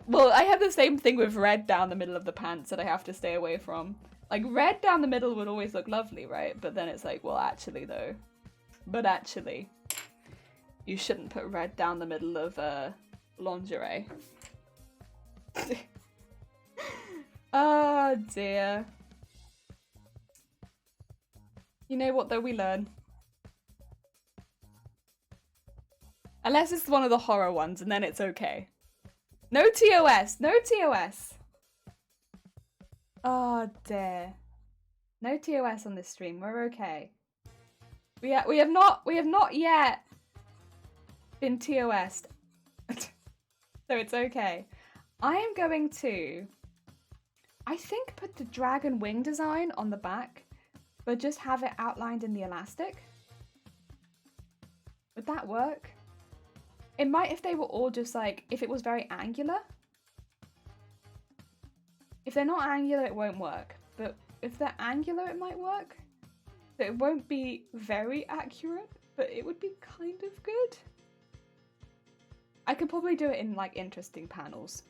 Well, I have the same thing with red down the middle of the pants that I have to stay away from. Like, red down the middle would always look lovely, right? But then it's like, well, actually though. But actually, you shouldn't put red down the middle of lingerie. Oh dear. You know what though, we learn. Unless it's one of the horror ones, and then it's okay. No TOS! No TOS! Oh dear. No TOS on this stream. We're okay. We have not yet been TOS'd. So it's okay. I am going to, I think, put the dragon wing design on the back, but just have it outlined in the elastic. Would that work? It might if they were all just like, if it was very angular. If they're not angular, it won't work. But if they're angular, it might work. So it won't be very accurate, but it would be kind of good. I could probably do it in like interesting panels.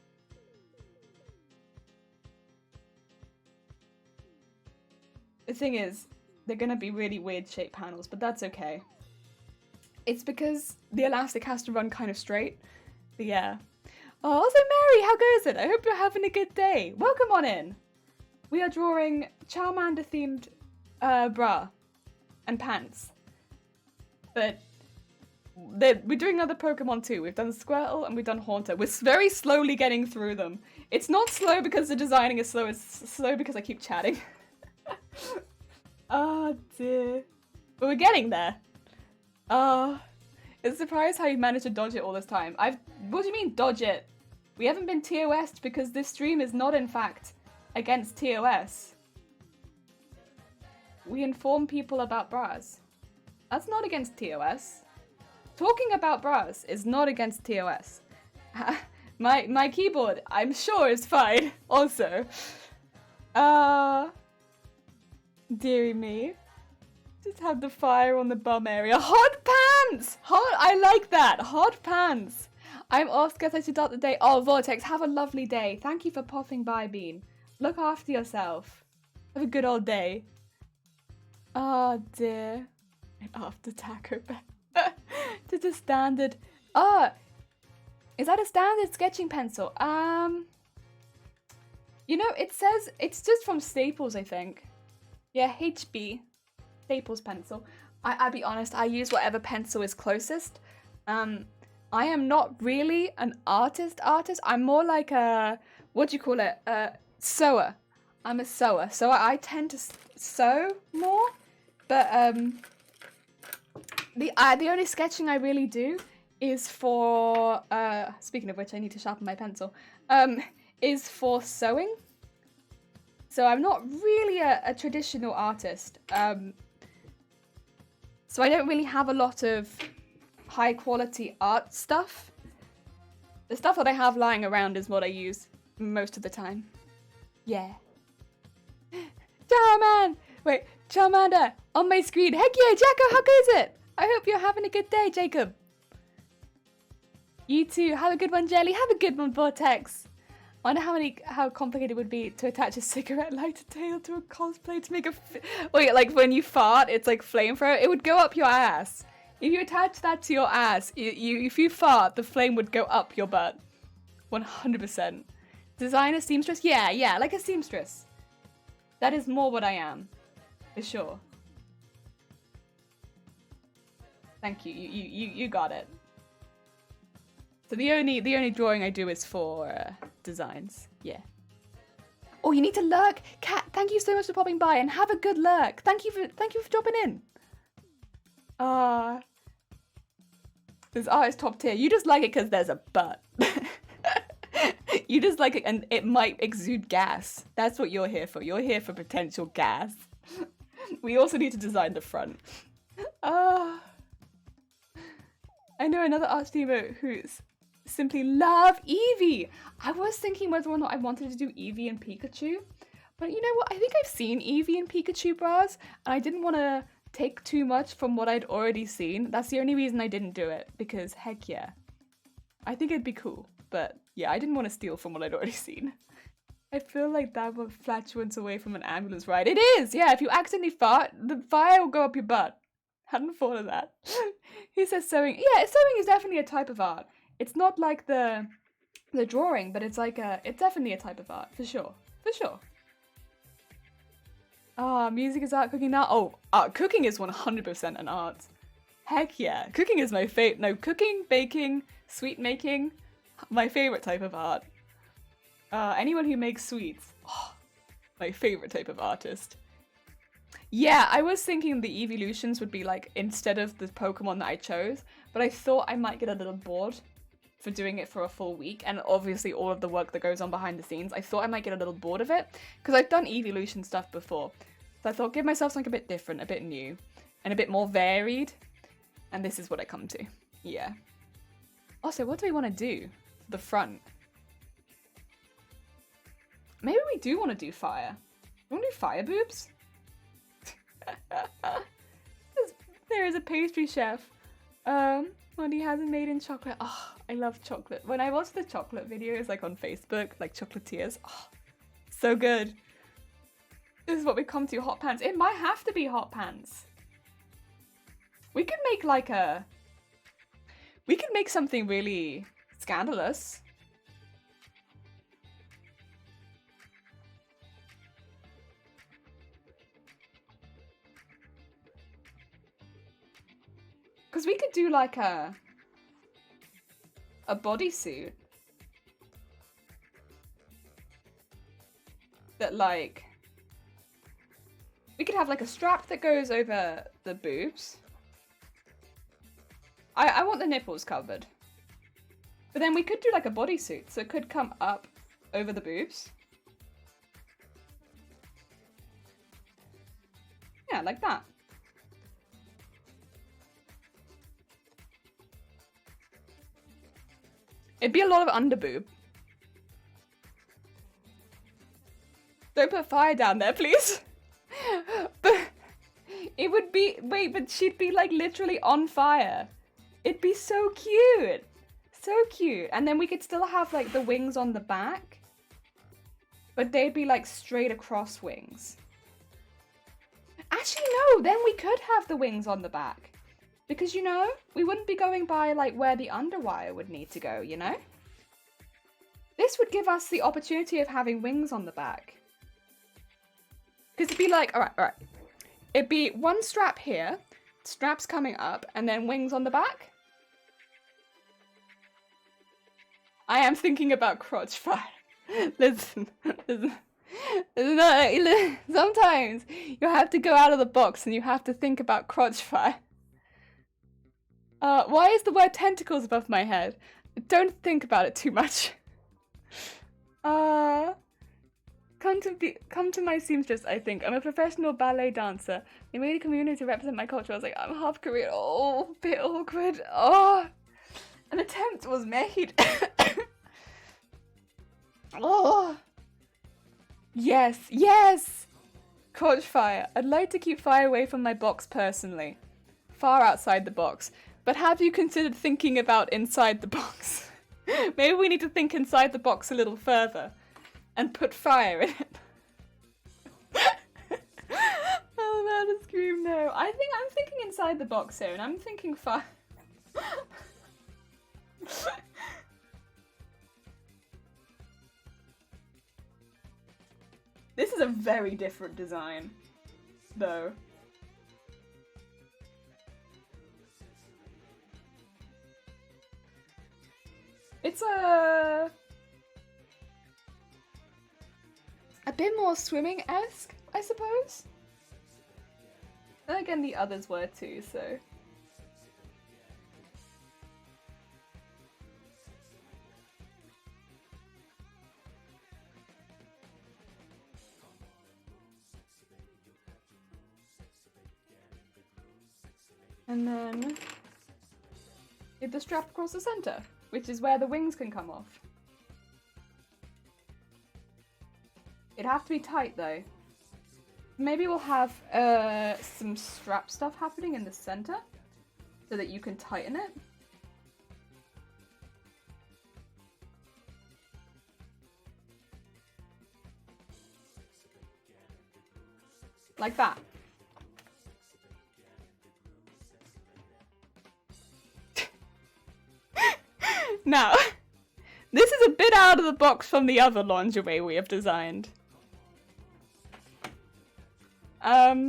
The thing is, they're gonna be really weird shaped panels, but that's okay. It's because the elastic has to run kind of straight. But yeah. Oh, also Mary, how goes it? I hope you're having a good day. Welcome on in. We are drawing Charmander themed bra and pants. But we're doing other Pokemon too. We've done Squirtle and we've done Haunter. We're very slowly getting through them. It's not slow because the designing is slow, it's slow because I keep chatting. Oh dear. But we're getting there. It's a surprise how you managed to dodge it all this time. What do you mean dodge it? We haven't been TOS'd because this stream is not in fact against TOS. We inform people about bras. That's not against TOS. Talking about bras is not against TOS. My keyboard, I'm sure, is fine also. Dearie me. Just have the fire on the bum area. Hot pants! I like that. Hot pants. I'm off because I should start the day. Oh, Vortex, have a lovely day. Thank you for popping by, Bean. Look after yourself. Have a good old day. Oh dear. I'm after Taco Bell. Just a standard. Oh, is that a standard sketching pencil? You know, it says it's just from Staples, I think. Yeah, HB. Staples pencil. I'll be honest, I use whatever pencil is closest. I am not really an artist. I'm more like a, what do you call it? Sewer. I'm a sewer. So I tend to sew more. But the only sketching I really do is for, speaking of which, I need to sharpen my pencil, is for sewing. So I'm not really a traditional artist. So I don't really have a lot of high quality art stuff. The stuff that I have lying around is what I use most of the time. Yeah. Charmander, on my screen. Heck yeah, Jacko, how goes it? I hope you're having a good day, Jacob. You too, have a good one, Jelly. Have a good one, Vortex. I wonder how complicated it would be to attach a cigarette lighter tail to a cosplay to make a wait, like when you fart, it's like flamethrower. It would go up your ass. If you attach that to your ass, if you fart, the flame would go up your butt. 100%. Designer seamstress? Yeah, like a seamstress. That is more what I am, for sure. Thank you. You got it. So the only drawing I do is for designs. Yeah. Oh, you need to lurk, Kat. Thank you so much for popping by and have a good lurk. Thank you for dropping in. This art is top tier. You just like it because there's a butt. You just like it and it might exude gas. That's what you're here for. You're here for potential gas. We also need to design the front. I know another art streamer who's simply love Eevee. I was thinking whether or not I wanted to do Eevee and Pikachu. But you know what? I think I've seen Eevee and Pikachu bras. And I didn't want to take too much from what I'd already seen. That's the only reason I didn't do it. Because heck yeah. I think it'd be cool. But yeah, I didn't want to steal from what I'd already seen. I feel like that was flatulence away from an ambulance ride. It is! Yeah, if you accidentally fart, the fire will go up your butt. Hadn't thought of that. He says sewing. Yeah, sewing is definitely a type of art. It's not like the drawing, but it's like it's definitely a type of art, for sure. For sure. Music is art, cooking art. Oh, cooking is 100% an art. Heck yeah. Cooking is my favorite. No, cooking, baking, sweet making, my favorite type of art. Anyone who makes sweets. Oh, My favorite type of artist. Yeah, I was thinking the evolutions would be like instead of the Pokemon that I chose, but I thought I might get a little bored for doing it for a full week, and obviously all of the work that goes on behind the scenes. I thought I might get a little bored of it because I've done evolution stuff before. So I thought give myself something a bit different, a bit new, and a bit more varied. And this is what I come to. Yeah. Also, what do we want to do for the front? Maybe we do want to do fire. You want to do fire boobs? There is a pastry chef. What he has made in chocolate. Oh, I love chocolate. When I watch the chocolate videos like on Facebook, like chocolatiers, oh, so good. This is what we come to, hot pants. It might have to be hot pants. We could make like a... We could make something really scandalous. Because we could do like a bodysuit that like, we could have like a strap that goes over the boobs. I want the nipples covered. But then we could do like a bodysuit, so it could come up over the boobs. Yeah, like that. It'd be a lot of underboob. Don't put fire down there, please. But it would be... Wait, but she'd be like literally on fire. It'd be so cute. So cute. And then we could still have like the wings on the back. But they'd be like straight across wings. Actually, no. Then we could have the wings on the back. Because, you know, we wouldn't be going by, like, where the underwire would need to go, you know? This would give us the opportunity of having wings on the back. Because it'd be like, alright. It'd be one strap here, straps coming up, and then wings on the back. I am thinking about crotch fire. Listen. Sometimes you have to go out of the box and you have to think about crotch fire. Why is the word tentacles above my head? Don't think about it too much. Come to my seamstress, I think. I'm a professional ballet dancer. They made a community to represent my culture. I was like, I'm half Korean. Oh, a bit awkward. Oh, an attempt was made. Oh, yes. Crotch fire. I'd like to keep fire away from my box personally. Far outside the box. But have you considered thinking about inside the box? Maybe we need to think inside the box a little further and put fire in it. I'm about to scream no. I'm thinking inside the box here, and I'm thinking fire. This is a very different design, though. It's a bit more swimming-esque, I suppose. And again, the others were too, so. And then get the strap across the center, which is where the wings can come off. It'd have to be tight though. Maybe we'll have some strap stuff happening in the center so that you can tighten it. Like that. Now, this is a bit out of the box from the other lingerie we have designed. But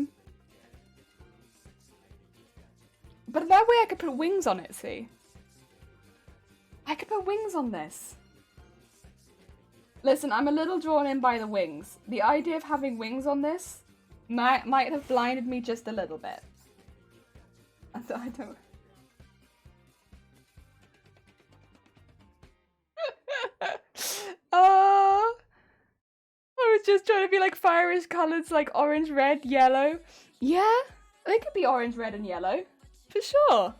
that way I could put wings on it, see? I could put wings on this. Listen, I'm a little drawn in by the wings. The idea of having wings on this might have blinded me just a little bit. I don't... Oh, I was just trying to be like fireish colors, like orange, red, yellow. Yeah, they could be orange, red, and yellow. For sure.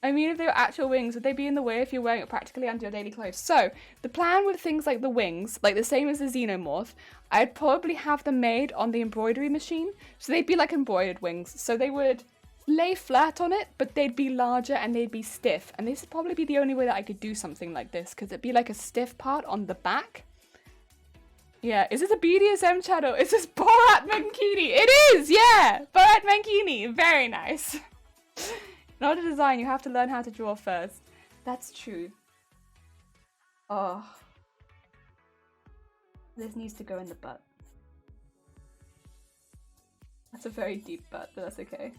I mean, if they were actual wings, would they be in the way if you're wearing it practically under your daily clothes? So, the plan with things like the wings, like the same as the xenomorph, I'd probably have them made on the embroidery machine. So they'd be like embroidered wings. So they would lay flat on it, but they'd be larger and they'd be stiff. And this would probably be the only way that I could do something like this, because it'd be like a stiff part on the back. Yeah, is this a BDSM channel? Is this Borat Mankini? It is, yeah! Borat Mankini, very nice. In order to design, you have to learn how to draw first. That's true. Oh. This needs to go in the butt. That's a very deep butt, but that's okay.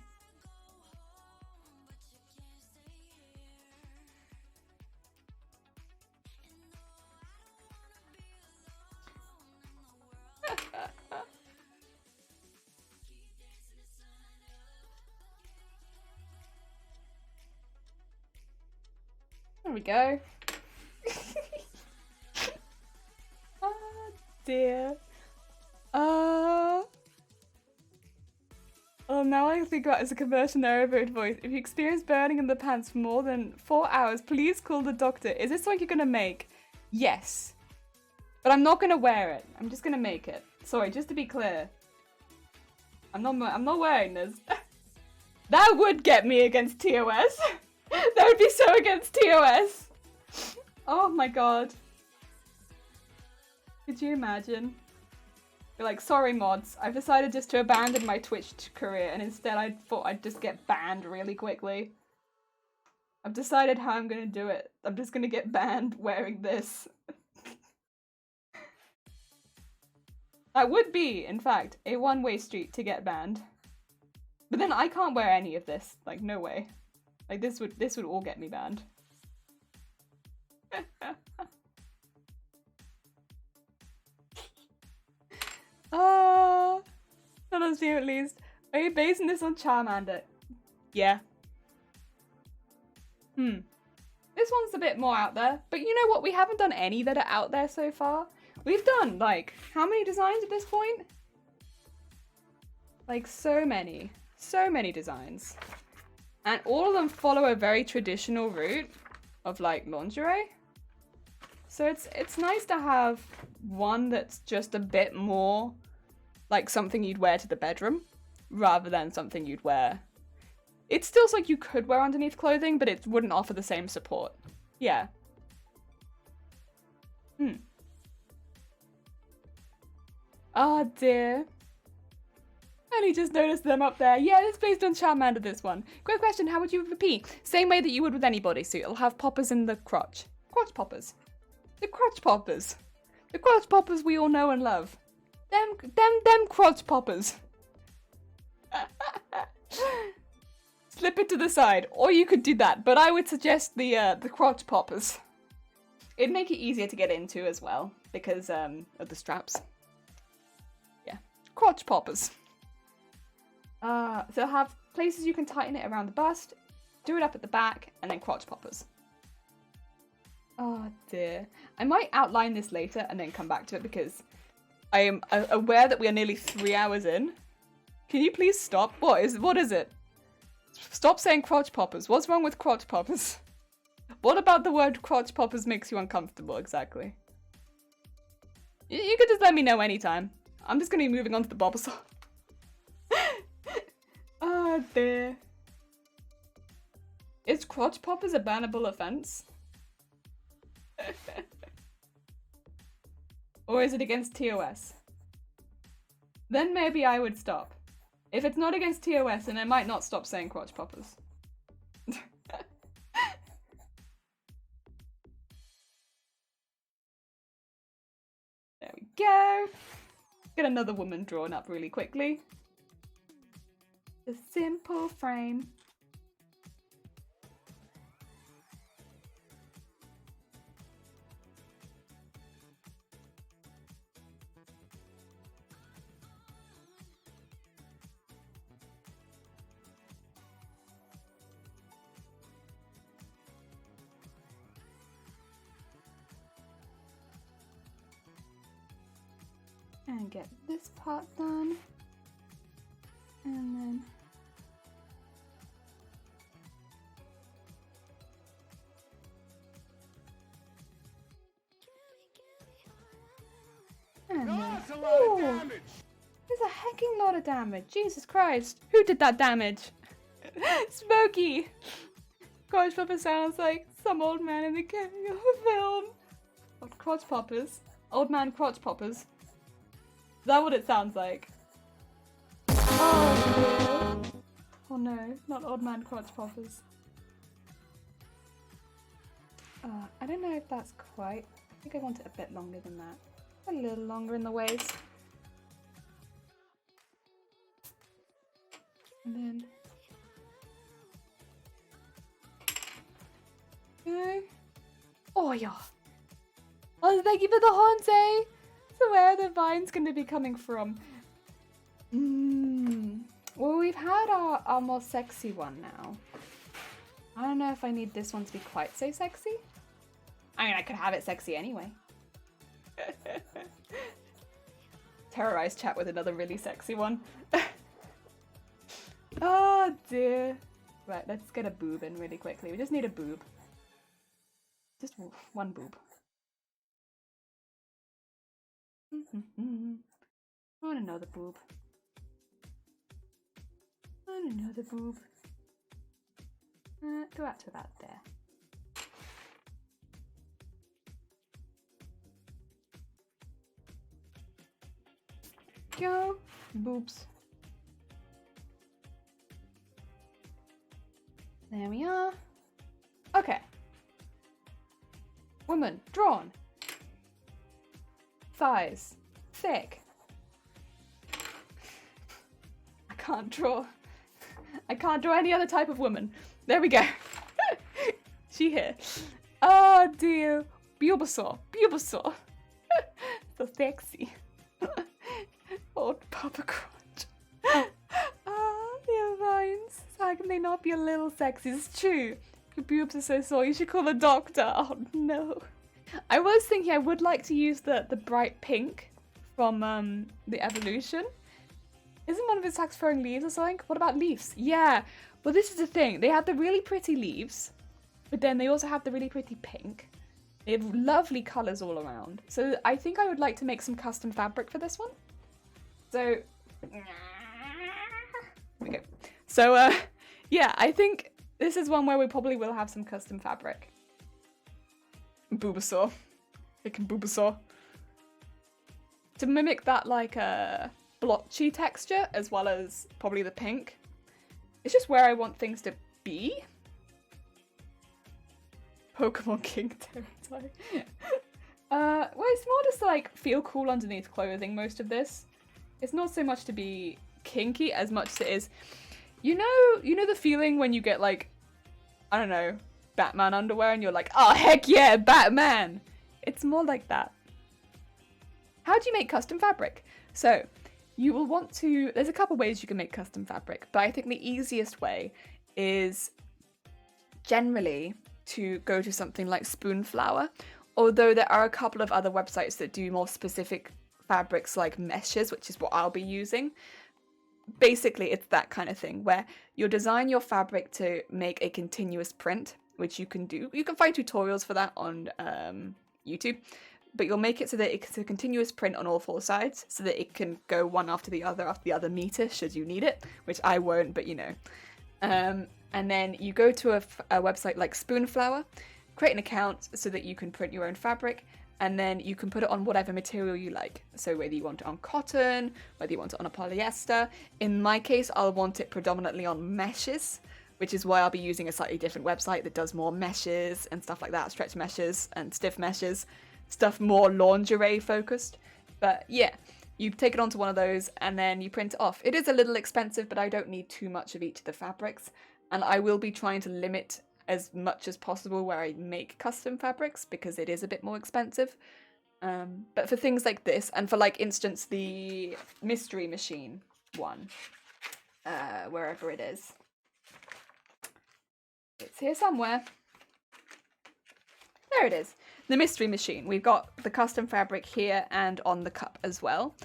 There we go. Oh dear. Oh, now I think about it as a commercial narrated voice. If you experience burning in the pants for more than 4 hours, please call the doctor. Is this what you're gonna make? Yes. But I'm not gonna wear it. I'm just gonna make it. Sorry, just to be clear. I'm not wearing this. That would get me against TOS. That would be so against TOS. Oh my god. Could you imagine? You're like, sorry mods, I've decided just to abandon my Twitch career and instead I thought I'd just get banned really quickly. I've decided how I'm gonna do it. I'm just gonna get banned wearing this. That would be, in fact, a one-way street to get banned. But then I can't wear any of this. Like, no way. Like, this would all get me banned. Oh, not on Steam at least. Are you basing this on Charmander? Yeah. This one's a bit more out there, but you know what? We haven't done any that are out there so far. We've done, like, how many designs at this point? Like, so many. So many designs. And all of them follow a very traditional route of, like, lingerie. So it's nice to have one that's just a bit more like something you'd wear to the bedroom rather than something you'd wear. It's still like you could wear underneath clothing, but it wouldn't offer the same support. Yeah. Oh dear. I only just noticed them up there. Yeah, it's based on Charmander, this one. Great question, how would you repeat? Same way that you would with any bodysuit. It'll have poppers in the crotch. Crotch poppers. The crotch poppers. The crotch poppers we all know and love. Them crotch poppers. Slip it to the side, or you could do that, but I would suggest the crotch poppers. It'd make it easier to get into as well, because of the straps. Yeah, crotch poppers. So have places you can tighten it around the bust, do it up at the back, and then crotch poppers. Oh dear. I might outline this later and then come back to it because I am aware that we are nearly 3 hours in. Can you please stop? What is it? Stop saying crotch poppers. What's wrong with crotch poppers? What about the word crotch poppers makes you uncomfortable exactly? You could just let me know anytime. I'm just going to be moving on to the Bulbasaur. Oh dear. Is crotch poppers a bannable offense? Or is it against TOS? Then maybe I would stop. If it's not against TOS, then I might not stop saying crotch poppers. There we go. Get another woman drawn up really quickly. A simple frame. And get this part done. And then... And then... That's a lot of damage! There's a hecking lot of damage. Jesus Christ. Who did that damage? Smokey! Crotch Popper sounds like some old man in the cameo film. What, crotch poppers? Old man crotch poppers. Is that what it sounds like? Oh no. Oh no, not old man crotch poppers. I don't know if that's quite... I think I want it a bit longer than that. A little longer in the waist. And then... Okay. Oh yeah. Oh, thank you for the Hansei! So where are the vines going to be coming from? Well, we've had our more sexy one now. I don't know if I need this one to be quite so sexy. I mean, I could have it sexy anyway. Terrorize chat with another really sexy one. Oh dear. Right, let's get a boob in really quickly. We just need a boob. Just one boob. I want another boob. I want another boob. Go out to about there. Go, boobs. There we are. Okay. Woman, drawn. Thighs, thick. I can't draw. I can't draw any other type of woman. There we go. She here. Oh dear. Bulbasaur, Bulbasaur. So sexy. Old Papa Crunch. The vines. How can they not be a little sexy? It's true. Your boobs are so sore. You should call a doctor. Oh no. I was thinking I would like to use the bright pink from the evolution. Isn't one of his attacks throwing leaves or something? What about leaves? Yeah. Well, this is the thing. They have the really pretty leaves, but then they also have the really pretty pink. They have lovely colours all around. So I think I would like to make some custom fabric for this one. So, here we go. So, yeah, I think this is one where we probably will have some custom fabric. Bulbasaur. Freaking Bulbasaur. To mimic that, like, blotchy texture, as well as probably the pink. It's just where I want things to be. Pokemon King territory. Well, it's more just, like, feel cool underneath clothing, most of this. It's not so much to be kinky as much as it is, you know the feeling when you get like, I don't know, Batman underwear and you're like, oh heck yeah, Batman! It's more like that. How do you make custom fabric? So, you will want to, there's a couple ways you can make custom fabric, but I think the easiest way is generally to go to something like Spoonflower, although there are a couple of other websites that do more specific fabrics like meshes, which is what I'll be using. Basically, it's that kind of thing where you'll design your fabric to make a continuous print, which you can do. You can find tutorials for that on YouTube, but you'll make it so that it's a continuous print on all four sides, so that it can go one after the other meter, should you need it, which I won't, but you know. And then you go to a website like Spoonflower, create an account so that you can print your own fabric, and then you can put it on whatever material you like. So whether you want it on cotton, whether you want it on a polyester. In my case, I'll want it predominantly on meshes, which is why I'll be using a slightly different website that does more meshes and stuff like that, stretch meshes and stiff meshes, stuff more lingerie focused. But yeah, you take it onto one of those and then you print it off. It is a little expensive, but I don't need too much of each of the fabrics. And I will be trying to limit as much as possible where I make custom fabrics because it is a bit more expensive. But for things like this, and for like instance the Mystery Machine one, wherever it is. It's here somewhere. There it is. the mystery machine. We've got the custom fabric here and on the cup as well.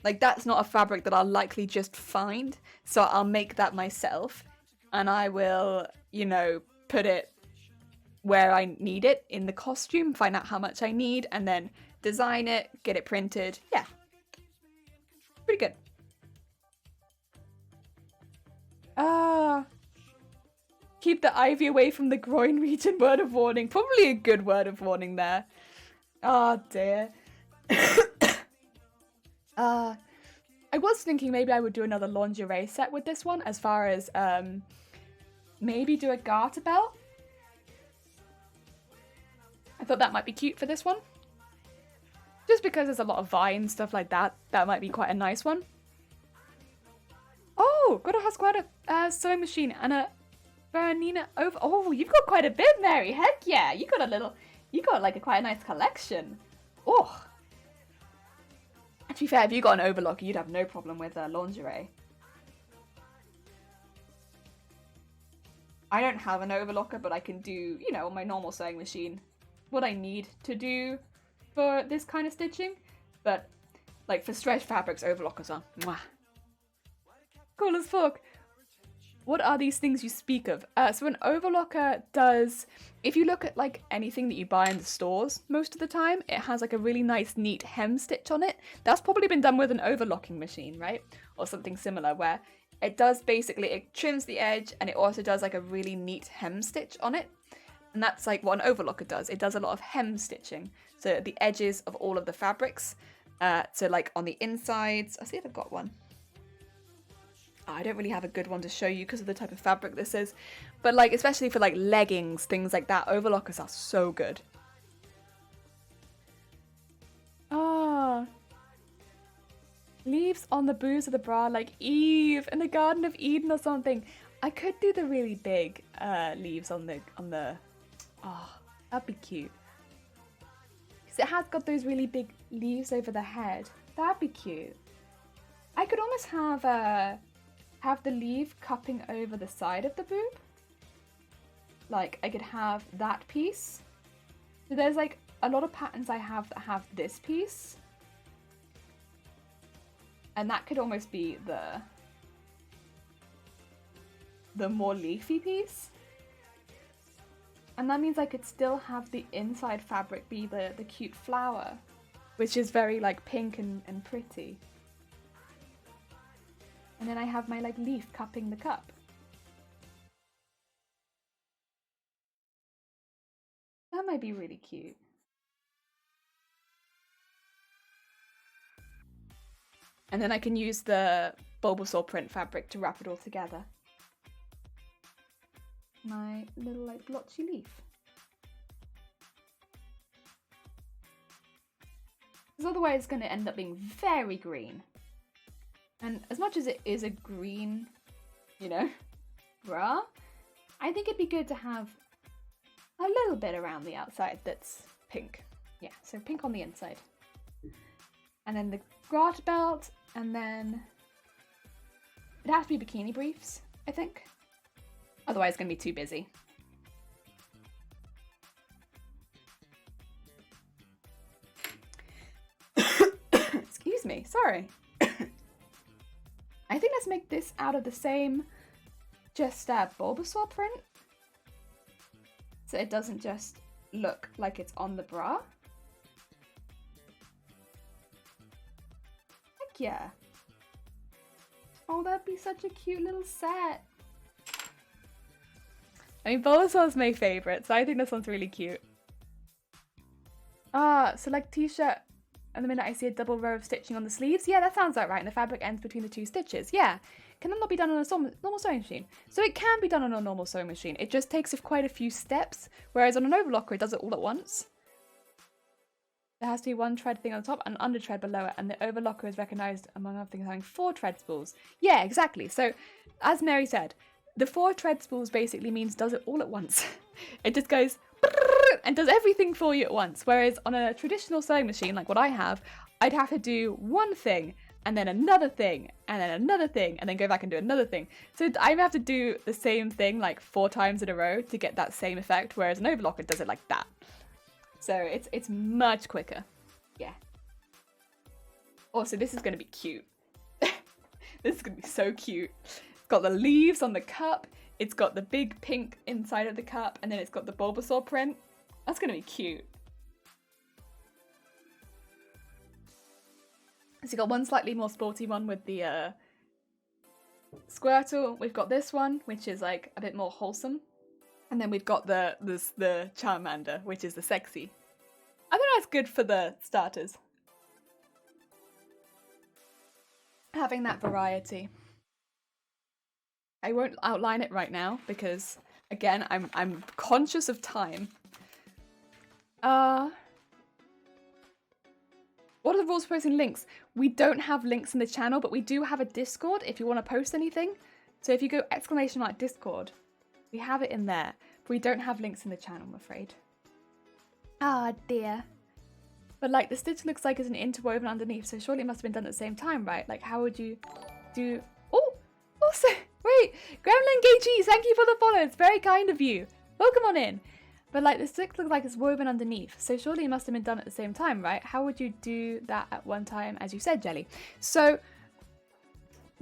Like, that's not a fabric that I'll likely just find, so I'll make that myself, and I will, you know, put it where I need it in the costume, find out how much I need, and then design it, get it printed. Yeah. Pretty good. Keep the ivy away from the groin region, word of warning. Probably a good word of warning there. Oh dear. I was thinking maybe I would do another lingerie set with this one, as far as maybe do a garter belt. I thought that might be cute for this one. Just because there's a lot of vines, stuff like that. That might be quite a nice one. Oh, Godo has quite a sewing machine and a Bernina over. Oh, you've got quite a bit, Mary. Heck yeah, you got like quite a nice collection. Oh. To be fair, if you got an overlocker, you'd have no problem with lingerie. I don't have an overlocker, but I can do, you know, on my normal sewing machine, what I need to do for this kind of stitching. But, like, for stretch fabrics, overlockers are mwah. Cool as fuck. What are these things you speak of? So an overlocker does, if you look at like anything that you buy in the stores, most of the time, it has like a really nice, neat hem stitch on it. That's probably been done with an overlocking machine, right? Or something similar, where it does basically, it trims the edge and it also does like a really neat hem stitch on it. And that's like what an overlocker does. It does a lot of hem stitching. So the edges of all of the fabrics. So like on the insides, I'll see if I've got one. I don't really have a good one to show you because of the type of fabric this is. But like, especially for like leggings, things like that, overlockers are so good. Ah. Leaves on the boobs of the bra like Eve in the Garden of Eden or something. I could do the really big leaves on the... Oh, that'd be cute. Because it has got those really big leaves over the head. That'd be cute. I could almost have the leaf cupping over the side of the boob. Like, I could have that piece. So there's like a lot of patterns I have that have this piece. And that could almost be the more leafy piece. And that means I could still have the inside fabric be the cute flower, which is very like pink and pretty. And then I have my like leaf cupping the cup. That might be really cute. And then I can use the Bulbasaur print fabric to wrap it all together. My little like blotchy leaf. Because otherwise it's going to end up being very green. And as much as it is a green, you know, bra, I think it'd be good to have a little bit around the outside that's pink. Yeah, so pink on the inside. And then the garter belt, and then it has to be bikini briefs, I think. Otherwise it's going to be too busy. Excuse me, sorry. I think let's make this out of the same just Bulbasaur print. So it doesn't just look like it's on the bra. Heck yeah. Oh, that'd be such a cute little set. I mean, Bulbasaur's my favourite, so I think this one's really cute. Select t-shirt. And the minute I see a double row of stitching on the sleeves, yeah, that sounds about right. And the fabric ends between the two stitches. Yeah. Can that not be done on a normal sewing machine? So it can be done on a normal sewing machine. It just takes quite a few steps. Whereas on an overlocker, it does it all at once. There has to be one tread thing on the top and an under tread below it. And the overlocker is recognised, among other things, having 4 tread spools. Yeah, exactly. So, as Mary said, the 4 tread spools basically means does it all at once. It just goes... and does everything for you at once. Whereas on a traditional sewing machine, like what I have, I'd have to do one thing, and then another thing, and then another thing, and then go back and do another thing. So I have to do the same thing like 4 times in a row to get that same effect, whereas an overlocker does it like that. So it's much quicker. Yeah. Also, this is going to be cute. This is going to be so cute. It's got the leaves on the cup. It's got the big pink inside of the cup. And then it's got the Bulbasaur print. That's going to be cute. So you got one slightly more sporty one with the Squirtle. We've got this one, which is like a bit more wholesome. And then we've got the Charmander, which is the sexy. I think that's good for the starters. Having that variety. I won't outline it right now because, again, I'm conscious of time. What are the rules for posting links? We don't have links in the channel, but we do have a Discord if you want to post anything. So if you go !Discord, we have it in there. But we don't have links in the channel, I'm afraid. Ah, dear. But like the stitch looks like it's an interwoven underneath, so surely it must have been done at the same time, right? Like how would you do... Oh! Also, wait! Gremlin KG, thank you for the follow. It's very kind of you. Welcome on in. But like the stick looks like it's woven underneath, so surely it must have been done at the same time, right? How would you do that at one time, as you said, Jelly? So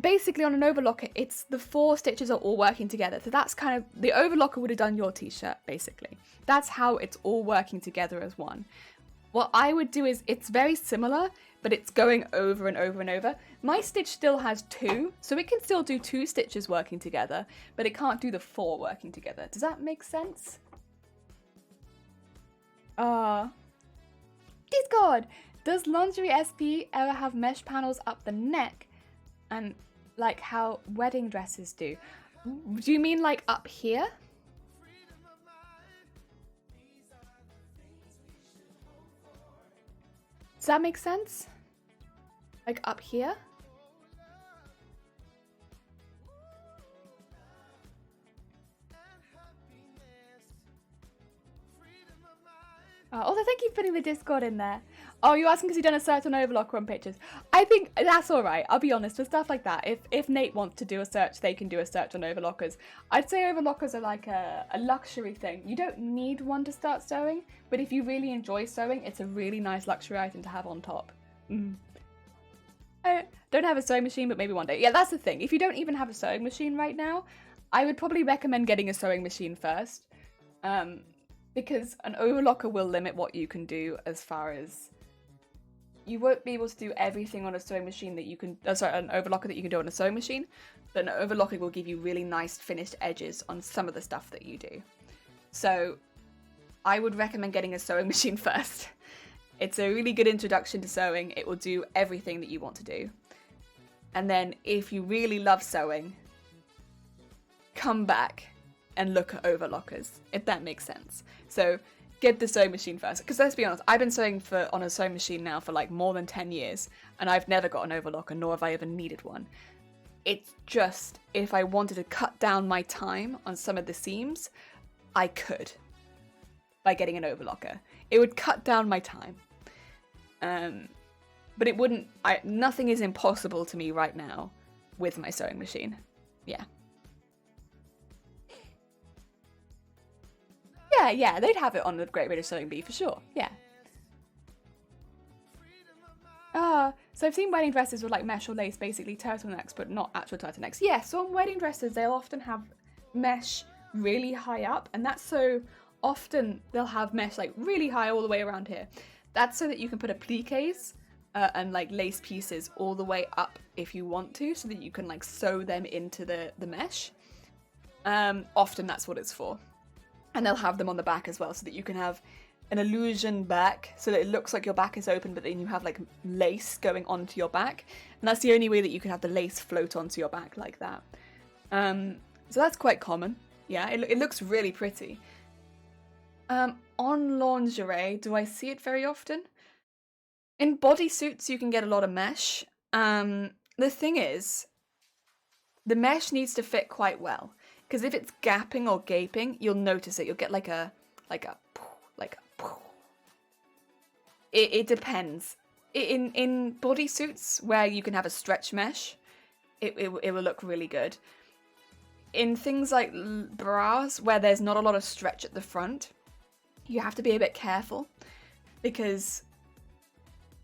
basically on an overlocker, it's the 4 stitches are all working together. So that's kind of, the overlocker would have done your t-shirt, basically. That's how it's all working together as one. What I would do is, it's very similar, but it's going over and over and over. My stitch still has 2, so it can still do 2 stitches working together, but it can't do the 4 working together. Does that make sense? Discord! Does Lingerie SP ever have mesh panels up the neck? And like how wedding dresses do? Do you mean like up here? Does that make sense? Like up here? Also, thank you for putting the Discord in there. Oh, you're asking because you've done a search on Overlocker on pictures. I think that's all right. I'll be honest with stuff like that. If Nate wants to do a search, they can do a search on overlockers. I'd say overlockers are like a luxury thing. You don't need one to start sewing, but if you really enjoy sewing, it's a really nice luxury item to have on top. I don't have a sewing machine, but maybe one day. Yeah, that's the thing. If you don't even have a sewing machine right now, I would probably recommend getting a sewing machine first. Because an overlocker will limit what you can do as far as... You won't be able to do everything on a sewing machine that you can... an overlocker that you can do on a sewing machine. But an overlocker will give you really nice finished edges on some of the stuff that you do. So I would recommend getting a sewing machine first. It's a really good introduction to sewing. It will do everything that you want to do. And then if you really love sewing, come back and look at overlockers, if that makes sense. So get the sewing machine first. Because let's be honest, I've been sewing on a sewing machine now for like more than 10 years, and I've never got an overlocker, nor have I ever needed one. It's just, if I wanted to cut down my time on some of the seams, I could by getting an overlocker. It would cut down my time. But it wouldn't, nothing is impossible to me right now with my sewing machine. Yeah. Yeah, they'd have it on the Great British Sewing Bee for sure, yeah. So I've seen wedding dresses with like mesh or lace, basically turtlenecks, but not actual turtlenecks. Yeah, so on wedding dresses, they'll often have mesh really high up, and that's so often they'll have mesh like really high all the way around here. That's so that you can put appliques and like lace pieces all the way up if you want to, so that you can like sew them into the mesh. Often that's what it's for. And they'll have them on the back as well, so that you can have an illusion back, so that it looks like your back is open, but then you have like lace going onto your back. And that's the only way that you can have the lace float onto your back like that. So that's quite common. Yeah, it looks really pretty. On lingerie, do I see it very often? In bodysuits, you can get a lot of mesh. The thing is, the mesh needs to fit quite well. Because if it's gapping or gaping, you'll notice it. You'll get like a. It depends. In bodysuits where you can have a stretch mesh, it will look really good. In things like bras where there's not a lot of stretch at the front, you have to be a bit careful. Because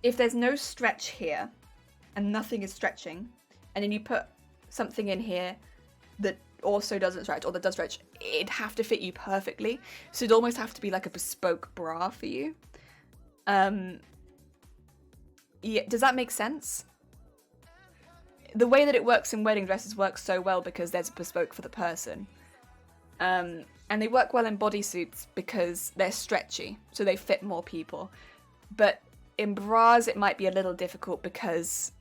if there's no stretch here and nothing is stretching, and then you put something in here that also doesn't stretch or that does stretch, it'd have to fit you perfectly. So it'd almost have to be like a bespoke bra for you. Yeah, does that make sense? The way that it works in wedding dresses works so well because there's a bespoke for the person. And they work well in bodysuits because they're stretchy, so they fit more people. But in bras, it might be a little difficult because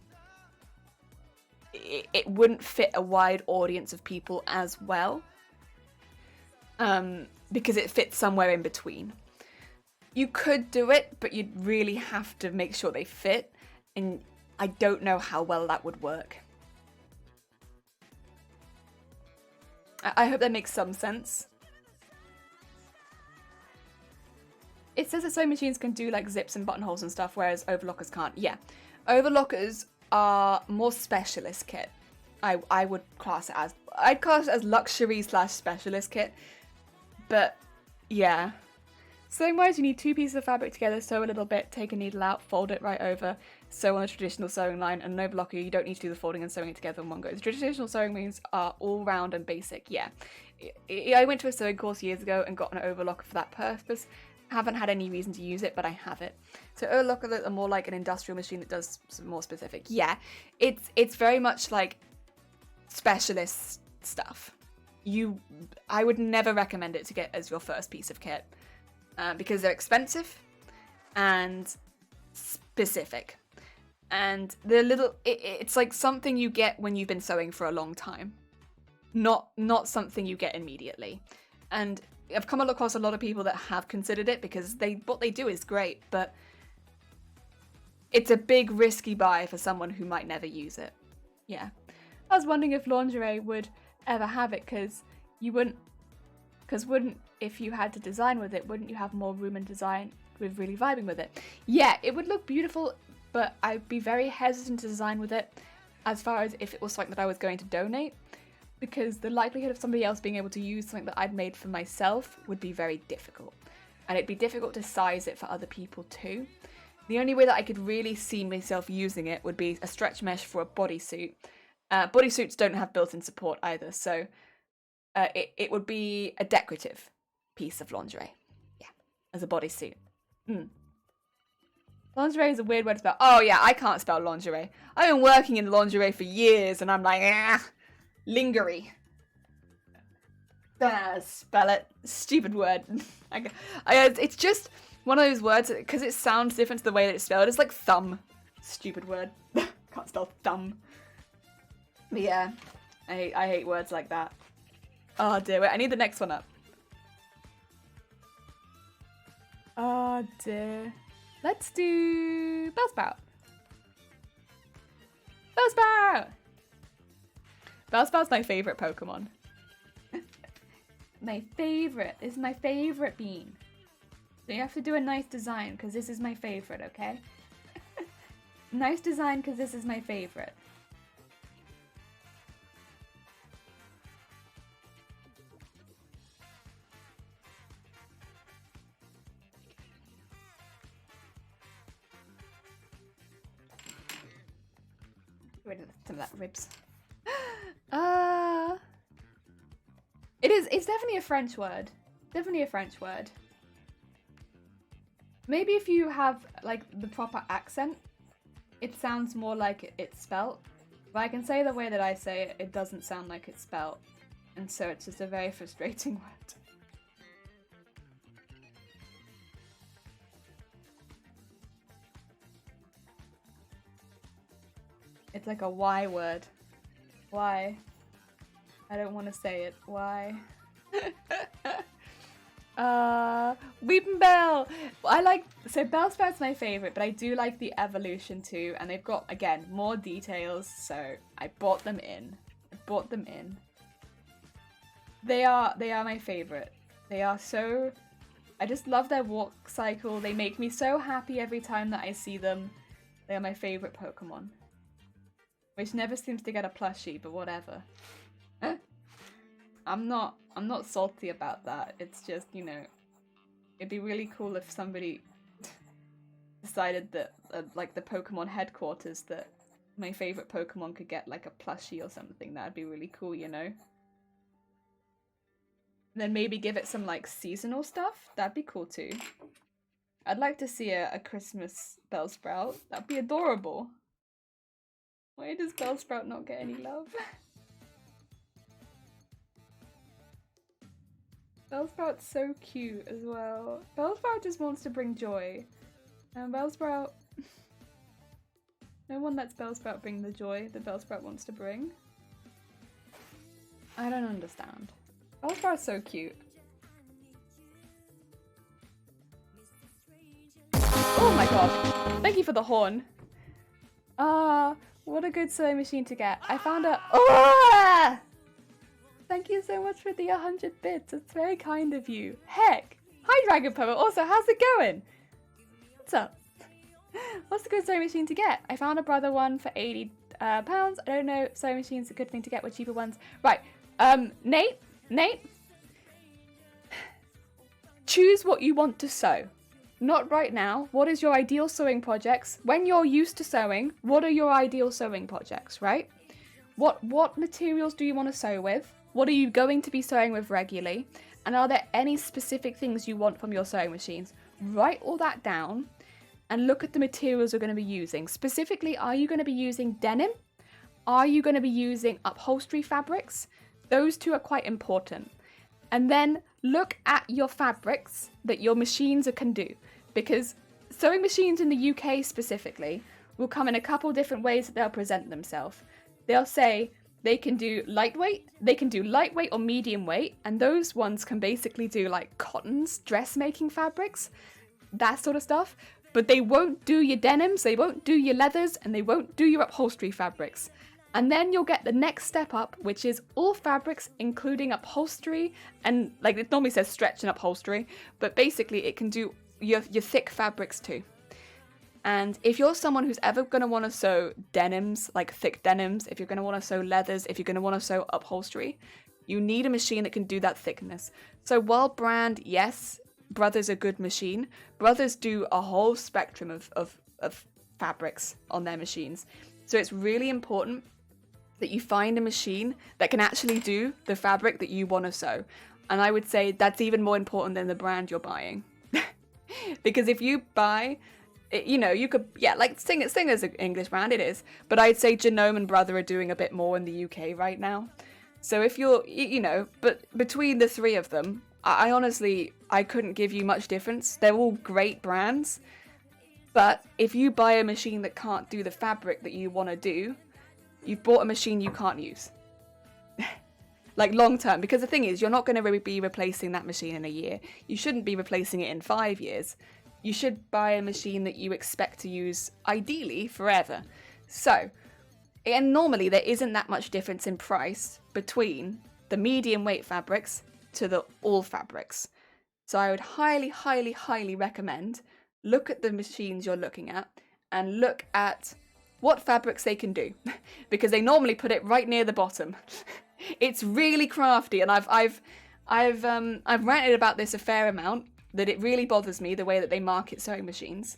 it wouldn't fit a wide audience of people as well. Because it fits somewhere in between. You could do it, but you'd really have to make sure they fit, and I don't know how well that would work. I hope that makes some sense. It says that sewing machines can do like zips and buttonholes and stuff, whereas overlockers can't. Yeah, overlockers are more specialist kit. I would class it as, I'd class it as luxury / specialist kit. But yeah. Sewing wise, you need 2 pieces of fabric together, sew a little bit, take a needle out, fold it right over, sew on a traditional sewing line, and an overlocker, you don't need to do the folding and sewing it together in one go. The traditional sewing machines are all round and basic, yeah. I went to a sewing course years ago and got an overlocker for that purpose. Haven't had any reason to use it, but I have it. So overlockers are more like an industrial machine that does some more specific. Yeah, it's very much like specialist stuff. I would never recommend it to get as your first piece of kit. Because they're expensive and specific, and they're it's like something you get when you've been sewing for a long time, not something you get immediately. And I've come across a lot of people that have considered it because what they do is great, but it's a big risky buy for someone who might never use it. Yeah, I was wondering if lingerie would ever have it, because wouldn't, if you had to design with it, wouldn't you have more room and design with really vibing with it? Yeah, it would look beautiful, but I'd be very hesitant to design with it as far as if it was something that I was going to donate, because the likelihood of somebody else being able to use something that I'd made for myself would be very difficult. And it'd be difficult to size it for other people too. The only way that I could really see myself using it would be a stretch mesh for a bodysuit. Bodysuits don't have built-in support either, so it would be a decorative piece of lingerie. Yeah, as a bodysuit. Lingerie is a weird word to spell. Oh yeah, I can't spell lingerie. I've been working in lingerie for years and I'm like, lingerie. Spell it. Stupid word. It's just one of those words, because it sounds different to the way that it's spelled. It's like thumb. Stupid word. Can't spell thumb. But yeah, I hate words like that. Oh dear, wait, I need the next one up. Oh dear. Let's do Bellsprout. Bellsprout! Bellsprout's my favourite Pokemon. My favourite. This is my favourite bean. So you have to do a nice design, because this is my favourite, okay? Nice design, because this is my favourite. Rid of some of that ribs. It's definitely a French word. Definitely a French word. Maybe if you have like the proper accent, it sounds more like it's spelt. But I can say the way that I say it, it doesn't sound like it's spelt. And so it's just a very frustrating word. It's like a Y word. Why? I don't want to say it. Why? Weepinbell! So Bellsprout's my favourite, but I do like the evolution too, and they've got, again, more details, so I bought them in. They are my favourite. They are so... I just love their walk cycle. They make me so happy every time that I see them. They are my favourite Pokemon. Which never seems to get a plushie, but whatever. I'm not salty about that. It's just, you know, it'd be really cool if somebody decided that like the Pokemon headquarters, that my favorite Pokemon could get like a plushie or something, that'd be really cool, you know? Then maybe give it some like seasonal stuff. That'd be cool too. I'd like to see a Christmas Bellsprout. That'd be adorable. Why does Bellsprout not get any love? Bellsprout's so cute as well. Bellsprout just wants to bring joy. And Bellsprout... no one lets Bellsprout bring the joy that Bellsprout wants to bring. I don't understand. Bellsprout's so cute. Oh my god. Thank you for the horn. Ah, what a good sewing machine to get. I found a... oh! Thank you so much for the 100 bits. It's very kind of you. Heck. Hi, Dragon Poet. Also, how's it going? What's up? What's a good sewing machine to get? I found a brother one for £80. I don't know if sewing machines are a good thing to get with cheaper ones. Right. Nate? Choose what you want to sew. Not right now. What is your ideal sewing projects? When you're used to sewing, what are your ideal sewing projects, right? What materials do you want to sew with? What are you going to be sewing with regularly? And are there any specific things you want from your sewing machines? Write all that down and look at the materials you're going to be using. Specifically, are you going to be using denim? Are you going to be using upholstery fabrics? Those two are quite important. And then look at your fabrics that your machines can do. Because sewing machines in the UK specifically will come in a couple different ways that they'll present themselves. They'll say they can do lightweight or medium weight, and those ones can basically do like cottons, dressmaking fabrics, that sort of stuff. But they won't do your denims, they won't do your leathers, and they won't do your upholstery fabrics. And then you'll get the next step up, which is all fabrics, including upholstery, and like it normally says stretch and upholstery, but basically it can do your thick fabrics too. And if you're someone who's ever going to want to sew denims, like thick denims, if you're going to want to sew leathers, if you're going to want to sew upholstery, you need a machine that can do that thickness. So while brand, yes, Brother's a good machine, Brothers do a whole spectrum of fabrics on their machines. So it's really important that you find a machine that can actually do the fabric that you want to sew. And I would say that's even more important than the brand you're buying. Because if you buy... you know, you could, yeah, like Singer's an English brand, it is. But I'd say Genome and Brother are doing a bit more in the UK right now. So if you're, you know, but between the three of them, I honestly, I couldn't give you much difference. They're all great brands. But if you buy a machine that can't do the fabric that you want to do, you've bought a machine you can't use. Like long term. Because the thing is, you're not going to be replacing that machine in a year. You shouldn't be replacing it in 5 years. You should buy a machine that you expect to use, ideally, forever. So, and normally there isn't that much difference in price between the medium weight fabrics to the all fabrics. So I would highly, highly, highly recommend look at the machines you're looking at and look at what fabrics they can do. Because they normally put it right near the bottom. It's really crafty, and I've ranted about this a fair amount, that it really bothers me the way that they market sewing machines,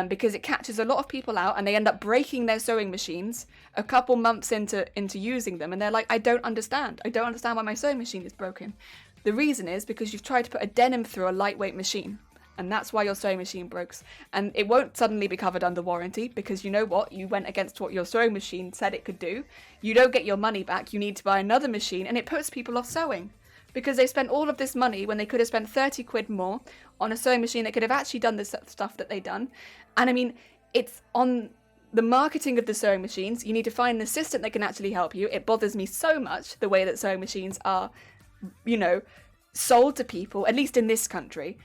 because it catches a lot of people out and they end up breaking their sewing machines a couple months into using them, and they're like, I don't understand why my sewing machine is broken. The reason is because you've tried to put a denim through a lightweight machine, and that's why your sewing machine breaks. And it won't suddenly be covered under warranty, because you know what, you went against what your sewing machine said it could do. You don't get your money back, you need to buy another machine, and it puts people off sewing. Because they spent all of this money when they could have spent 30 quid more on a sewing machine that could have actually done the stuff that they've done. And I mean, it's on the marketing of the sewing machines. You need to find an assistant that can actually help you. It bothers me so much the way that sewing machines are, you know, sold to people, at least in this country.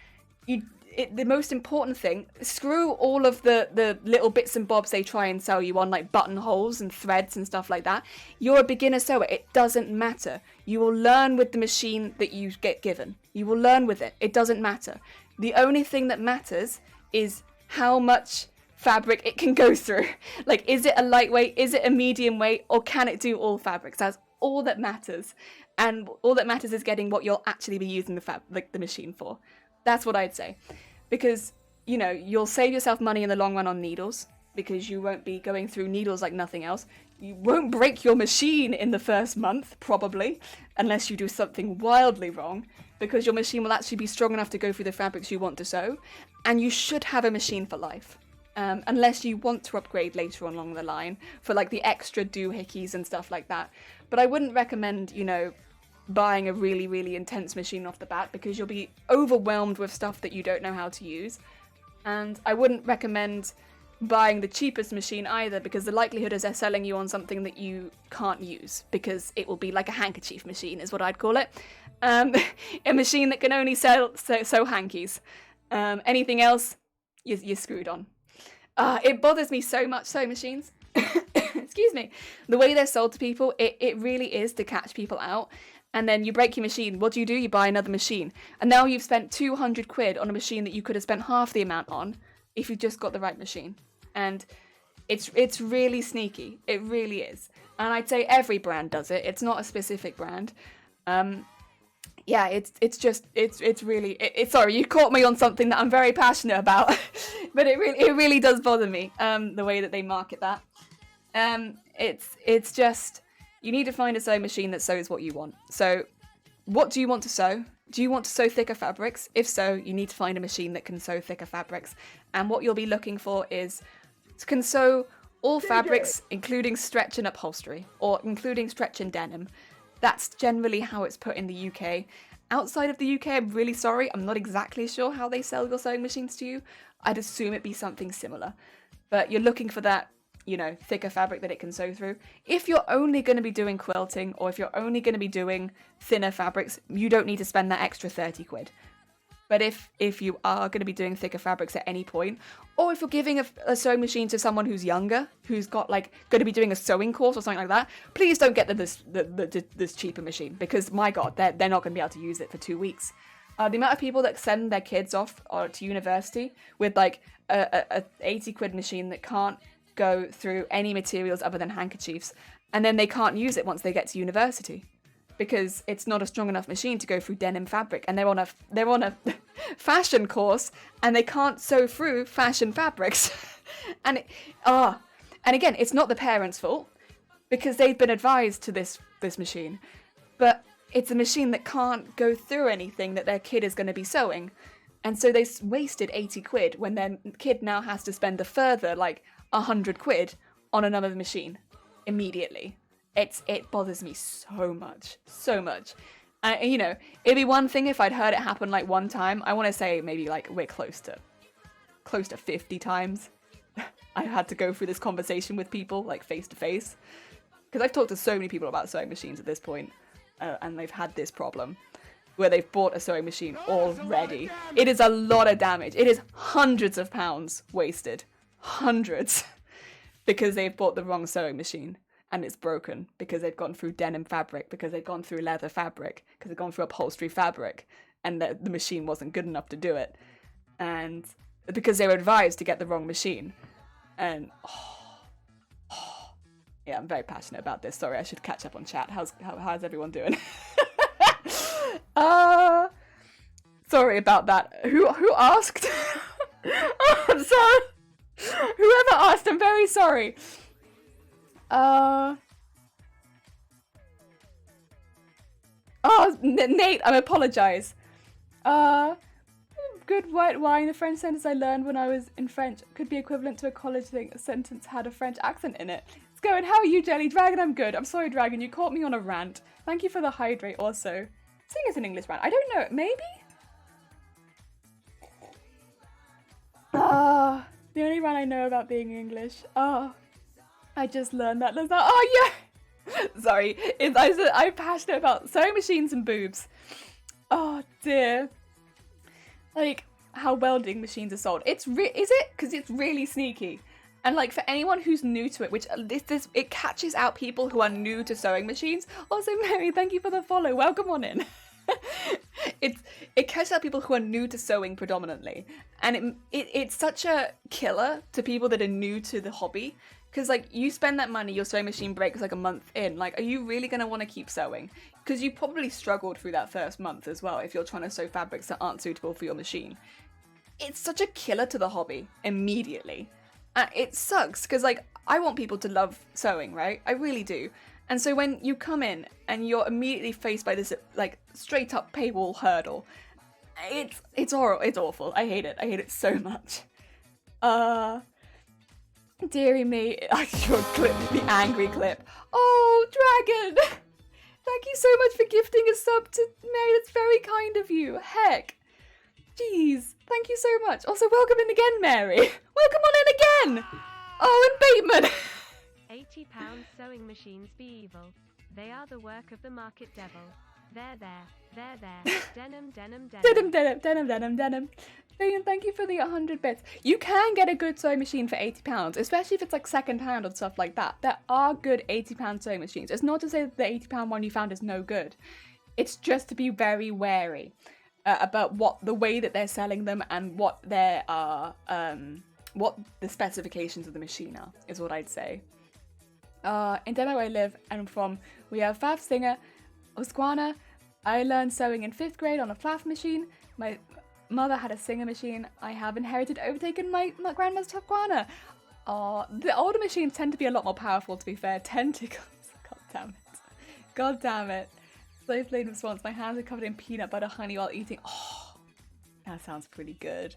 The most important thing, screw all of the little bits and bobs they try and sell you on, like buttonholes and threads and stuff like that. You're a beginner sewer. It doesn't matter. You will learn with the machine that you get given. You will learn with it. It doesn't matter. The only thing that matters is how much fabric it can go through. Like, is it a lightweight? Is it a medium weight? Or can it do all fabrics? That's all that matters. And all that matters is getting what you'll actually be using the machine for. That's what I'd say. Because you know, you'll save yourself money in the long run on needles because you won't be going through needles like nothing else. You won't break your machine in the first month, probably, unless you do something wildly wrong, because your machine will actually be strong enough to go through the fabrics you want to sew, and you should have a machine for life. Unless you want to upgrade later on along the line for like the extra doohickeys and stuff like that. But I wouldn't recommend, you know, buying a really, really intense machine off the bat because you'll be overwhelmed with stuff that you don't know how to use. And I wouldn't recommend buying the cheapest machine either because the likelihood is they're selling you on something that you can't use because it will be like a handkerchief machine is what I'd call it. A machine that can only sew hankies. Anything else, you're screwed on. It bothers me so much, sewing machines. Excuse me. The way they're sold to people, it really is to catch people out. And then you break your machine. What do? You buy another machine. And now you've spent 200 quid on a machine that you could have spent half the amount on if you just got the right machine. And it's really sneaky. It really is. And I'd say every brand does it. It's not a specific brand. Yeah, it's really sorry, you caught me on something that I'm very passionate about, but it really does bother me, the way that they market that. It's just, you need to find a sewing machine that sews what you want. So, what do you want to sew? Do you want to sew thicker fabrics? If so, you need to find a machine that can sew thicker fabrics. And what you'll be looking for is, can sew all fabrics, including stretch and upholstery, or including stretch and denim. That's generally how it's put in the UK. Outside of the UK, I'm really sorry, I'm not exactly sure how they sell your sewing machines to you. I'd assume it'd be something similar. But you're looking for that, you know, thicker fabric that it can sew through. If you're only going to be doing quilting, or if you're only going to be doing thinner fabrics, you don't need to spend that extra 30 quid. But if you are going to be doing thicker fabrics at any point, or if you're giving a sewing machine to someone who's younger, who's got like going to be doing a sewing course or something like that, please don't get this cheaper machine because my god, they're not going to be able to use it for 2 weeks. The amount of people that send their kids off to university with like a 80 quid machine that can't go through any materials other than handkerchiefs, and then they can't use it once they get to university. Because it's not a strong enough machine to go through denim fabric, and they're on a fashion course, and they can't sew through fashion fabrics, and again, it's not the parents' fault because they've been advised to this machine, but it's a machine that can't go through anything that their kid is going to be sewing, and so they wasted 80 quid when their kid now has to spend a further like 100 quid on another machine immediately. It bothers me so much. You know, it'd be one thing if I'd heard it happen like one time. I want to say maybe like we're close to 50 times. I had to go through this conversation with people like face to face because I've talked to so many people about sewing machines at this point, and they've had this problem where they've bought a sewing machine already. It is a lot of damage. It is hundreds of pounds wasted, hundreds, because they've bought the wrong sewing machine. And it's broken because they've gone through denim fabric, because they've gone through leather fabric, because they've gone through upholstery fabric, and the machine wasn't good enough to do it. And because they were advised to get the wrong machine. And, yeah, I'm very passionate about this. Sorry, I should catch up on chat. How's everyone doing? Sorry about that. Who asked? I'm sorry. Whoever asked, I'm very sorry. Nate, I apologize. Good white wine. The French sentence I learned when I was in French could be equivalent to a college thing. A sentence had a French accent in it. It's going, how are you, Jelly? Dragon, I'm good. I'm sorry, Dragon, you caught me on a rant. Thank you for the hydrate also. Seeing it's an English rant. I don't know, maybe? The only rant I know about being English. I just learned that. Oh, yeah! Sorry. I'm passionate about sewing machines and boobs. Oh, dear. Like, how welding machines are sold. Is it? Because it's really sneaky. And, like, for anyone who's new to it, which it catches out people who are new to sewing machines. Also, Mary, thank you for the follow. Welcome on in. It catches out people who are new to sewing predominantly. And it's such a killer to people that are new to the hobby. Because, like, you spend that money, your sewing machine breaks, like, a month in. Like, are you really going to want to keep sewing? Because you probably struggled through that first month as well if you're trying to sew fabrics that aren't suitable for your machine. it's such a killer to the hobby immediately. It sucks because like I want people to love sewing, right? I really do. And so when you come in and you're immediately faced by this like straight up paywall hurdle, it's horrible. It's awful. I hate it. I hate it so much. Dearie me, your clip, the angry clip. Oh, Dragon! Thank you so much for gifting a sub to Mary. That's very kind of you. Heck. Jeez, thank you so much. Also, welcome in again, Mary. Welcome on in again. Oh, and Bateman. £80 sewing machines be evil. They are the work of the market devil. There. Denim. Denim. Bateman, thank you for the 100 bits. You can get a good sewing machine for £80, especially if it's like second hand or stuff like that. There are good £80 sewing machines. It's not to say that the £80 one you found is no good. It's just to be very wary about the way that they're selling them and what what the specifications of the machine are, is what I'd say. In Denmark where I live and from, we have Faf Singer, Husqvarna. I learned sewing in 5th grade on a Faf machine. My mother had a Singer machine. I have overtaken my grandma's Husqvarna. The older machines tend to be a lot more powerful, to be fair. Tentacles. God damn it. Slave played with swans. My hands are covered in peanut butter honey while eating. Oh, that sounds pretty good.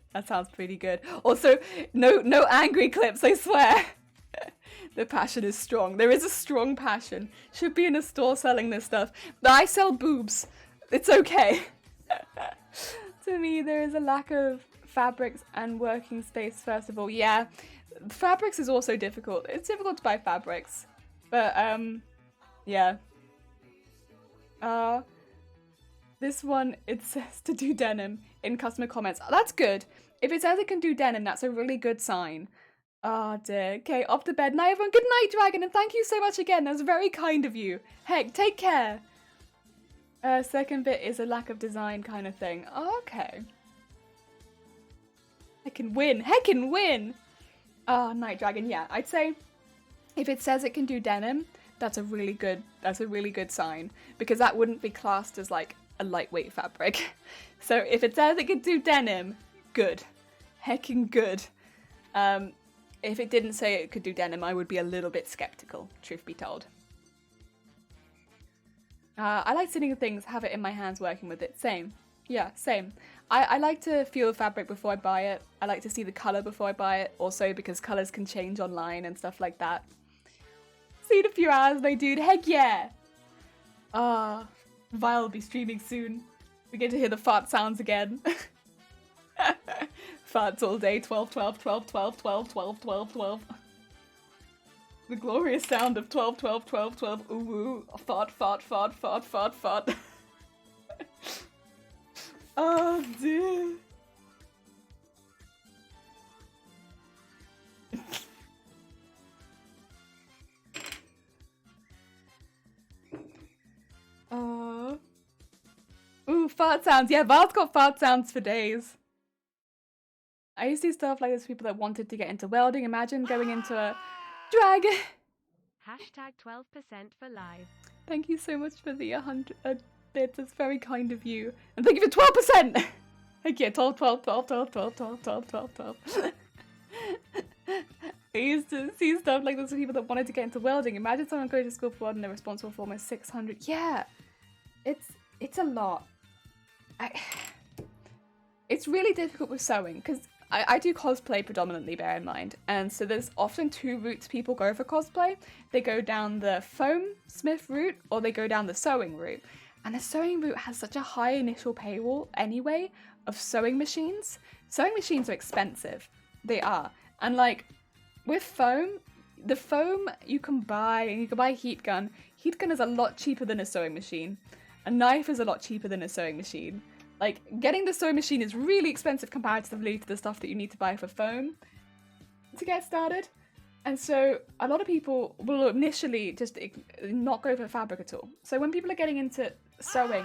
Also, no angry clips, I swear. The passion is strong. There is a strong passion. Should be in a store selling this stuff. But I sell boobs. It's okay. To me, there is a lack of fabrics and working space, first of all. Yeah, fabrics is also difficult. It's difficult to buy fabrics. But, yeah. This one, it says to do denim in customer comments. That's good. If it says it can do denim, that's a really good sign. Oh dear. Okay, off to bed. Night everyone. Good night, Dragon, and thank you so much again. That was very kind of you. Heck, take care. Second bit is a lack of design kind of thing. Oh, okay. Heckin' win! Oh, Night Dragon, yeah. I'd say if it says it can do denim, that's a really good sign. Because that wouldn't be classed as like a lightweight fabric. So if it says it can do denim, good. Heckin' good. If it didn't say it could do denim, I would be a little bit skeptical, truth be told. I like sitting with things, have it in my hands, working with it. Same. Yeah, same. I like to feel the fabric before I buy it. I like to see the colour before I buy it. Also because colours can change online and stuff like that. See you in a few hours, my dude. Heck yeah! Vile will be streaming soon. We get to hear the fart sounds again. Farts all day. 12. The glorious sound of 12. Ooh, fart. Oh dear. Ooh, fart sounds. Yeah, Val's got fart sounds for days. I used to do stuff like this for people that wanted to get into welding. Imagine going into a drag. Hashtag 12% for live. Thank you so much for the 100 bits. That's very kind of you. And thank you for 12%! Heck yeah, 12. I used to see stuff like this for people that wanted to get into welding. Imagine someone going to school for welding and they're responsible for almost 600. Yeah, it's a lot. It's really difficult with sewing because I do cosplay predominantly, bear in mind, and so there's often two routes people go for cosplay. They go down the foam smith route or they go down the sewing route. And the sewing route has such a high initial paywall anyway of sewing machines. Sewing machines are expensive. They are. And like with foam, the foam you can buy, and you can buy a heat gun. Heat gun is a lot cheaper than a sewing machine. A knife is a lot cheaper than a sewing machine. Like, getting the sewing machine is really expensive comparatively to the stuff that you need to buy for foam to get started. And so a lot of people will initially just not go for fabric at all. So when people are getting into sewing,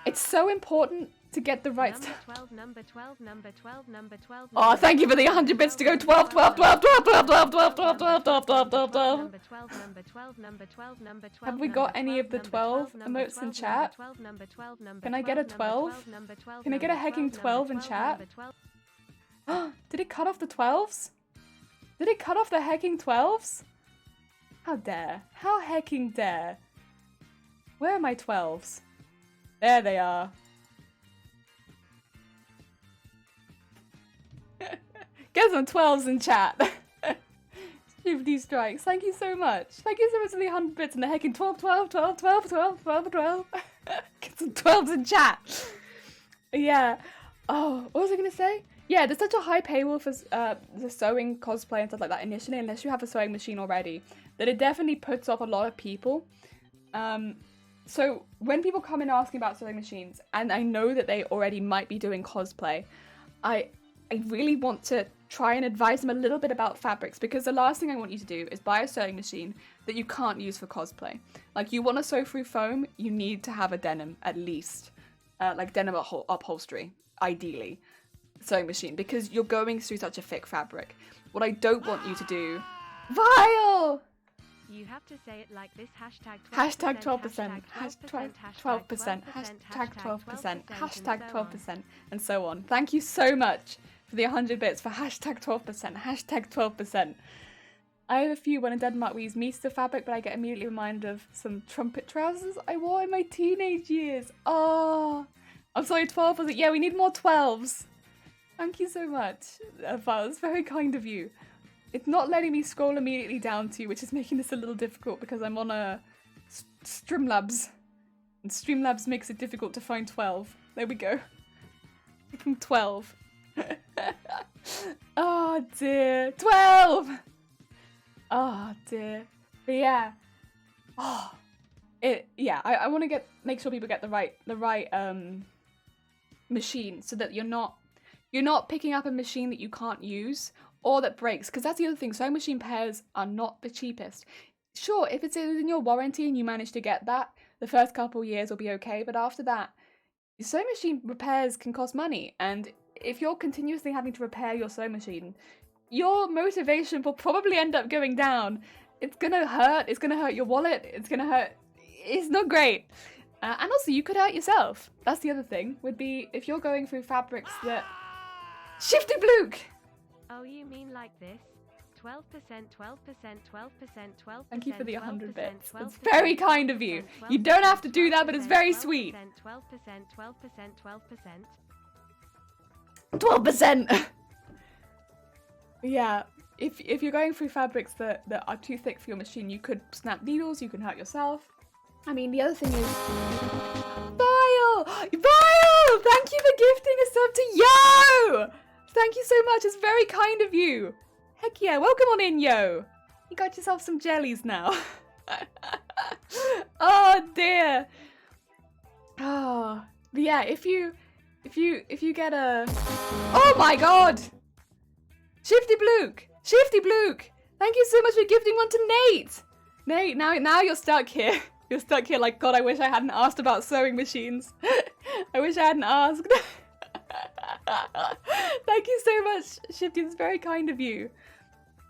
it's so important to get the right stuff. Oh, thank you for the 100 bits to go 12. Have we got any of the 12 emotes in chat? Can I get a 12? Can I get a hecking 12 in chat? Did it cut off the 12s? Did it cut off the hecking 12s? How dare. How hecking dare. Where are my 12s? There they are. Get some 12s in chat. Shifty strikes. Thank you so much. Thank you so much for the 100 bits and the hecking 12, 12, 12, 12, 12, 12, 12. Get some 12s in chat. Yeah. Oh, what was I going to say? Yeah, there's such a high paywall for the sewing cosplay and stuff like that initially, unless you have a sewing machine already, that it definitely puts off a lot of people. So when people come in asking about sewing machines, and I know that they already might be doing cosplay, I really want to try and advise them a little bit about fabrics, because the last thing I want you to do is buy a sewing machine that you can't use for cosplay. Like, you want to sew through foam, you need to have a denim at least, like denim upholstery, ideally, sewing machine, because you're going through such a thick fabric. What I don't want you to do... Vile! You have to say it like this. #12%. Hashtag 12%. Hashtag 12%. Hashtag 12%. Hashtag 12%. And so on. Thank you so much for the 100 bits for hashtag 12%. Hashtag 12%. I have a few when in Denmark we use Meester fabric, but I get immediately reminded of some trumpet trousers I wore in my teenage years. Oh, I'm sorry, 12 was it? Yeah, we need more 12s. Thank you so much, Val. It's very kind of you. It's not letting me scroll immediately down to you, which is making this a little difficult because I'm on a Streamlabs. And Streamlabs makes it difficult to find 12. There we go. From 12. Oh dear. 12! Oh dear. But yeah. Oh. I want to make sure people get the right machine, so that you're not picking up a machine that you can't use or that breaks, because that's the other thing. Sewing machine pairs are not the cheapest. Sure, if it's in your warranty and you manage to get that, the first couple years will be okay, but after that, sewing machine repairs can cost money, and if you're continuously having to repair your sewing machine, your motivation will probably end up going down. It's gonna hurt your wallet, it's not great. And also, you could hurt yourself. That's the other thing, would be if you're going through fabrics that... Shifty Bluke! Oh, you mean like this? 12%, 12%, 12%, 12%. Thank you for the 100 bits. 12%, It's very kind of you. You don't have to do that, but it's very sweet. 12%, 12%, 12%. 12%! Yeah, if you're going through fabrics that are too thick for your machine, you could snap needles, you can hurt yourself. I mean, the other thing is... Vile! Vile! Thank you for gifting a sub to Yo! Thank you so much, it's very kind of you. Heck yeah, welcome on in, Yo. You got yourself some jellies now. Oh dear. Oh, but yeah, if you get a... Oh my god! Shifty Bluke! Shifty Bluke! Thank you so much for gifting one to Nate! Nate, now you're stuck here. You're stuck here like, God, I wish I hadn't asked about sewing machines. I wish I hadn't asked. Thank you so much, Shifty. It's very kind of you.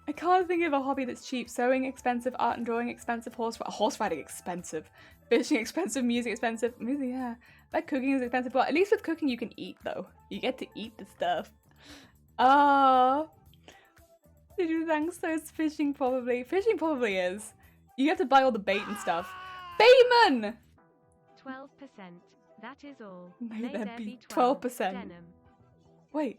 I can't think of a hobby that's cheap. Sewing expensive, art and drawing expensive, horse riding expensive, fishing expensive, music expensive. Music, yeah. But cooking is expensive. Well, at least with cooking you can eat though. You get to eat the stuff. Ah. Did you think so? It's fishing probably. Fishing probably is. You have to buy all the bait and stuff. Bayman! 12%. That is all. May there be 12%. Denim. Wait.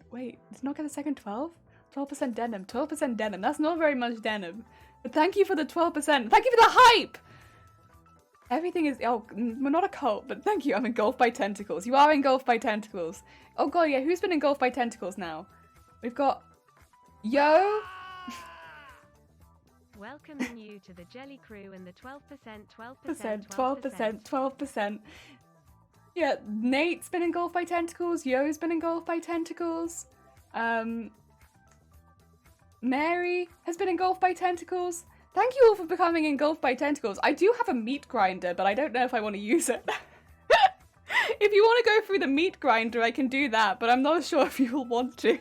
Did not get a second 12? 12% denim. 12% denim. That's not very much denim. But thank you for the 12%. Thank you for the hype! Everything is... Oh, we're not a cult, but thank you. I'm engulfed by tentacles. You are engulfed by tentacles. Oh god, yeah. Who's been engulfed by tentacles now? We've got... Yo... Welcoming you to the Jelly Crew and the 12%, 12%. Yeah, Nate's been engulfed by tentacles. Yo's been engulfed by tentacles. Mary has been engulfed by tentacles. Thank you all for becoming engulfed by tentacles. I do have a meat grinder, but I don't know if I want to use it. If you want to go through the meat grinder, I can do that, but I'm not sure if you'll want to.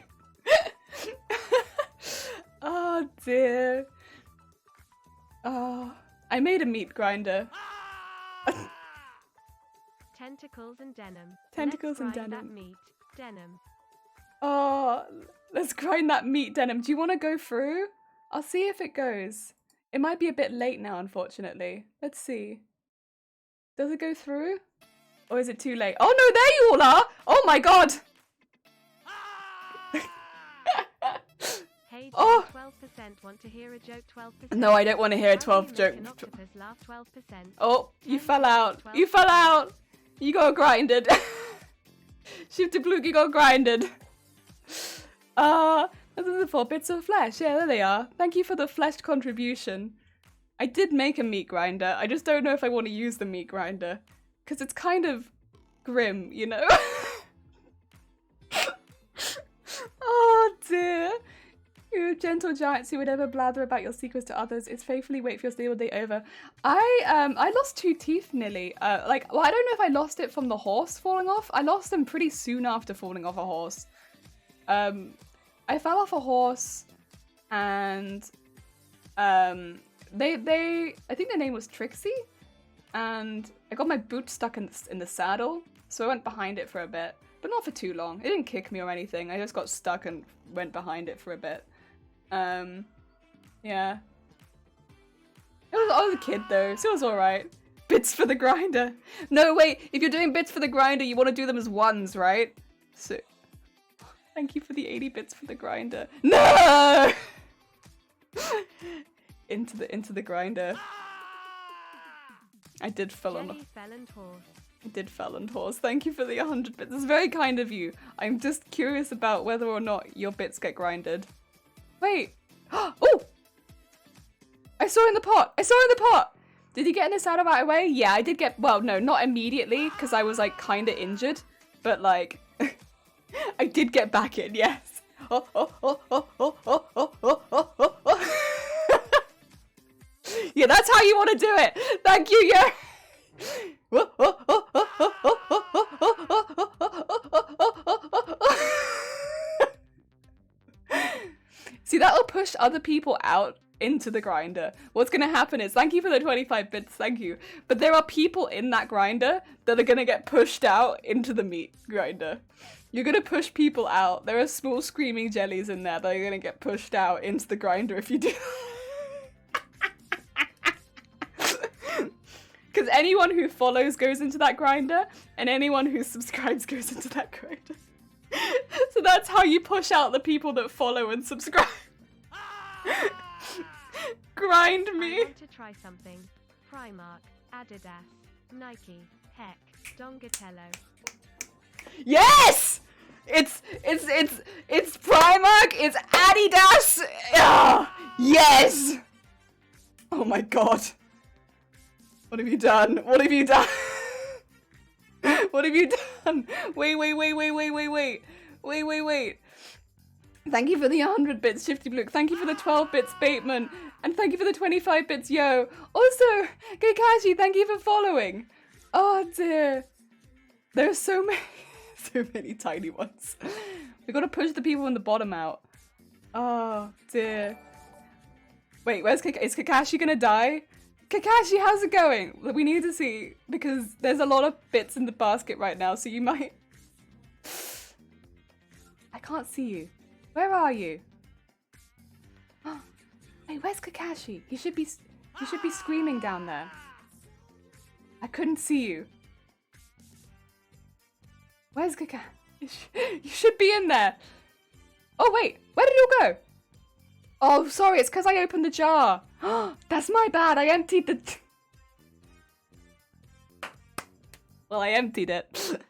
Oh dear. Oh, I made a meat grinder. Tentacles and denim. Tentacles Let's and grind denim. That meat. Denim. Oh, let's grind that meat, Denim. Do you want to go through? I'll see if it goes. It might be a bit late now, unfortunately. Let's see. Does it go through? Or is it too late? Oh no, there you all are! Oh my god! Hey, Oh. 12% want to hear a joke. 12%. No, I don't want to hear a How do 12 you joke. make an octopus laugh 12%? Oh, you 10%, fell out. 12%. You fell out. You got grinded. Shift to Blue, you got grinded. This is the 4 bits of flesh. Yeah, there they are. Thank you for the flesh contribution. I did make a meat grinder. I just don't know if I want to use the meat grinder. Because it's kind of grim, you know? Oh dear. You gentle giants who would ever blather about your secrets to others is faithfully wait for your stable day over. I lost 2 teeth nearly. Well, I don't know if I lost it from the horse falling off. I lost them pretty soon after falling off a horse. I fell off a horse and I think their name was Trixie, and I got my boot stuck in the saddle, so I went behind it for a bit, but not for too long. It didn't kick me or anything. I just got stuck and went behind it for a bit. Yeah. I was a kid though, so it was alright. Bits for the grinder. No, wait, if you're doing bits for the grinder, you want to do them as ones, right? So, thank you for the 80 bits for the grinder. No! into the grinder. I did fell on. Jelly Felland Horse. I did fell on horse. Thank you for the 100 bits. It's very kind of you. I'm just curious about whether or not your bits get grinded. Wait. Oh! I saw in the pot. I saw in the pot. Did you get in this out of right away? Yeah, I did get. Well, no, not immediately because I was like kind of injured, but like I did get back in. Yes. Yeah, that's how you want to do it. Thank you, yeah. See, that'll push other people out into the grinder. What's gonna happen is, thank you for the 25 bits, thank you. But there are people in that grinder that are gonna get pushed out into the meat grinder. You're gonna push people out. There are small screaming jellies in there that are gonna get pushed out into the grinder if you do. Because anyone who follows goes into that grinder, and anyone who subscribes goes into that grinder. So that's how you push out the people that follow and subscribe. Grind I me. want to try something. Primark, Adidas, Nike, Heck, Donatello. Yes! It's Primark, it's Adidas. Yes! Oh my god. What have you done? What have you done? What have you done? Wait. Thank you for the 100 bits, Shifty Blue. Thank you for the 12 bits, Bateman. And thank you for the 25 bits, Yo. Also, Kakashi, thank you for following. Oh dear. There are so many tiny ones. We gotta push the people in the bottom out. Oh dear. Wait, where's Kakashi? Is Kakashi gonna die? Kakashi, how's it going? We need to see, because there's a lot of bits in the basket right now, so you might... I can't see you. Where are you? Wait, where's Kakashi? He should be screaming down there. I couldn't see you. Where's Kakashi? You should be in there. Oh wait, where did you go? Oh, sorry, it's because I opened the jar. That's my bad, I emptied the... Well, I emptied it.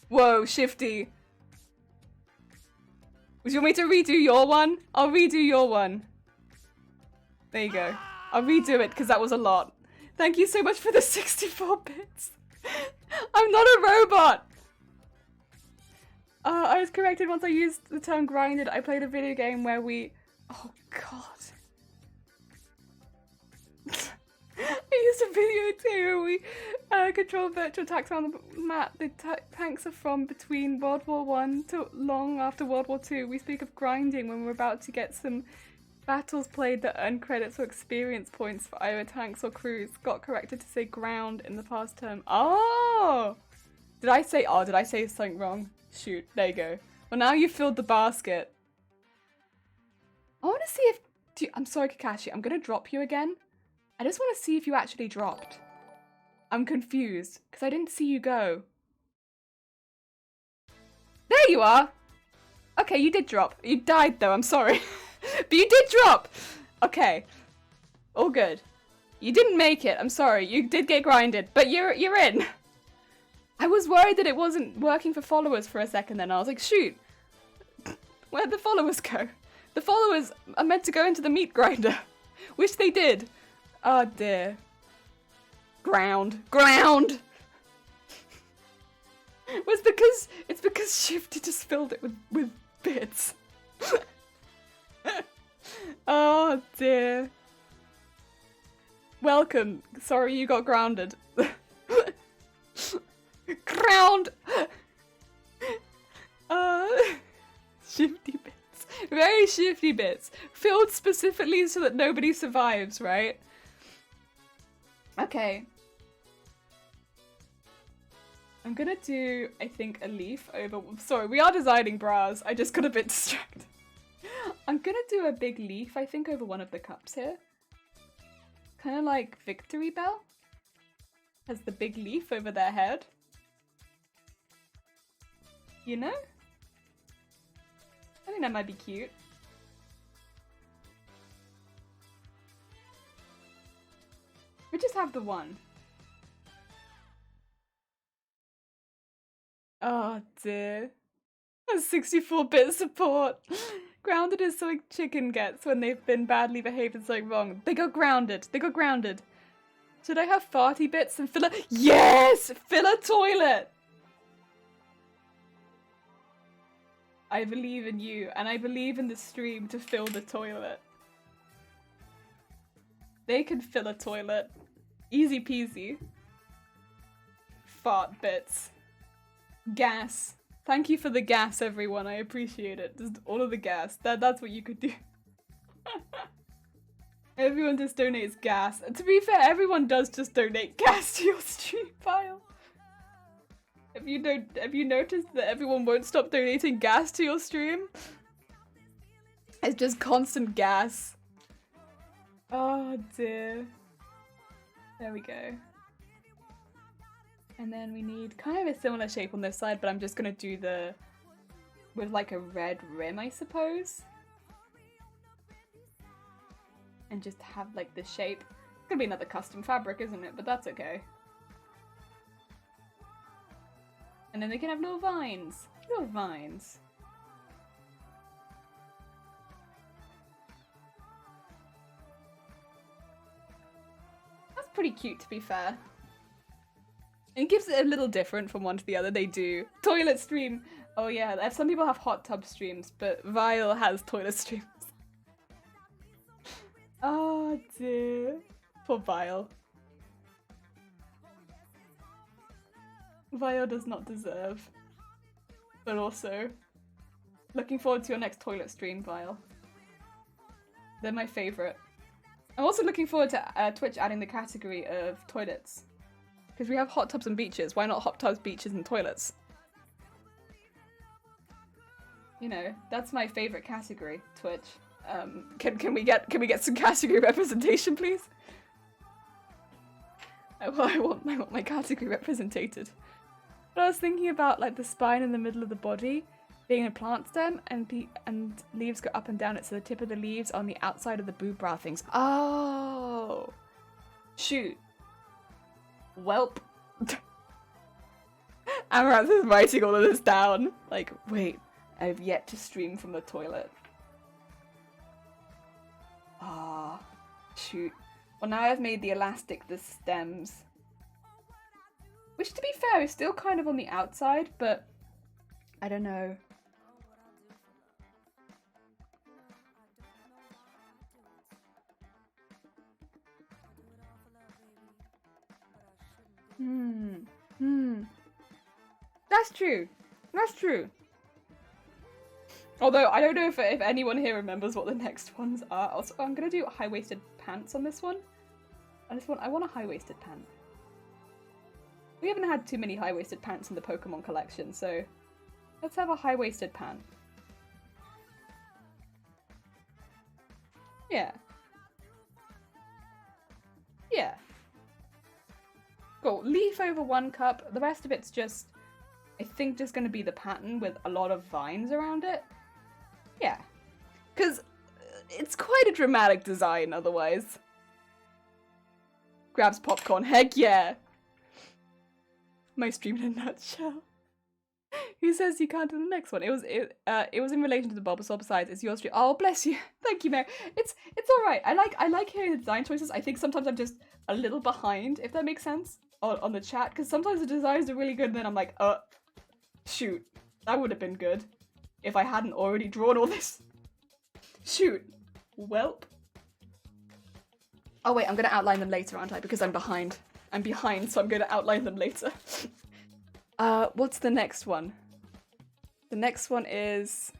Whoa, Shifty. Would you want me to redo your one? I'll redo your one. There you go. I'll redo it because that was a lot. Thank you so much for the 64 bits. I'm not a robot. I was corrected once I used the term grinded. I played a video game where we... Oh, God. I used a video too where we control virtual tanks around the map. The tanks are from between World War I to long after World War II. We speak of grinding when we're about to get some battles played that earn credits or experience points for either tanks or crews. Got corrected to say ground in the past term. Oh! Did I say something wrong? Shoot, there you go. Well, now you've filled the basket. I want to see if... I'm sorry, Kakashi. I'm going to drop you again. I just want to see if you actually dropped. I'm confused, because I didn't see you go. There you are! Okay, you did drop. You died, though. I'm sorry. But you did drop! Okay. All good. You didn't make it. I'm sorry. You did get grinded, but you're in. I was worried that it wasn't working for followers for a second then. I was like, shoot. Where'd the followers go? The followers are meant to go into the meat grinder. Wish they did. Oh dear. Ground. It's because Shifty just filled it with bits. Oh dear. Welcome. Sorry you got grounded. Ground. Shifty bits. Very shifty bits. Filled specifically so that nobody survives, right? Okay. I'm gonna do, I think, a leaf over... Sorry, we are designing bras. I just got a bit distracted. I'm gonna do a big leaf, I think, over one of the cups here. Kind of like Victory Bell. Has the big leaf over their head. You know? I think that might be cute. We just have the one. Oh dear. A 64-bit support. Grounded is something chicken gets when they've been badly behaved and something wrong. They got grounded. They got grounded. Should I have farty bits and fill a... Yes! Fill a toilet! I believe in you, and I believe in the stream to fill the toilet. They can fill a toilet. Easy peasy. Fart bits. Gas. Thank you for the gas, everyone. I appreciate it. Just all of the gas. That's what you could do. Everyone just donates gas. To be fair, everyone does just donate gas to your stream file. Have you noticed that everyone won't stop donating gas to your stream? It's just constant gas. Oh dear. There we go. And then we need kind of a similar shape on this side, but I'm just gonna do the... with like a red rim, I suppose. And just have like the shape. It's gonna be another custom fabric, isn't it? But that's okay. And then they can have little vines. Little vines. That's pretty cute, to be fair. It gives it a little different from one to the other. They do. Toilet stream. Oh yeah, some people have hot tub streams, but Vile has toilet streams. Oh dear. Poor Vile. Vile does not deserve. But also, looking forward to your next toilet stream, Vile. They're my favourite. I'm also looking forward to Twitch adding the category of toilets. Because we have hot tubs and beaches. Why not hot tubs, beaches, and toilets? You know, that's my favourite category, Twitch. Can we get some category representation, please? I want my category represented. But I was thinking about like the spine in the middle of the body being a plant stem, and leaves go up and down it, so the tip of the leaves on the outside of the boob brow things. Oh, shoot. Welp. Amaranth is writing all of this down. Like, wait, I've yet to stream from the toilet. Ah, shoot. Well, now I've made the elastic the stems. Which, to be fair, is still kind of on the outside, but I don't know. That's true. That's true. Although, I don't know if anyone here remembers what the next ones are. Also, I'm gonna do high-waisted pants on this one. I want a high-waisted pant. We haven't had too many high-waisted pants in the Pokemon collection, so Let's have a high-waisted pant. Yeah. Yeah. Cool. Leaf over 1 cup. The rest of it's just, I think, just going to be the pattern with a lot of vines around it. Yeah. Because it's quite a dramatic design otherwise. Grabs popcorn. Heck yeah. My stream in a nutshell. Who says you can't do the next one? It was in relation to the Bulbasaur. Besides, it's your stream. Oh, bless you. Thank you, Mary. It's all right. I like hearing the design choices. I think sometimes I'm just a little behind, if that makes sense, on the chat, because sometimes the designs are really good, and then I'm like, shoot, that would have been good if I hadn't already drawn all this. Shoot, welp. Oh wait, I'm gonna outline them later, aren't I? Because I'm behind. I'm behind, so I'm gonna outline them later. What's the next one? The next one is...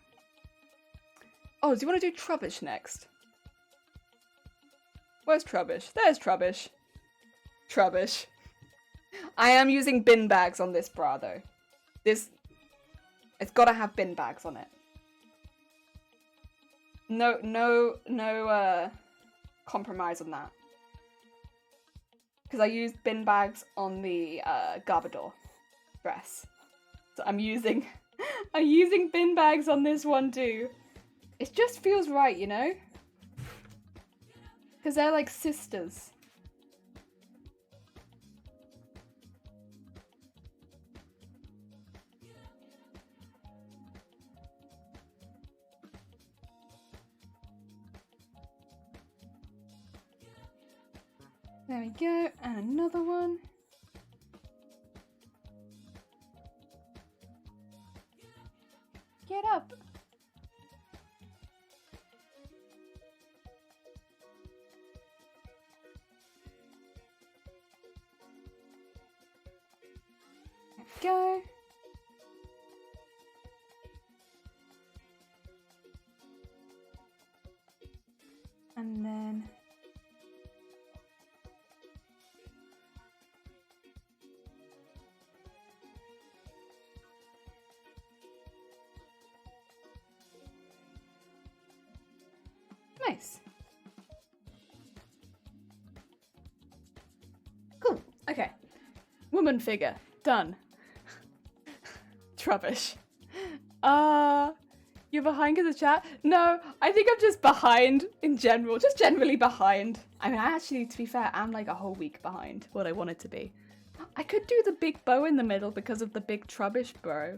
Oh, do you want to do Trubbish next? Where's Trubbish? There's Trubbish. Trubbish. I am using bin bags on this bra, though. It's gotta have bin bags on it. No compromise on that. Because I used bin bags on the Garbodor dress. So I'm using bin bags on this one too. It just feels right, you know? Because they're like sisters. There we go, and another one. Get up. There we go. And then nice. Cool. Okay. Woman figure. Done. Trubbish. You're behind because of chat? No, I think I'm just behind in general. Just generally behind. I mean, I actually, to be fair, I'm like a whole week behind what I wanted to be. I could do the big bow in the middle because of the big Trubbish bow.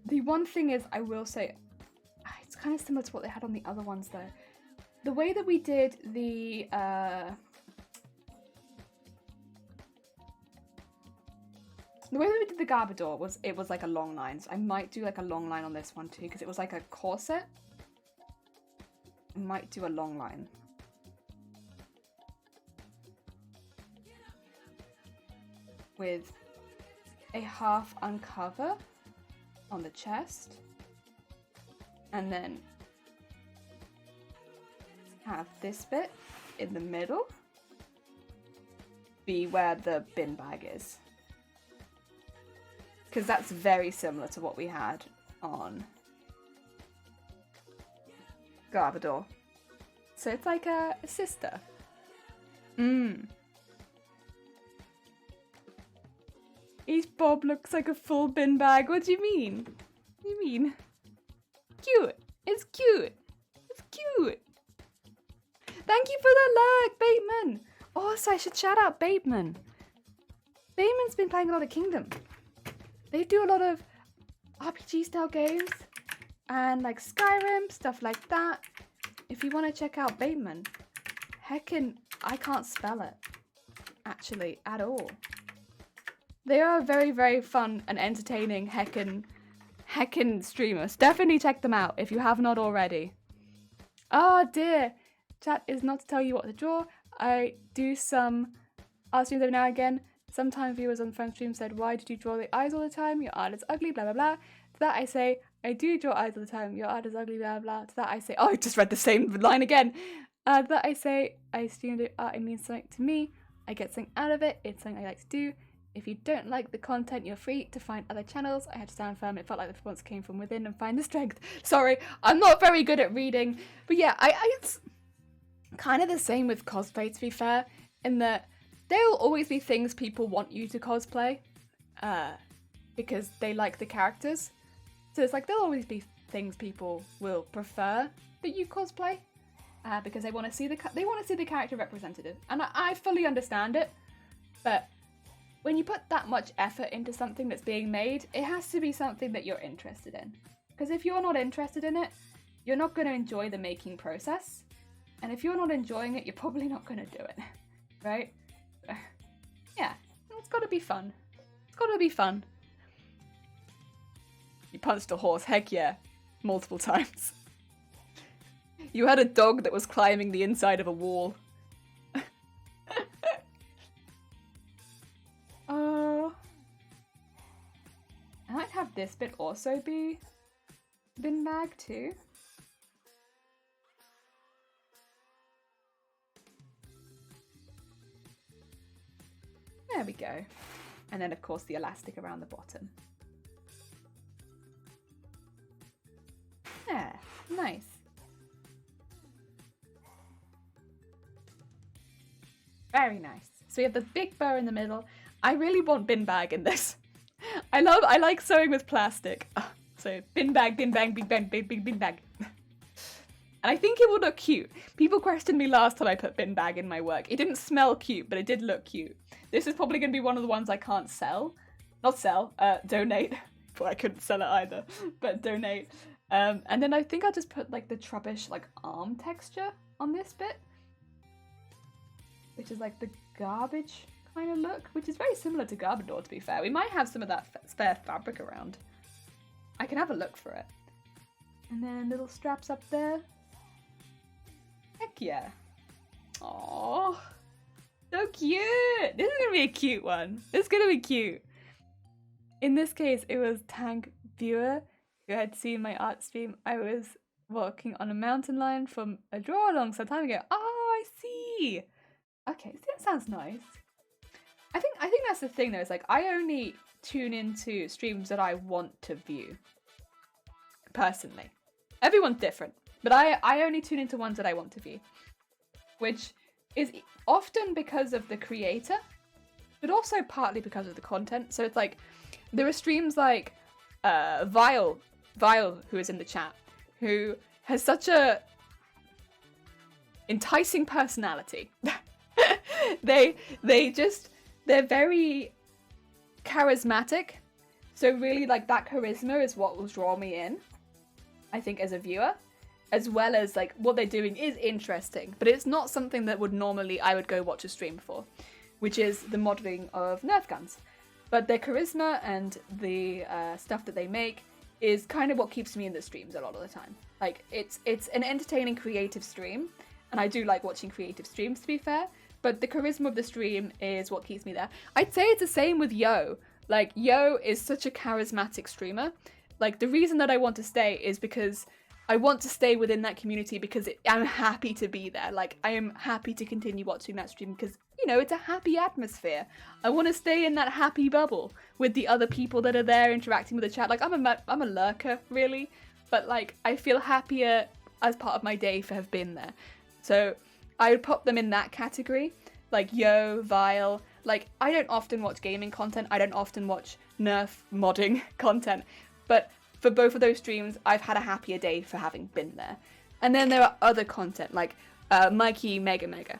The one thing is, I will say, it's kind of similar to what they had on the other ones though. The way that we did the, the way that we did the Garbodor was, it was like a long line. So I might do like a long line on this one too, because it was like a corset. I might do a long line. With a half uncover on the chest. And then have this bit in the middle be where the bin bag is. Because that's very similar to what we had on Garbodor. So it's like a sister. Each Bob looks like a full bin bag. What do you mean? What do you mean? Cute. It's cute. It's cute. Thank you for the lurk, Bateman. Also, I should shout out Bateman. Bateman's been playing a lot of Kingdom. They do a lot of RPG style games and like Skyrim, stuff like that. If you want to check out Bateman, heckin', I can't spell it actually at all. They are very, very fun and entertaining heckin' streamers. Definitely check them out if you have not already. Oh dear, chat is not to tell you what to draw. I do some art streams every now and again. Sometimes viewers on friend stream said, why did you draw the eyes all the time? Your art is ugly, blah, blah, blah. To that I say, I do draw eyes all the time. Your art is ugly, blah, blah. To that I say, oh, I just read the same line again. To that I say, I stream the art, it means something to me. I get something out of it. It's something I like to do. If you don't like the content, you're free to find other channels. I had to stand firm. It felt like the response came from within and find the strength. Sorry, I'm not very good at reading. But yeah, it's kind of the same with cosplay, to be fair, in that there will always be things people want you to cosplay because they like the characters. So it's like there'll always be things people will prefer that you cosplay because they want to see the character represented. And I fully understand it, but when you put that much effort into something that's being made, it has to be something that you're interested in. Because if you're not interested in it, you're not going to enjoy the making process. And if you're not enjoying it, you're probably not going to do it. Right? Yeah, it's got to be fun. It's got to be fun. You punched a horse, heck yeah. Multiple times. You had a dog that was climbing the inside of a wall. I might have this bit also be bin bag too. There we go. And then of course the elastic around the bottom. Yeah, nice. Very nice. So we have the big bow in the middle. I really want bin bag in this. I like sewing with plastic. So bin bag, bin bag, bin bag, bin bag. And I think it will look cute. People questioned me last time I put bin bag in my work. It didn't smell cute, but it did look cute. This is probably going to be one of the ones I can't sell. Not sell, donate. But I couldn't sell it either, but donate. And then I think I'll just put like the trubbish like arm texture on this bit. Which is like the garbage kind of look, which is very similar to Garbodor, to be fair. We might have some of that spare fabric around. I can have a look for it. And then little straps up there. Heck yeah. Aww. So cute. This is going to be a cute one. It's going to be cute. In this case, it was Tank Viewer who had seen my art stream. I was walking on a mountain line from a draw along some time ago. Oh, I see. Okay, that sounds nice. I think that's the thing though, is like I only tune into streams that I want to view. Personally. Everyone's different, but I only tune into ones that I want to view. Which is often because of the creator, but also partly because of the content. So it's like, there are streams like Vile, who is in the chat, who has such a enticing personality. They're very charismatic. So really like that charisma is what will draw me in, I think, as a viewer. As well as like what they're doing is interesting, but it's not something that I would go watch a stream for, which is the modeling of Nerf guns. But their charisma and the stuff that they make is kind of what keeps me in the streams a lot of the time. Like it's an entertaining, creative stream, and I do like watching creative streams, to be fair. But the charisma of the stream is what keeps me there. I'd say it's the same with Yo. Like, Yo is such a charismatic streamer. Like, the reason that I want to stay is because I want to stay within that community because I'm happy to be there. Like, I am happy to continue watching that stream because, you know, it's a happy atmosphere. I want to stay in that happy bubble with the other people that are there interacting with the chat. Like, I'm a lurker, really. But, like, I feel happier as part of my day for have been there. So I would put them in that category, like Yo, Vile. Like, I don't often watch gaming content. I don't often watch Nerf modding content. But for both of those streams, I've had a happier day for having been there. And then there are other content, like Mikey Mega,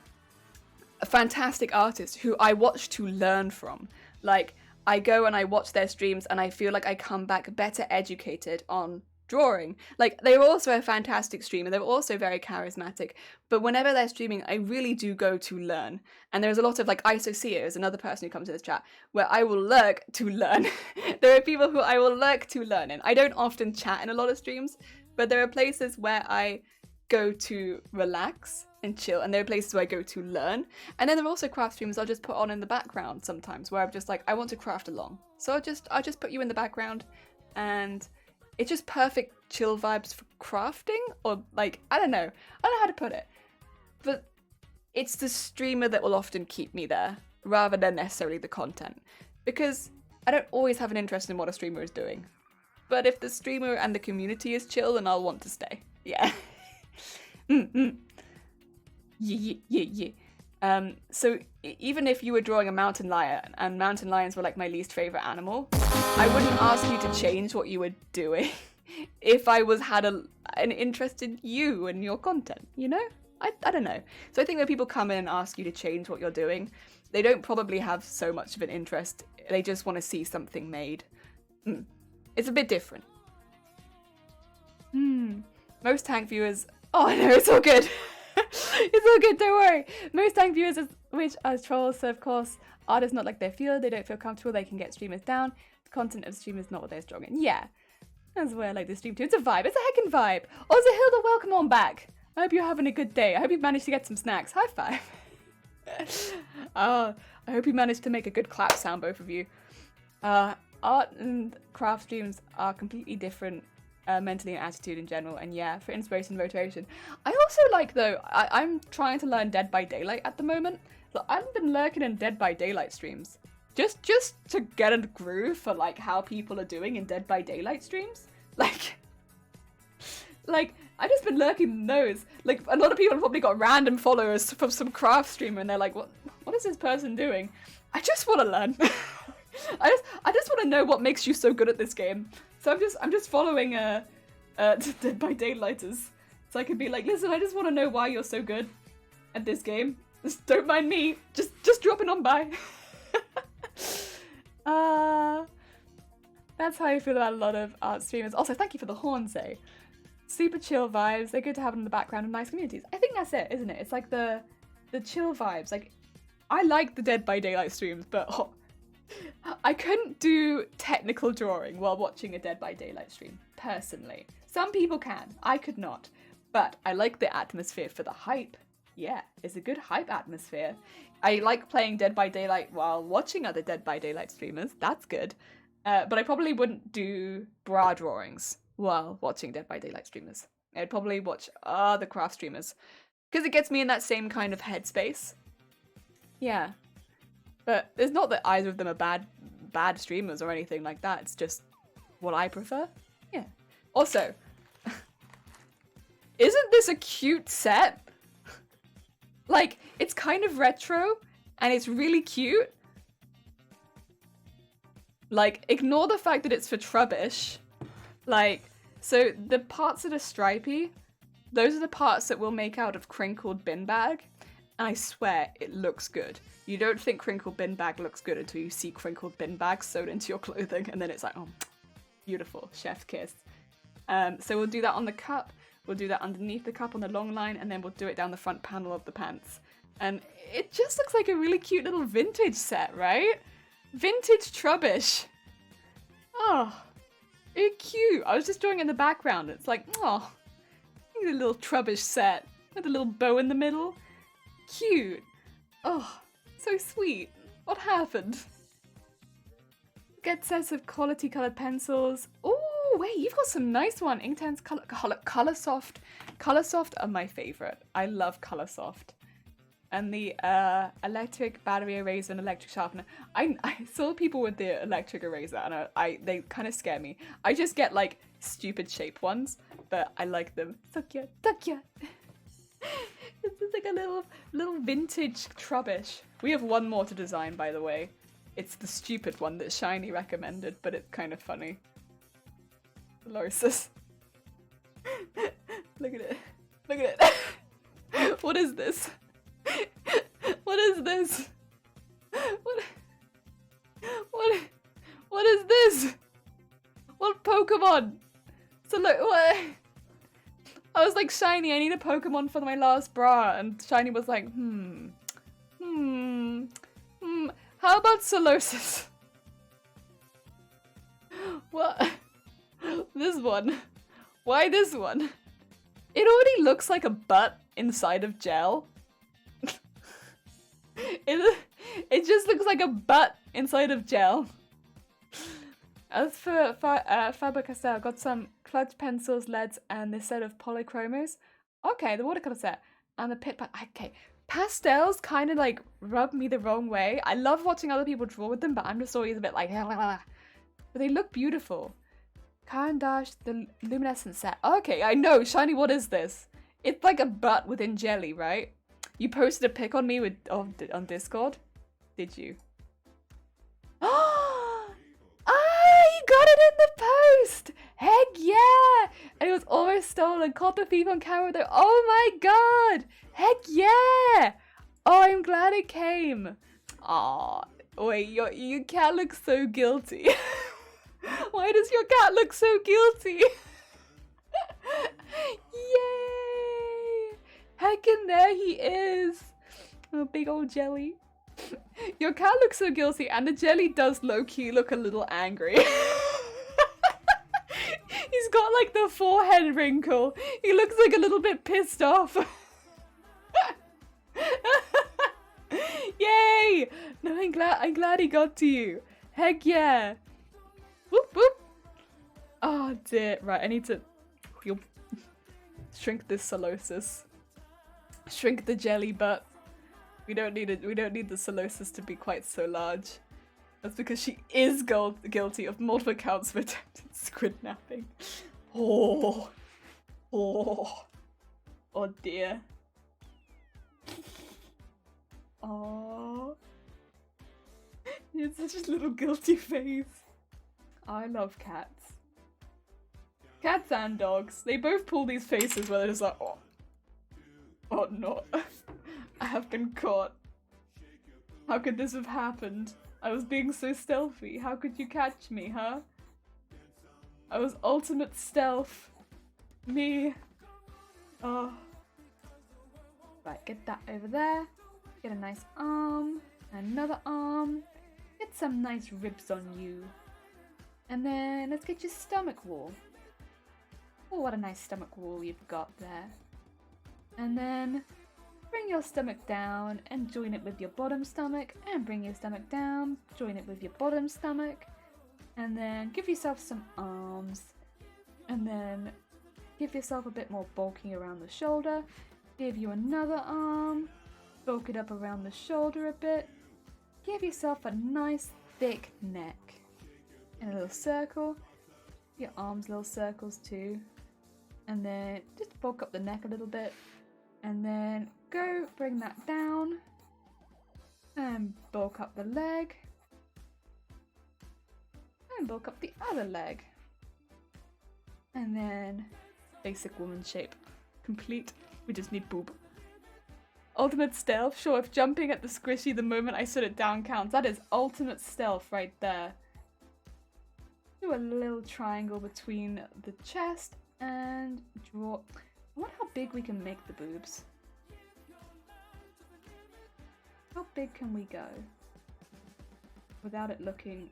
a fantastic artist who I watch to learn from. Like, I go and I watch their streams and I feel like I come back better educated on drawing. Like, they're also a fantastic streamer, they're also very charismatic, but whenever they're streaming, I really do go to learn. And there's a lot of, like, Isoceo is another person who comes to this chat, where I will lurk to learn. There are people who I will lurk to learn in. I don't often chat in a lot of streams, but there are places where I go to relax and chill, and there are places where I go to learn. And then there are also craft streams I'll just put on in the background sometimes, where I'm just like, I want to craft along. So I'll just put you in the background, and it's just perfect chill vibes for crafting, or like, I don't know how to put it, but it's the streamer that will often keep me there rather than necessarily the content. because I don't always have an interest in what a streamer is doing. But if the streamer and the community is chill, then I'll want to stay. Yeah. Yeah. So even if you were drawing a mountain lion and mountain lions were like my least favorite animal, I wouldn't ask you to change what you were doing if I had an interest in you and your content, you know? I don't know. So I think when people come in and ask you to change what you're doing, they don't probably have so much of an interest. They just want to see something made. It's a bit different. Most tank viewers... Oh no, it's all good. It's all good, don't worry. Most tank viewers, which are trolls, so of course, artists not like their field, they don't feel comfortable, they can get streamers down. The content of streamers not what they're strong in. Yeah, that's where I like the stream too. It's a vibe, it's a heckin' vibe. Also, Hilda, welcome on back. I hope you're having a good day. I hope you've managed to get some snacks. High five. I hope you managed to make a good clap sound, both of you. Art and craft streams are completely different mentally and attitude in general, and yeah, for inspiration and motivation. I also like, though, I'm trying to learn Dead by Daylight at the moment. So I've been lurking in Dead by Daylight streams. Just to get a groove for like how people are doing in Dead by Daylight streams. Like I just been lurking in those. Like a lot of people have probably got random followers from some craft streamer and they're like, what is this person doing? I just want to learn. I just want to know what makes you so good at this game. So I'm just following Dead by Daylighters. So I could be like, listen, I just want to know why you're so good at this game. Just don't mind me. Just dropping on by. That's how I feel about a lot of art streamers. Also, thank you for the horns, eh? Super chill vibes. They're good to have in the background of nice communities. I think that's it, isn't it? It's like the chill vibes. Like, I like the Dead by Daylight streams, but I couldn't do technical drawing while watching a Dead by Daylight stream, personally. Some people can. I could not. But I like the atmosphere for the hype. Yeah, it's a good hype atmosphere. I like playing Dead by Daylight while watching other Dead by Daylight streamers. That's good. But I probably wouldn't do bra drawings while watching Dead by Daylight streamers. I'd probably watch other craft streamers. Because it gets me in that same kind of headspace. Yeah. But it's not that either of them are bad streamers or anything like that. It's just what I prefer. Yeah. Also, isn't this a cute set? Like, it's kind of retro, and it's really cute. Like, ignore the fact that it's for Trubbish. Like, so the parts that are stripy, those are the parts that we'll make out of crinkled bin bag. And I swear, it looks good. You don't think crinkled bin bag looks good until you see crinkled bin bag sewed into your clothing, and then it's like, oh, beautiful, chef's kiss. So we'll do that on the cup, we'll do that underneath the cup on the long line, and then we'll do it down the front panel of the pants. And it just looks like a really cute little vintage set, right? Vintage Trubbish. Oh, it's cute. I was just drawing it in the background. It's like, oh, a little Trubbish set with a little bow in the middle. Cute. Oh, so sweet. What happened? Get sets of quality colored pencils. Oh, wait, you've got some nice one. Inktense Colorsoft. Colorsoft are my favorite. I love Colorsoft. And the electric battery eraser and electric sharpener. I saw people with the electric eraser and they kind of scare me. I just get like stupid shape ones, but I like them. So cute, so cute. It's like a little vintage Trubbish. We have one more to design, by the way. It's the stupid one that Shiny recommended, but it's kind of funny. Lorsis. Look at it. Look at it. What is this? What is this? What is this? What Pokemon? So look, what? I was like, Shiny, I need a Pokemon for my last bra, and Shiny was like, how about Solosis? What? This one. Why this one? It already looks like a butt inside of gel. It just looks like a butt inside of gel. As for Faber-Castell, got some clutch pencils, leads, and this set of polychromos. Okay, the watercolor set. And the pit... Okay, pastels kind of like rub me the wrong way. I love watching other people draw with them, but I'm just always a bit like, but they look beautiful. Caran d'Ache, the luminescent set. Okay, I know. Shiny, what is this? It's like a butt within jelly, right? You posted a pic on me with on Discord. Did you? Ah, you got it in the post! Heck yeah! And it was almost stolen. Caught the thief on camera though. Oh my god! Heck yeah! Oh, I'm glad it came. Aw, wait, your cat looks so guilty. Why does your cat look so guilty? Yay! Heck in there he is. Oh, big old jelly. Your cat looks so guilty, and the jelly does low-key look a little angry. He's got like the forehead wrinkle. He looks like a little bit pissed off. Yay! No, I'm glad he got to you. Heck yeah. Whoop whoop. Oh dear. Right, I need to shrink this Solosis. Shrink the jelly butt. We don't need the Solosis to be quite so large. That's because she is guilty of multiple counts of attempted squidnapping. Oh dear. Oh, it's such a little guilty face. I love cats. Cats and dogs. They both pull these faces where they're just like, oh no. I have been caught. How could this have happened? I was being so stealthy. How could you catch me, huh? I was ultimate stealth. Me. Oh. Right, get that over there. Get a nice arm. Another arm. Get some nice ribs on you. And then let's get your stomach wall. Oh, what a nice stomach wall you've got there. And then bring your stomach down and join it with your bottom stomach, and bring your stomach down, join it with your bottom stomach, and then give yourself some arms, and then give yourself a bit more bulking around the shoulder, give you another arm, bulk it up around the shoulder a bit, give yourself a nice thick neck, and a little circle, your arms little circles too, and then just bulk up the neck a little bit. And then go bring that down and bulk up the leg and bulk up the other leg. And then basic woman shape complete. We just need boob. Ultimate stealth. Sure, if jumping at the squishy the moment I set it down counts, that is ultimate stealth right there. Do a little triangle between the chest and draw. I wonder how big we can make the boobs. How big can we go without it looking...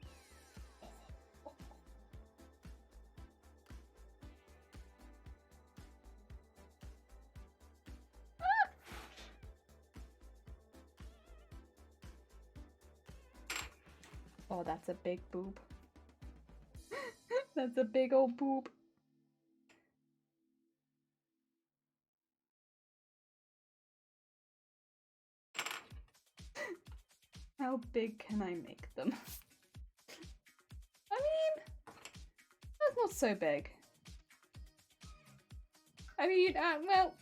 Oh, that's a big boob. That's a big old boob. How big can I make them? I mean, that's not so big. I mean, well,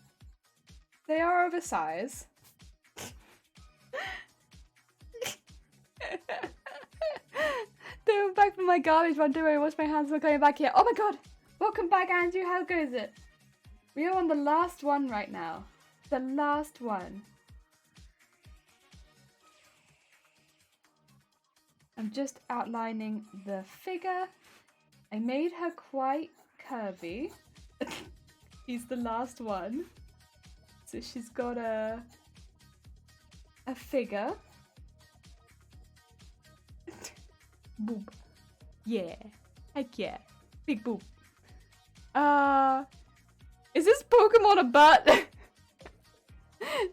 they are oversized. Dude, back from my garbage run. Don't worry, wash my hands. We're coming back here. Oh my god! Welcome back, Andrew. How goes it? We are on the last one right now. The last one. I'm just outlining the figure. I made her quite curvy. He's the last one. So she's got a figure. Boob. Yeah. Heck yeah. Big boob. Is this Pokemon a butt?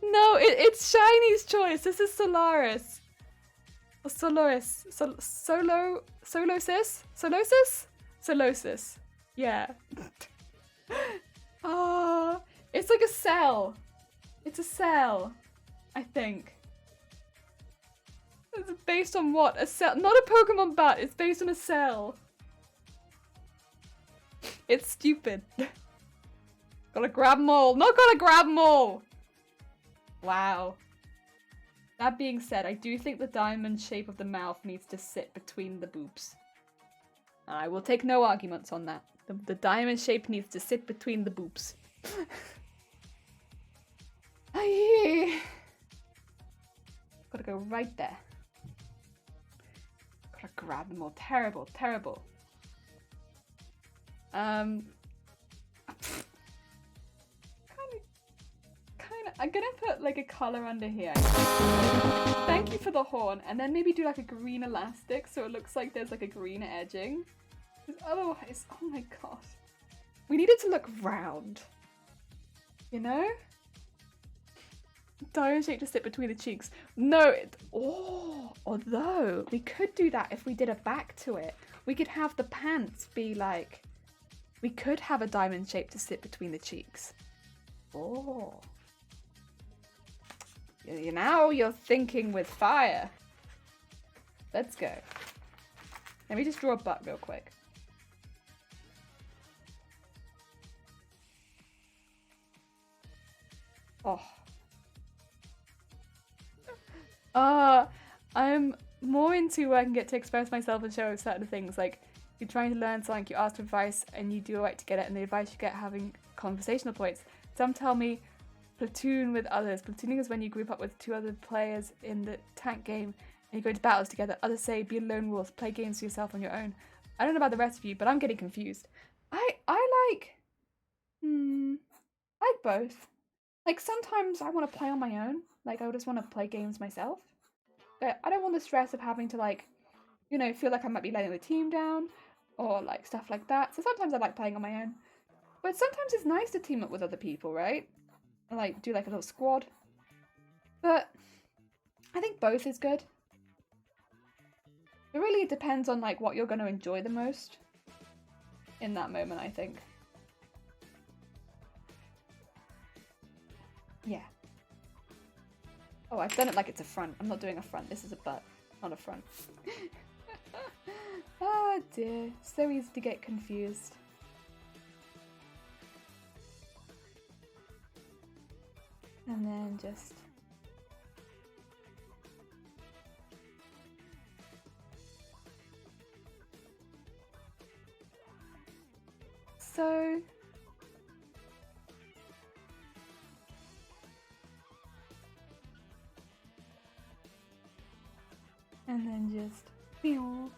No, it's Shiny's choice. This is Solaris. Or Soloris. Solosis? Solosis. Yeah. It's like a cell. It's a cell. I think. It's based on what? A cell? Not a Pokemon bat. It's based on a cell. It's stupid. Gotta grab them all. Not gotta grab them all. Wow. That being said, I do think the diamond shape of the mouth needs to sit between the boobs. I will take no arguments on that. The diamond shape needs to sit between the boobs. Aye. Gotta go right there. Gotta grab them all. Terrible, terrible. I'm gonna put like a color under here. Thank you for the horn, and then maybe do like a green elastic so it looks like there's like a green edging. Because otherwise, oh my god. We need it to look round. You know? Diamond shape to sit between the cheeks. No, although we could do that if we did a back to it. We could have the pants be like, we could have a diamond shape to sit between the cheeks. Oh. Now you're thinking with fire. Let's go. Let me just draw a butt real quick. Oh. I'm more into where I can get to express myself and show certain things. Like, you're trying to learn something, you ask for advice, and you do it right to get it, and the advice you get having conversational points. Some tell me platoon with others. Platooning is when you group up with 2 other players in the tank game and you go into battles together. Others say be a lone wolf, play games for yourself on your own. I don't know about the rest of you, but I'm getting confused. I like both. Like, sometimes I want to play on my own. Like, I just want to play games myself. But I don't want the stress of having to, like, you know, feel like I might be letting the team down or like stuff like that. So sometimes I like playing on my own. But sometimes it's nice to team up with other people, right? And like do like a little squad. But I think both is good. It really depends on like what you're going to enjoy the most in that moment, I think. Yeah. Oh, I've done it like it's a front. I'm not doing a front. This is a butt, not a front. Oh dear. So easy to get confused. And then just... So... And then just... Pew.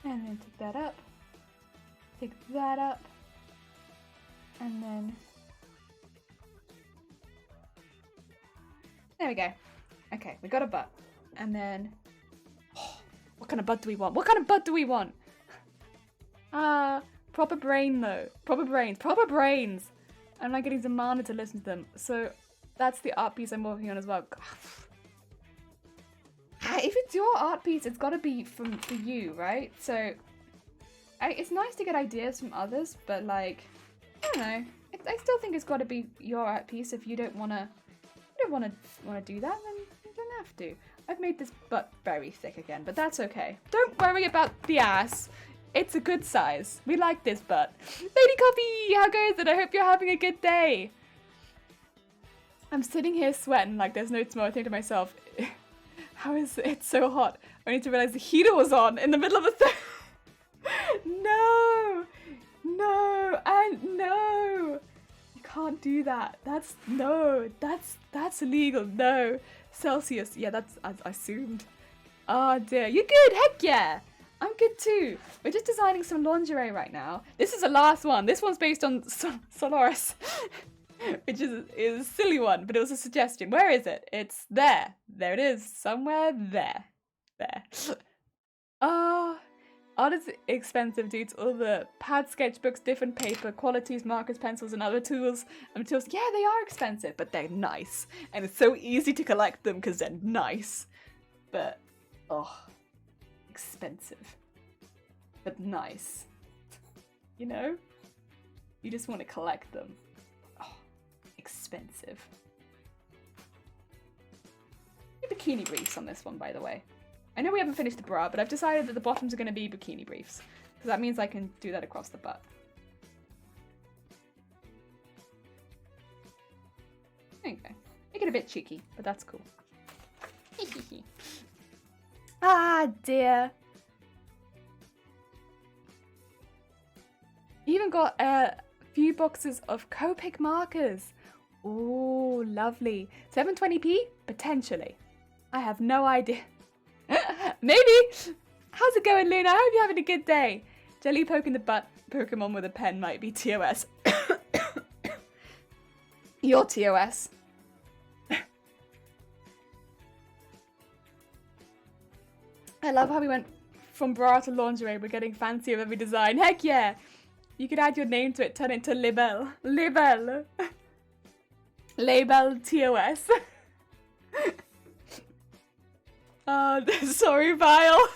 And then take that up. Take that up. And then... There we go. Okay, we got a butt. And then... Oh, what kind of butt do we want? What kind of butt do we want? Proper brain though. Proper brains. Proper brains! I'm not getting demanded to listen to them. So that's the art piece I'm working on as well. If it's your art piece, it's got to be for you, right? So it's nice to get ideas from others, but like, I don't know. I still think it's got to be your art piece. If you don't want to do that, then you don't have to. I've made this butt very thick again, but that's okay. Don't worry about the ass. It's a good size. We like this butt. Lady Coffee, how goes it? I hope you're having a good day. I'm sitting here sweating like there's no tomorrow. I think to myself, how is it so hot? I need to realize the heater was on in the middle of a thing. No, and no. You can't do that. That's illegal. No. Celsius. Yeah, that's as I assumed. Oh dear. You're good. Heck yeah. I'm good too. We're just designing some lingerie right now. This is the last one. This one's based on Solaris, which is a silly one, but it was a suggestion. Where is it? It's there. There it is. Somewhere there. There. Art is expensive, dudes. All the pad sketchbooks, different paper, qualities, markers, pencils, and other tools and materials. Yeah, they are expensive, but they're nice. And it's so easy to collect them because they're nice. But, expensive. But nice. You know? You just want to collect them. expensive. Bikini briefs on this one, by the way. I know we haven't finished the bra, but I've decided that the bottoms are going to be bikini briefs. Because that means I can do that across the butt. There you go. Make it a bit cheeky, but that's cool. Ah, dear. Even got a few boxes of Copic markers. Ooh, lovely. 720p? Potentially. I have no idea. Maybe. How's it going, Luna? I hope you're having a good day. Jelly poke in the butt Pokemon with a pen might be TOS. Your TOS. I love how we went from bra to lingerie. We're getting fancy with every design. Heck yeah! You could add your name to it, turn it into Libel. Libel. Label TOS. Sorry, Vile.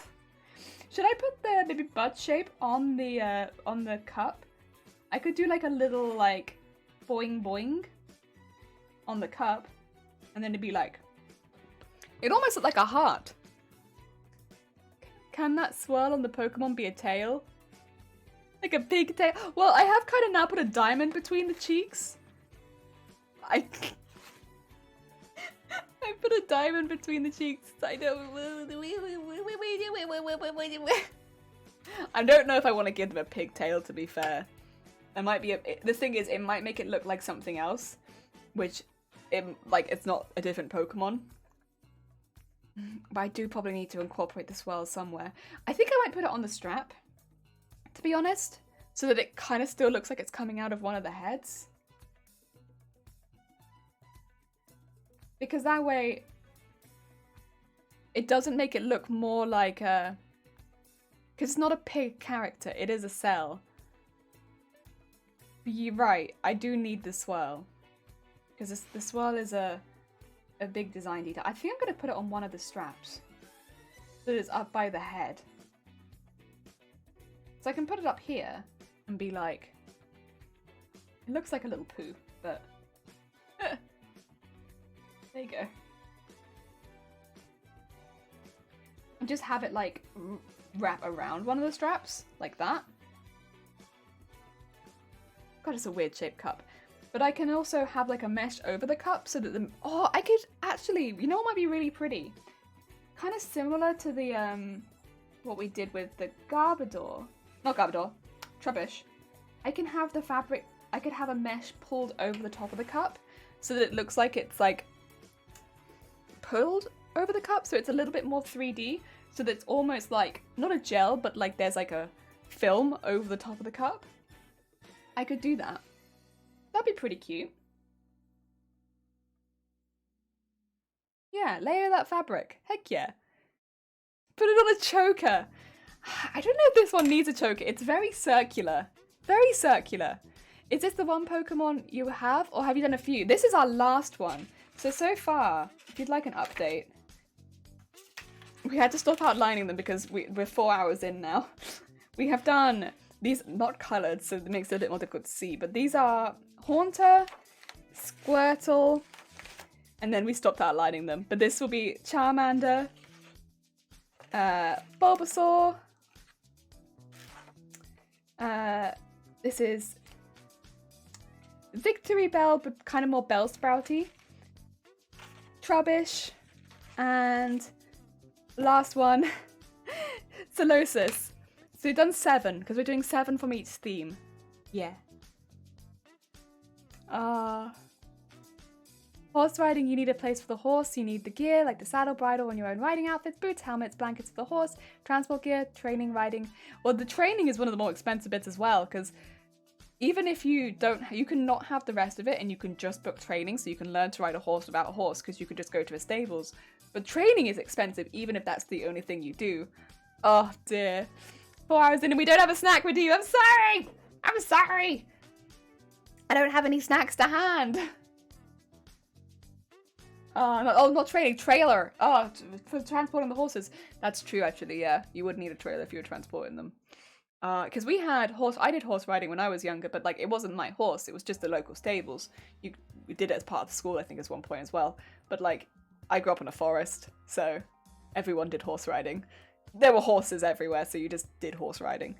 Should I put the maybe butt shape on the cup? I could do like a little like boing boing on the cup, and then it'd be like, it almost looked like a heart. Can that swirl on the Pokemon be a tail? Like a big tail? Well, I have kind of now put a diamond between the cheeks. I put a diamond between the cheeks. I don't know if I want to give them a pigtail, to be fair. It might be the thing is, it might make it look like something else, which it's not a different Pokemon. But I do probably need to incorporate the swirl somewhere. I think I might put it on the strap, to be honest, so that it kind of still looks like it's coming out of one of the heads. Because that way, it doesn't make it look more like a... Because it's not a pig character, it is a cell. But you're right, I do need the swirl. Because the swirl is a big design detail. I think I'm going to put it on one of the straps. So that it's up by the head. So I can put it up here and be like... It looks like a little poo, but... There you go. And just have it like wrap around one of the straps, like that. God, it's a weird shaped cup. But I can also have like a mesh over the cup so that the... Oh, I could actually... You know what might be really pretty? Kind of similar to the, what we did with the Garbodor. Not Garbodor. Trubbish. I can have the fabric... I could have a mesh pulled over the top of the cup so that it looks like it's like pulled over the cup, so it's a little bit more 3D, so that it's almost like, not a gel, but like there's like a film over the top of the cup. I could do that. That'd be pretty cute. Yeah, layer that fabric. Heck yeah. Put it on a choker. I don't know if this one needs a choker. It's very circular. Very circular. Is this the one Pokemon you have, or have you done a few? This is our last one. So far, if you'd like an update, we had to stop outlining them because we're 4 hours in now. We have done these, not coloured, so it makes it a bit more difficult to see, but these are Haunter, Squirtle, and then we stopped outlining them. But this will be Charmander, Bulbasaur, this is Victory Bell, but kind of more Bellsprouty, Trubbish, and last one, Solosis. So we've done 7, because we're doing 7 from each theme. Yeah. Horse riding, you need a place for the horse, you need the gear, like the saddle, bridle, and your own riding outfits, boots, helmets, blankets for the horse, transport gear, training, riding. Well, the training is one of the more expensive bits as well, because even if you don't, you can not have the rest of it, and you can just book training, so you can learn to ride a horse without a horse, because you can just go to a stables. But training is expensive, even if that's the only thing you do. Oh dear. 4 hours in and we don't have a snack with you. I'm sorry! I'm sorry! I don't have any snacks to hand. Not training, trailer. Oh, for transporting the horses. That's true, actually, yeah. You would need a trailer if you were transporting them. Because I did horse riding when I was younger, but like it wasn't my horse, it was just the local stables. We did it as part of the school, I think, at one point as well. But like, I grew up in a forest, so everyone did horse riding. There were horses everywhere, so you just did horse riding.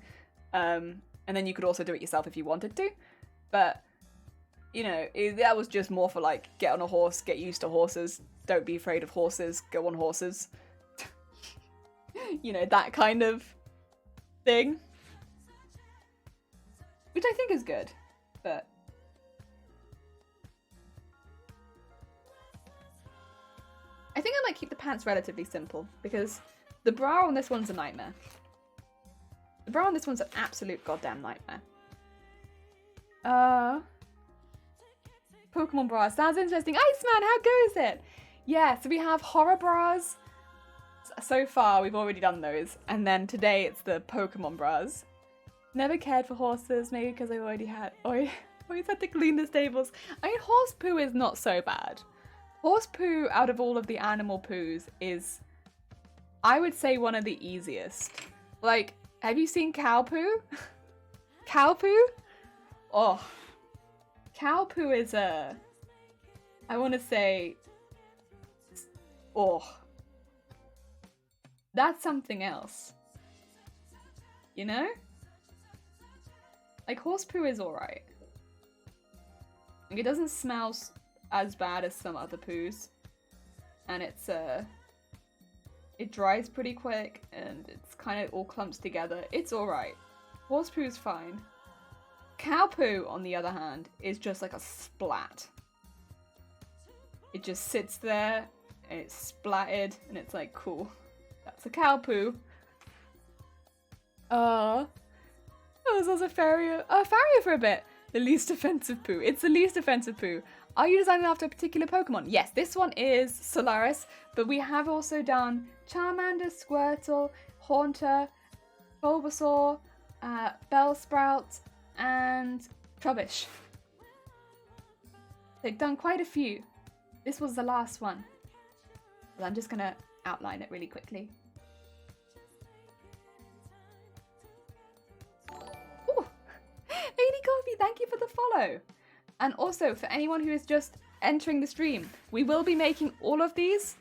And then you could also do it yourself if you wanted to. But, you know, that was just more for like, get on a horse, get used to horses, don't be afraid of horses, go on horses. You know, that kind of thing. Which I think is good, but... I think I might keep the pants relatively simple, because the bra on this one's a nightmare. The bra on this one's an absolute goddamn nightmare. Pokemon bras. Sounds interesting. Iceman, how goes it? Yeah, so we have horror bras. So far, we've already done those. And then today, it's the Pokemon bras. Never cared for horses, maybe because I've already always had to clean the stables. I mean, horse poo is not so bad. Horse poo, out of all of the animal poos, is, I would say, one of the easiest. Like, have you seen cow poo? Cow poo? Oh. Cow poo is I want to say, oh. That's something else. You know? Like, horse poo is alright. Like, it doesn't smell as bad as some other poos. And it's, it dries pretty quick, and it's kind of all clumps together. It's alright. Horse poo is fine. Cow poo, on the other hand, is just like a splat. It just sits there, and it's splatted, and it's like, cool. That's a cow poo. I was also Farrier for a bit. The least offensive poo. It's the least offensive poo. Are you designing after a particular Pokemon? Yes, this one is Solaris, but we have also done Charmander, Squirtle, Haunter, Bulbasaur, Bellsprout, and Trubbish. They've done quite a few. This was the last one. But I'm just gonna outline it really quickly. Ooh. Lady Coffee, thank you for the follow. And also, for anyone who is just entering the stream, we will be making all of these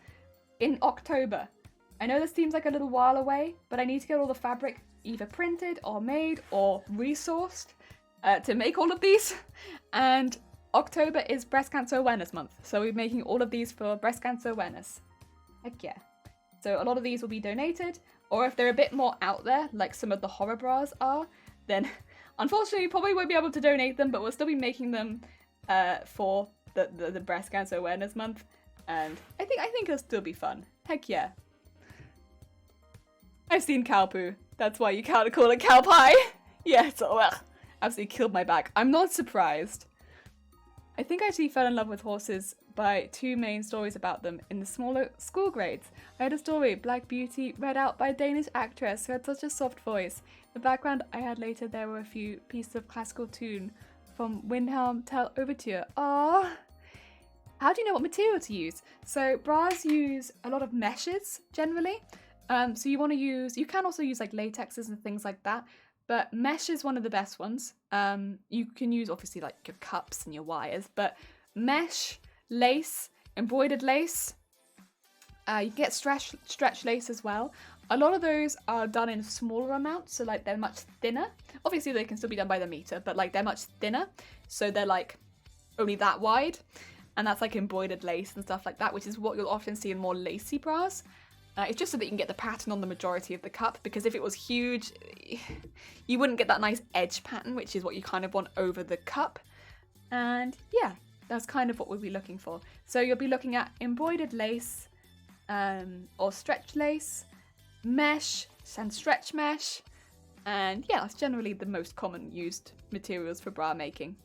in October. I know this seems like a little while away, but I need to get all the fabric either printed or made or resourced to make all of these. And October is Breast Cancer Awareness Month, so we're making all of these for breast cancer awareness. Heck yeah. So a lot of these will be donated, or if they're a bit more out there, like some of the horror bras are, then unfortunately we probably won't be able to donate them, but we'll still be making them for the Breast Cancer Awareness Month. And I think it'll still be fun. Heck yeah. I've seen cow poo. That's why you can't call it cow pie. Yeah, it's all absolutely killed my back. I'm not surprised. I think I actually fell in love with horses by two main stories about them in the smaller school grades. I had a story, Black Beauty, read out by a Danish actress who had such a soft voice. The background I had later, there were a few pieces of classical tune from Windhelm Tell Overture. Aww. How do you know what material to use? So bras use a lot of meshes generally. So you want to use, you can also use like latexes and things like that, but mesh is one of the best ones. You can use obviously like your cups and your wires, but mesh, lace, embroidered lace, you can get stretch lace as well. A lot of those are done in smaller amounts, so like they're much thinner. Obviously they can still be done by the meter, but like they're much thinner, so they're like only that wide, and that's like embroidered lace and stuff like that, which is what you'll often see in more lacy bras. It's just so that you can get the pattern on the majority of the cup, because if it was huge, you wouldn't get that nice edge pattern, which is what you kind of want over the cup. And yeah, that's kind of what we'll be looking for. So you'll be looking at embroidered lace, or stretch lace, mesh, and stretch mesh. And yeah, that's generally the most common used materials for bra making.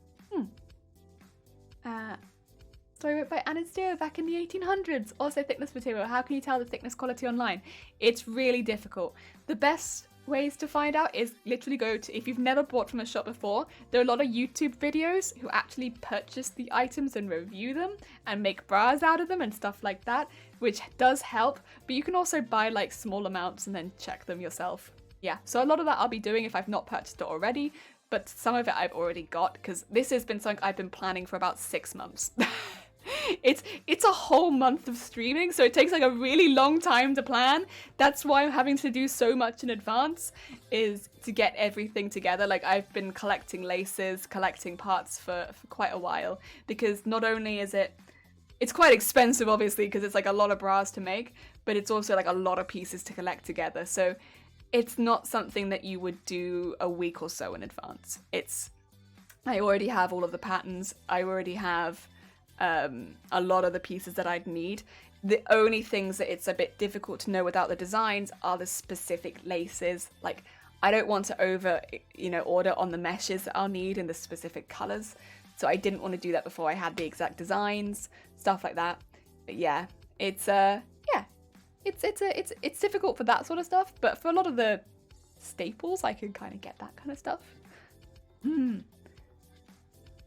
Story wrote by Anna Steele back in the 1800s. Also thickness material. How can you tell the thickness quality online? It's really difficult. The best ways to find out is literally go to, if you've never bought from a shop before, there are a lot of YouTube videos who actually purchase the items and review them and make bras out of them and stuff like that, which does help, but you can also buy like small amounts and then check them yourself. Yeah, so a lot of that I'll be doing if I've not purchased it already, but some of it I've already got because this has been something I've been planning for about 6 months. It's a whole month of streaming, so it takes like a really long time to plan. That's why I'm having to do so much in advance, is to get everything together. Like I've been collecting laces, collecting parts for quite a while, because not only is it's quite expensive obviously because it's like a lot of bras to make, but it's also like a lot of pieces to collect together. So it's not something that you would do a week or so in advance. I already have all of the patterns. I already have a lot of the pieces that I'd need. The only things that it's a bit difficult to know without the designs are the specific laces. Like I don't want to order on the meshes that I'll need in the specific colors. So I didn't want to do that before I had the exact designs, stuff like that. But yeah, it's difficult for that sort of stuff, but for a lot of the staples, I can kind of get that kind of stuff.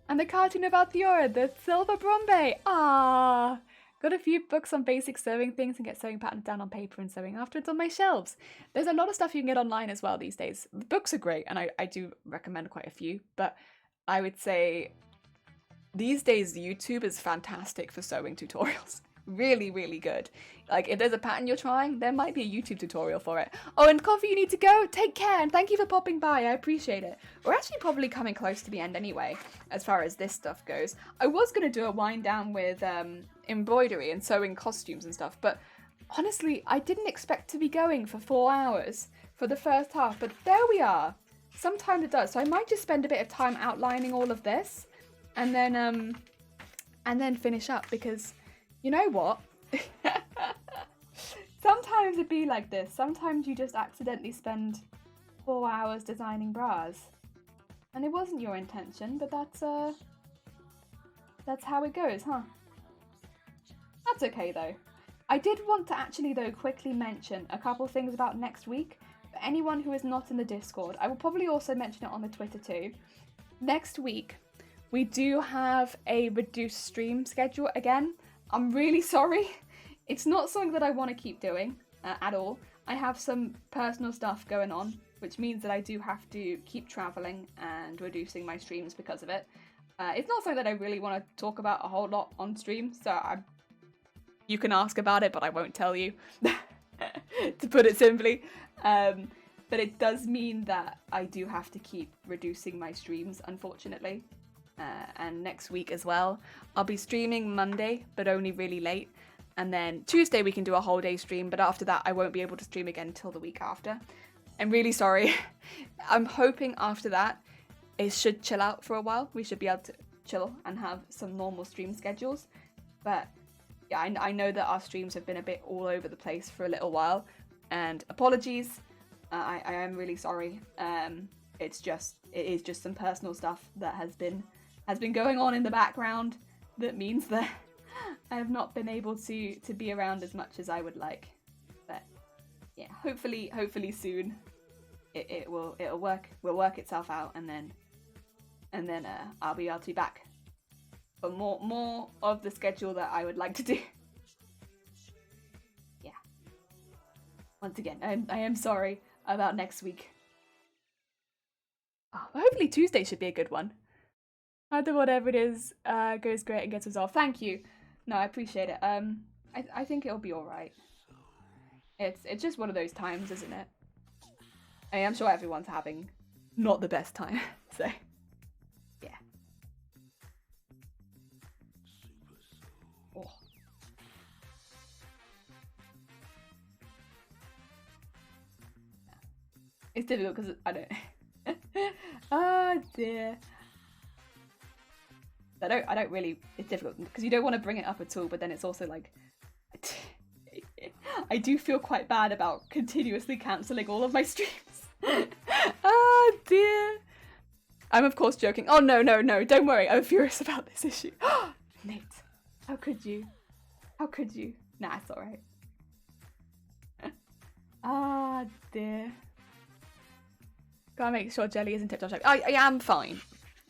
And the cartoon about Theora, the Silver Brombe. Ah, got a few books on basic sewing things and get sewing patterns down on paper and sewing afterwards on my shelves. There's a lot of stuff you can get online as well these days. The books are great, and I do recommend quite a few, but I would say these days YouTube is fantastic for sewing tutorials. Really, really good. Like if there's a pattern you're trying, there might be a YouTube tutorial for it. Oh, and Coffee, you need to go. Take care, and thank you for popping by. I appreciate it. We're actually probably coming close to the end anyway, as far as this stuff goes. I was going to do a wind down with embroidery and sewing costumes and stuff, but honestly, I didn't expect to be going for 4 hours for the first half, but there we are. Sometimes it does. So I might just spend a bit of time outlining all of this and then finish up, because you know what? Sometimes it'd be like this. Sometimes you just accidentally spend 4 hours designing bras. And it wasn't your intention, but that's how it goes, huh? That's okay though. I did want to actually though quickly mention a couple things about next week. For anyone who is not in the Discord, I will probably also mention it on the Twitter too. Next week, we do have a reduced stream schedule again. I'm really sorry. It's not something that I want to keep doing at all. I have some personal stuff going on, which means that I do have to keep traveling and reducing my streams because of it. It's not something that I really want to talk about a whole lot on stream, so you can ask about it, but I won't tell you, to put it simply. But it does mean that I do have to keep reducing my streams, unfortunately. And next week as well, I'll be streaming Monday, but only really late. And then Tuesday we can do a whole day stream, but after that I won't be able to stream again until the week after. I'm really sorry. I'm hoping after that it should chill out for a while. We should be able to chill and have some normal stream schedules. But yeah, I know that our streams have been a bit all over the place for a little while, and apologies. I am really sorry. It is just some personal stuff that has been going on in the background that means that I have not been able to be around as much as I would like. But yeah, hopefully soon it'll work itself out, and then I'll be able to be back for more of the schedule that I would like to do. Yeah. Once again, I am sorry about next week. Oh, hopefully Tuesday should be a good one. Either whatever it is goes great and gets resolved. Thank you. No, I appreciate it. I think it'll be all right. It's just one of those times, isn't it? I am sure everyone's having not the best time, so yeah. Oh. It's difficult because I don't. Oh dear. I don't really. It's difficult because you don't want to bring it up at all, but then it's also like, I do feel quite bad about continuously cancelling all of my streams. Oh dear. I'm of course joking. Oh no, don't worry. I'm furious about this issue. Nate, how could you? How could you? Nah, it's alright. Ah dear. Gotta make sure Jelly isn't tip-top shape. I am fine.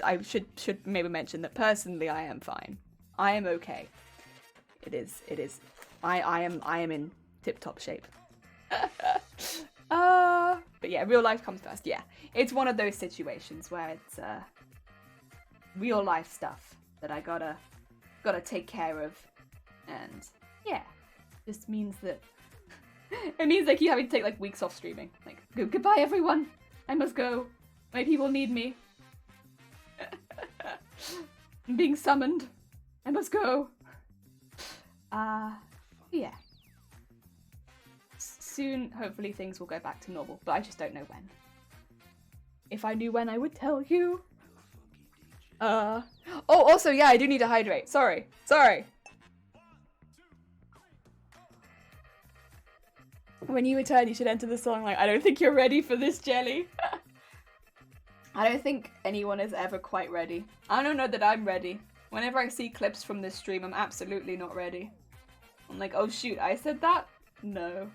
I should maybe mention that personally I am fine. I am okay. It is. I am in tip-top shape. But yeah, real life comes first. Yeah, it's one of those situations where it's real life stuff that I gotta take care of, and yeah, just means that it means like you having to take like weeks off streaming. Like, goodbye everyone, I must go. My people need me. I'm being summoned. I must go. Yeah. Soon, hopefully, things will go back to normal, but I just don't know when. If I knew when, I would tell you. Oh, also, yeah, I do need to hydrate. Sorry. When you return, you should enter the song like, I don't think you're ready for this, Jelly. I don't think anyone is ever quite ready. I don't know that I'm ready. Whenever I see clips from this stream, I'm absolutely not ready. I'm like, oh shoot, I said that? No.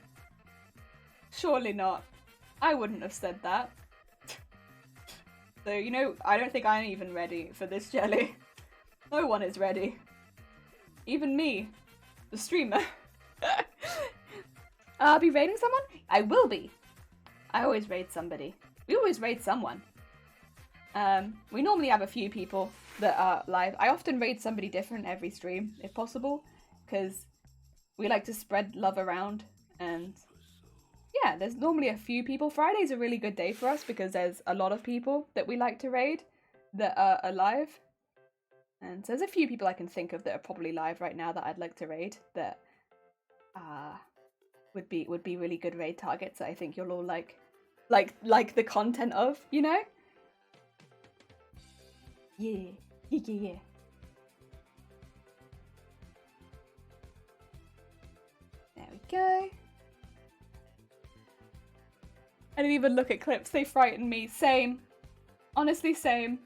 Surely not. I wouldn't have said that. So, you know, I don't think I'm even ready for this, Jelly. No one is ready. Even me, the streamer. I'll be raiding someone? I will be. I always raid somebody. We always raid someone. We normally have a few people that are live. I often raid somebody different every stream, if possible, because we like to spread love around, and yeah, there's normally a few people. Friday's a really good day for us because there's a lot of people that we like to raid that are alive. And so there's a few people I can think of that are probably live right now that I'd like to raid that would be really good raid targets that I think you'll all like the content of, you know? Yeah. There we go. I didn't even look at clips. They frighten me. Same. Honestly, same.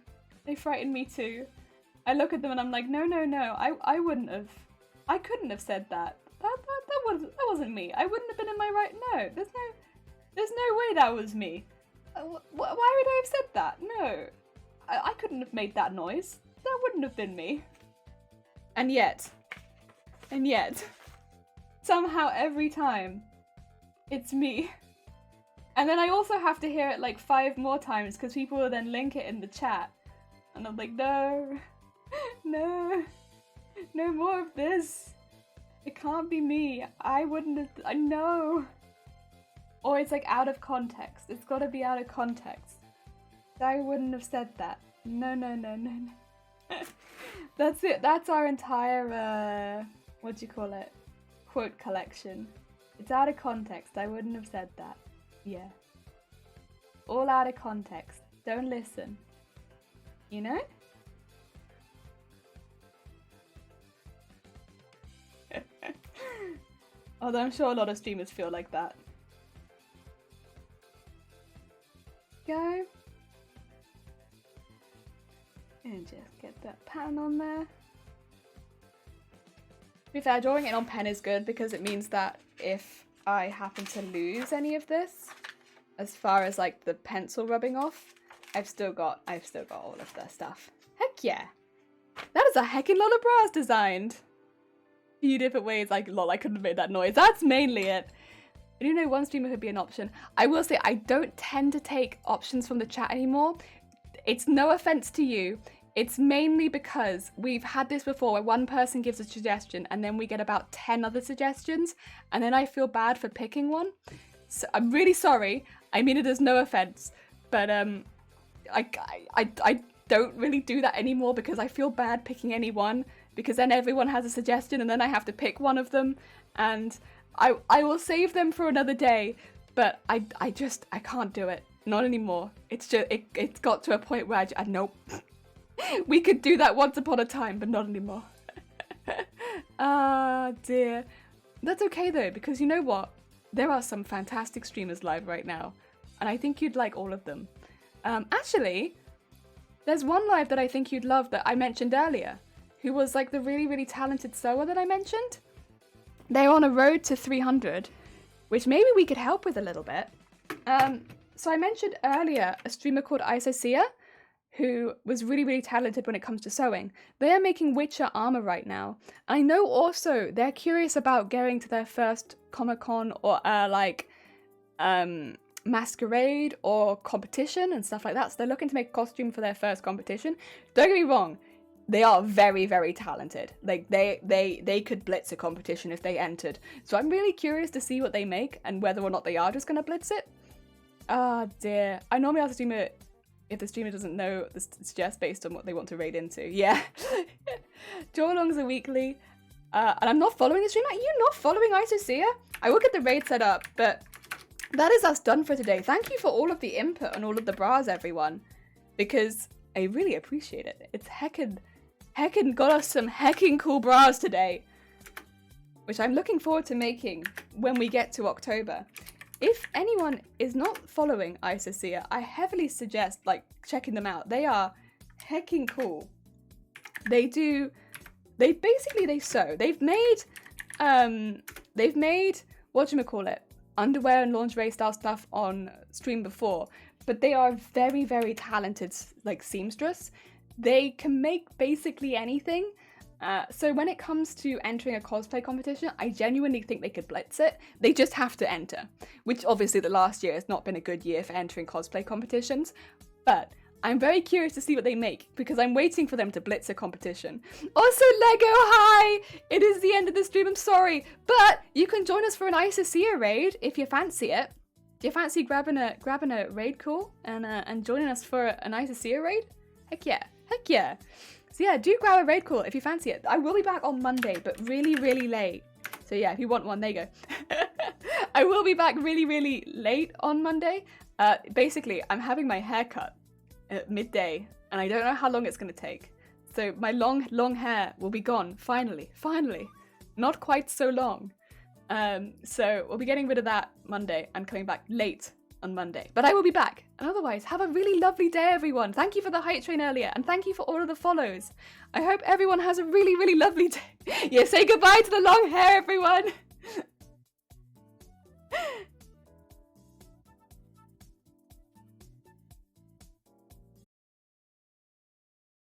They frighten me too. I look at them and I'm like, no. I wouldn't have. I couldn't have said that. That wasn't me. I wouldn't have been in my right. No. There's no way that was me. Why would I have said that? No. I couldn't have made that noise. That wouldn't have been me. And yet, somehow every time, it's me. And then I also have to hear it like 5 more times because people will then link it in the chat. And I'm like, no more of this. It can't be me. I wouldn't have, I know. Or it's like out of context. It's gotta be out of context. I wouldn't have said that. No. That's it. That's our entire, what do you call it? Quote collection. It's out of context. I wouldn't have said that. Yeah. All out of context. Don't listen. You know? Although I'm sure a lot of streamers feel like that. Go. And just get that pattern on there. To be fair, drawing it on pen is good because it means that if I happen to lose any of this, as far as like the pencil rubbing off, I've still got all of the stuff. Heck yeah. That is a heckin' lot of bras designed. A few different ways, like lol, I couldn't have made that noise. That's mainly it. I do know one streamer could be an option. I will say I don't tend to take options from the chat anymore. It's no offense to you. It's mainly because we've had this before where one person gives a suggestion and then we get about 10 other suggestions and then I feel bad for picking one. So I'm really sorry. I mean it as no offense, but I don't really do that anymore because I feel bad picking anyone because then everyone has a suggestion and then I have to pick one of them and I will save them for another day, but I can't do it. Not anymore. It's just, it's got to a point where I nope. We could do that once upon a time, but not anymore. Ah, dear. That's okay though, because you know what? There are some fantastic streamers live right now, and I think you'd like all of them. Actually, there's one live that I think you'd love that I mentioned earlier, who was like the really, really talented sewer that I mentioned. They're on a road to 300, which maybe we could help with a little bit. So I mentioned earlier a streamer called Isocia, who was really, really talented when it comes to sewing. They are making Witcher armor right now. I know also they're curious about going to their first Comic-Con or masquerade or competition and stuff like that. So they're looking to make a costume for their first competition. Don't get me wrong, they are very, very talented. Like they could blitz a competition if they entered. So I'm really curious to see what they make and whether or not they are just gonna blitz it. Ah, dear. I normally ask the streamer if the streamer doesn't know, it's just based on what they want to raid into. Yeah. Draw-alongs are weekly. And I'm not following the stream. Are you not following Isocia? I will get the raid set up, but that is us done for today. Thank you for all of the input and all of the bras, everyone, because I really appreciate it. It's heckin' got us some heckin' cool bras today, which I'm looking forward to making when we get to October. If anyone is not following Isocia, I heavily suggest checking them out. They are heckin' cool. They sew. They've made whatchamacallit, underwear and lingerie style stuff on stream before, but they are very, very talented seamstress. They can make basically anything. So when it comes to entering a cosplay competition, I genuinely think they could blitz it. They just have to enter, which obviously the last year has not been a good year for entering cosplay competitions, but I'm very curious to see what they make because I'm waiting for them to blitz a competition. Also, Lego, hi! It is the end of the stream, I'm sorry, but you can join us for an Isocia raid if you fancy it. Do you fancy grabbing a raid call and joining us for an Isocia raid? Heck yeah, heck yeah. So yeah, do grab a raid call if you fancy it. I will be back on Monday, but really, really late. So yeah, if you want one, there you go. I will be back really, really late on Monday. Basically, I'm having my hair cut at midday, and I don't know how long it's going to take. So my long hair will be gone, finally. Not quite so long. So we'll be getting rid of that Monday and coming back late on Monday. But I will be back. And otherwise, have a really lovely day, everyone. Thank you for the hype train earlier, and thank you for all of the follows. I hope everyone has a really, really lovely day. Yeah, say goodbye to the long hair, everyone.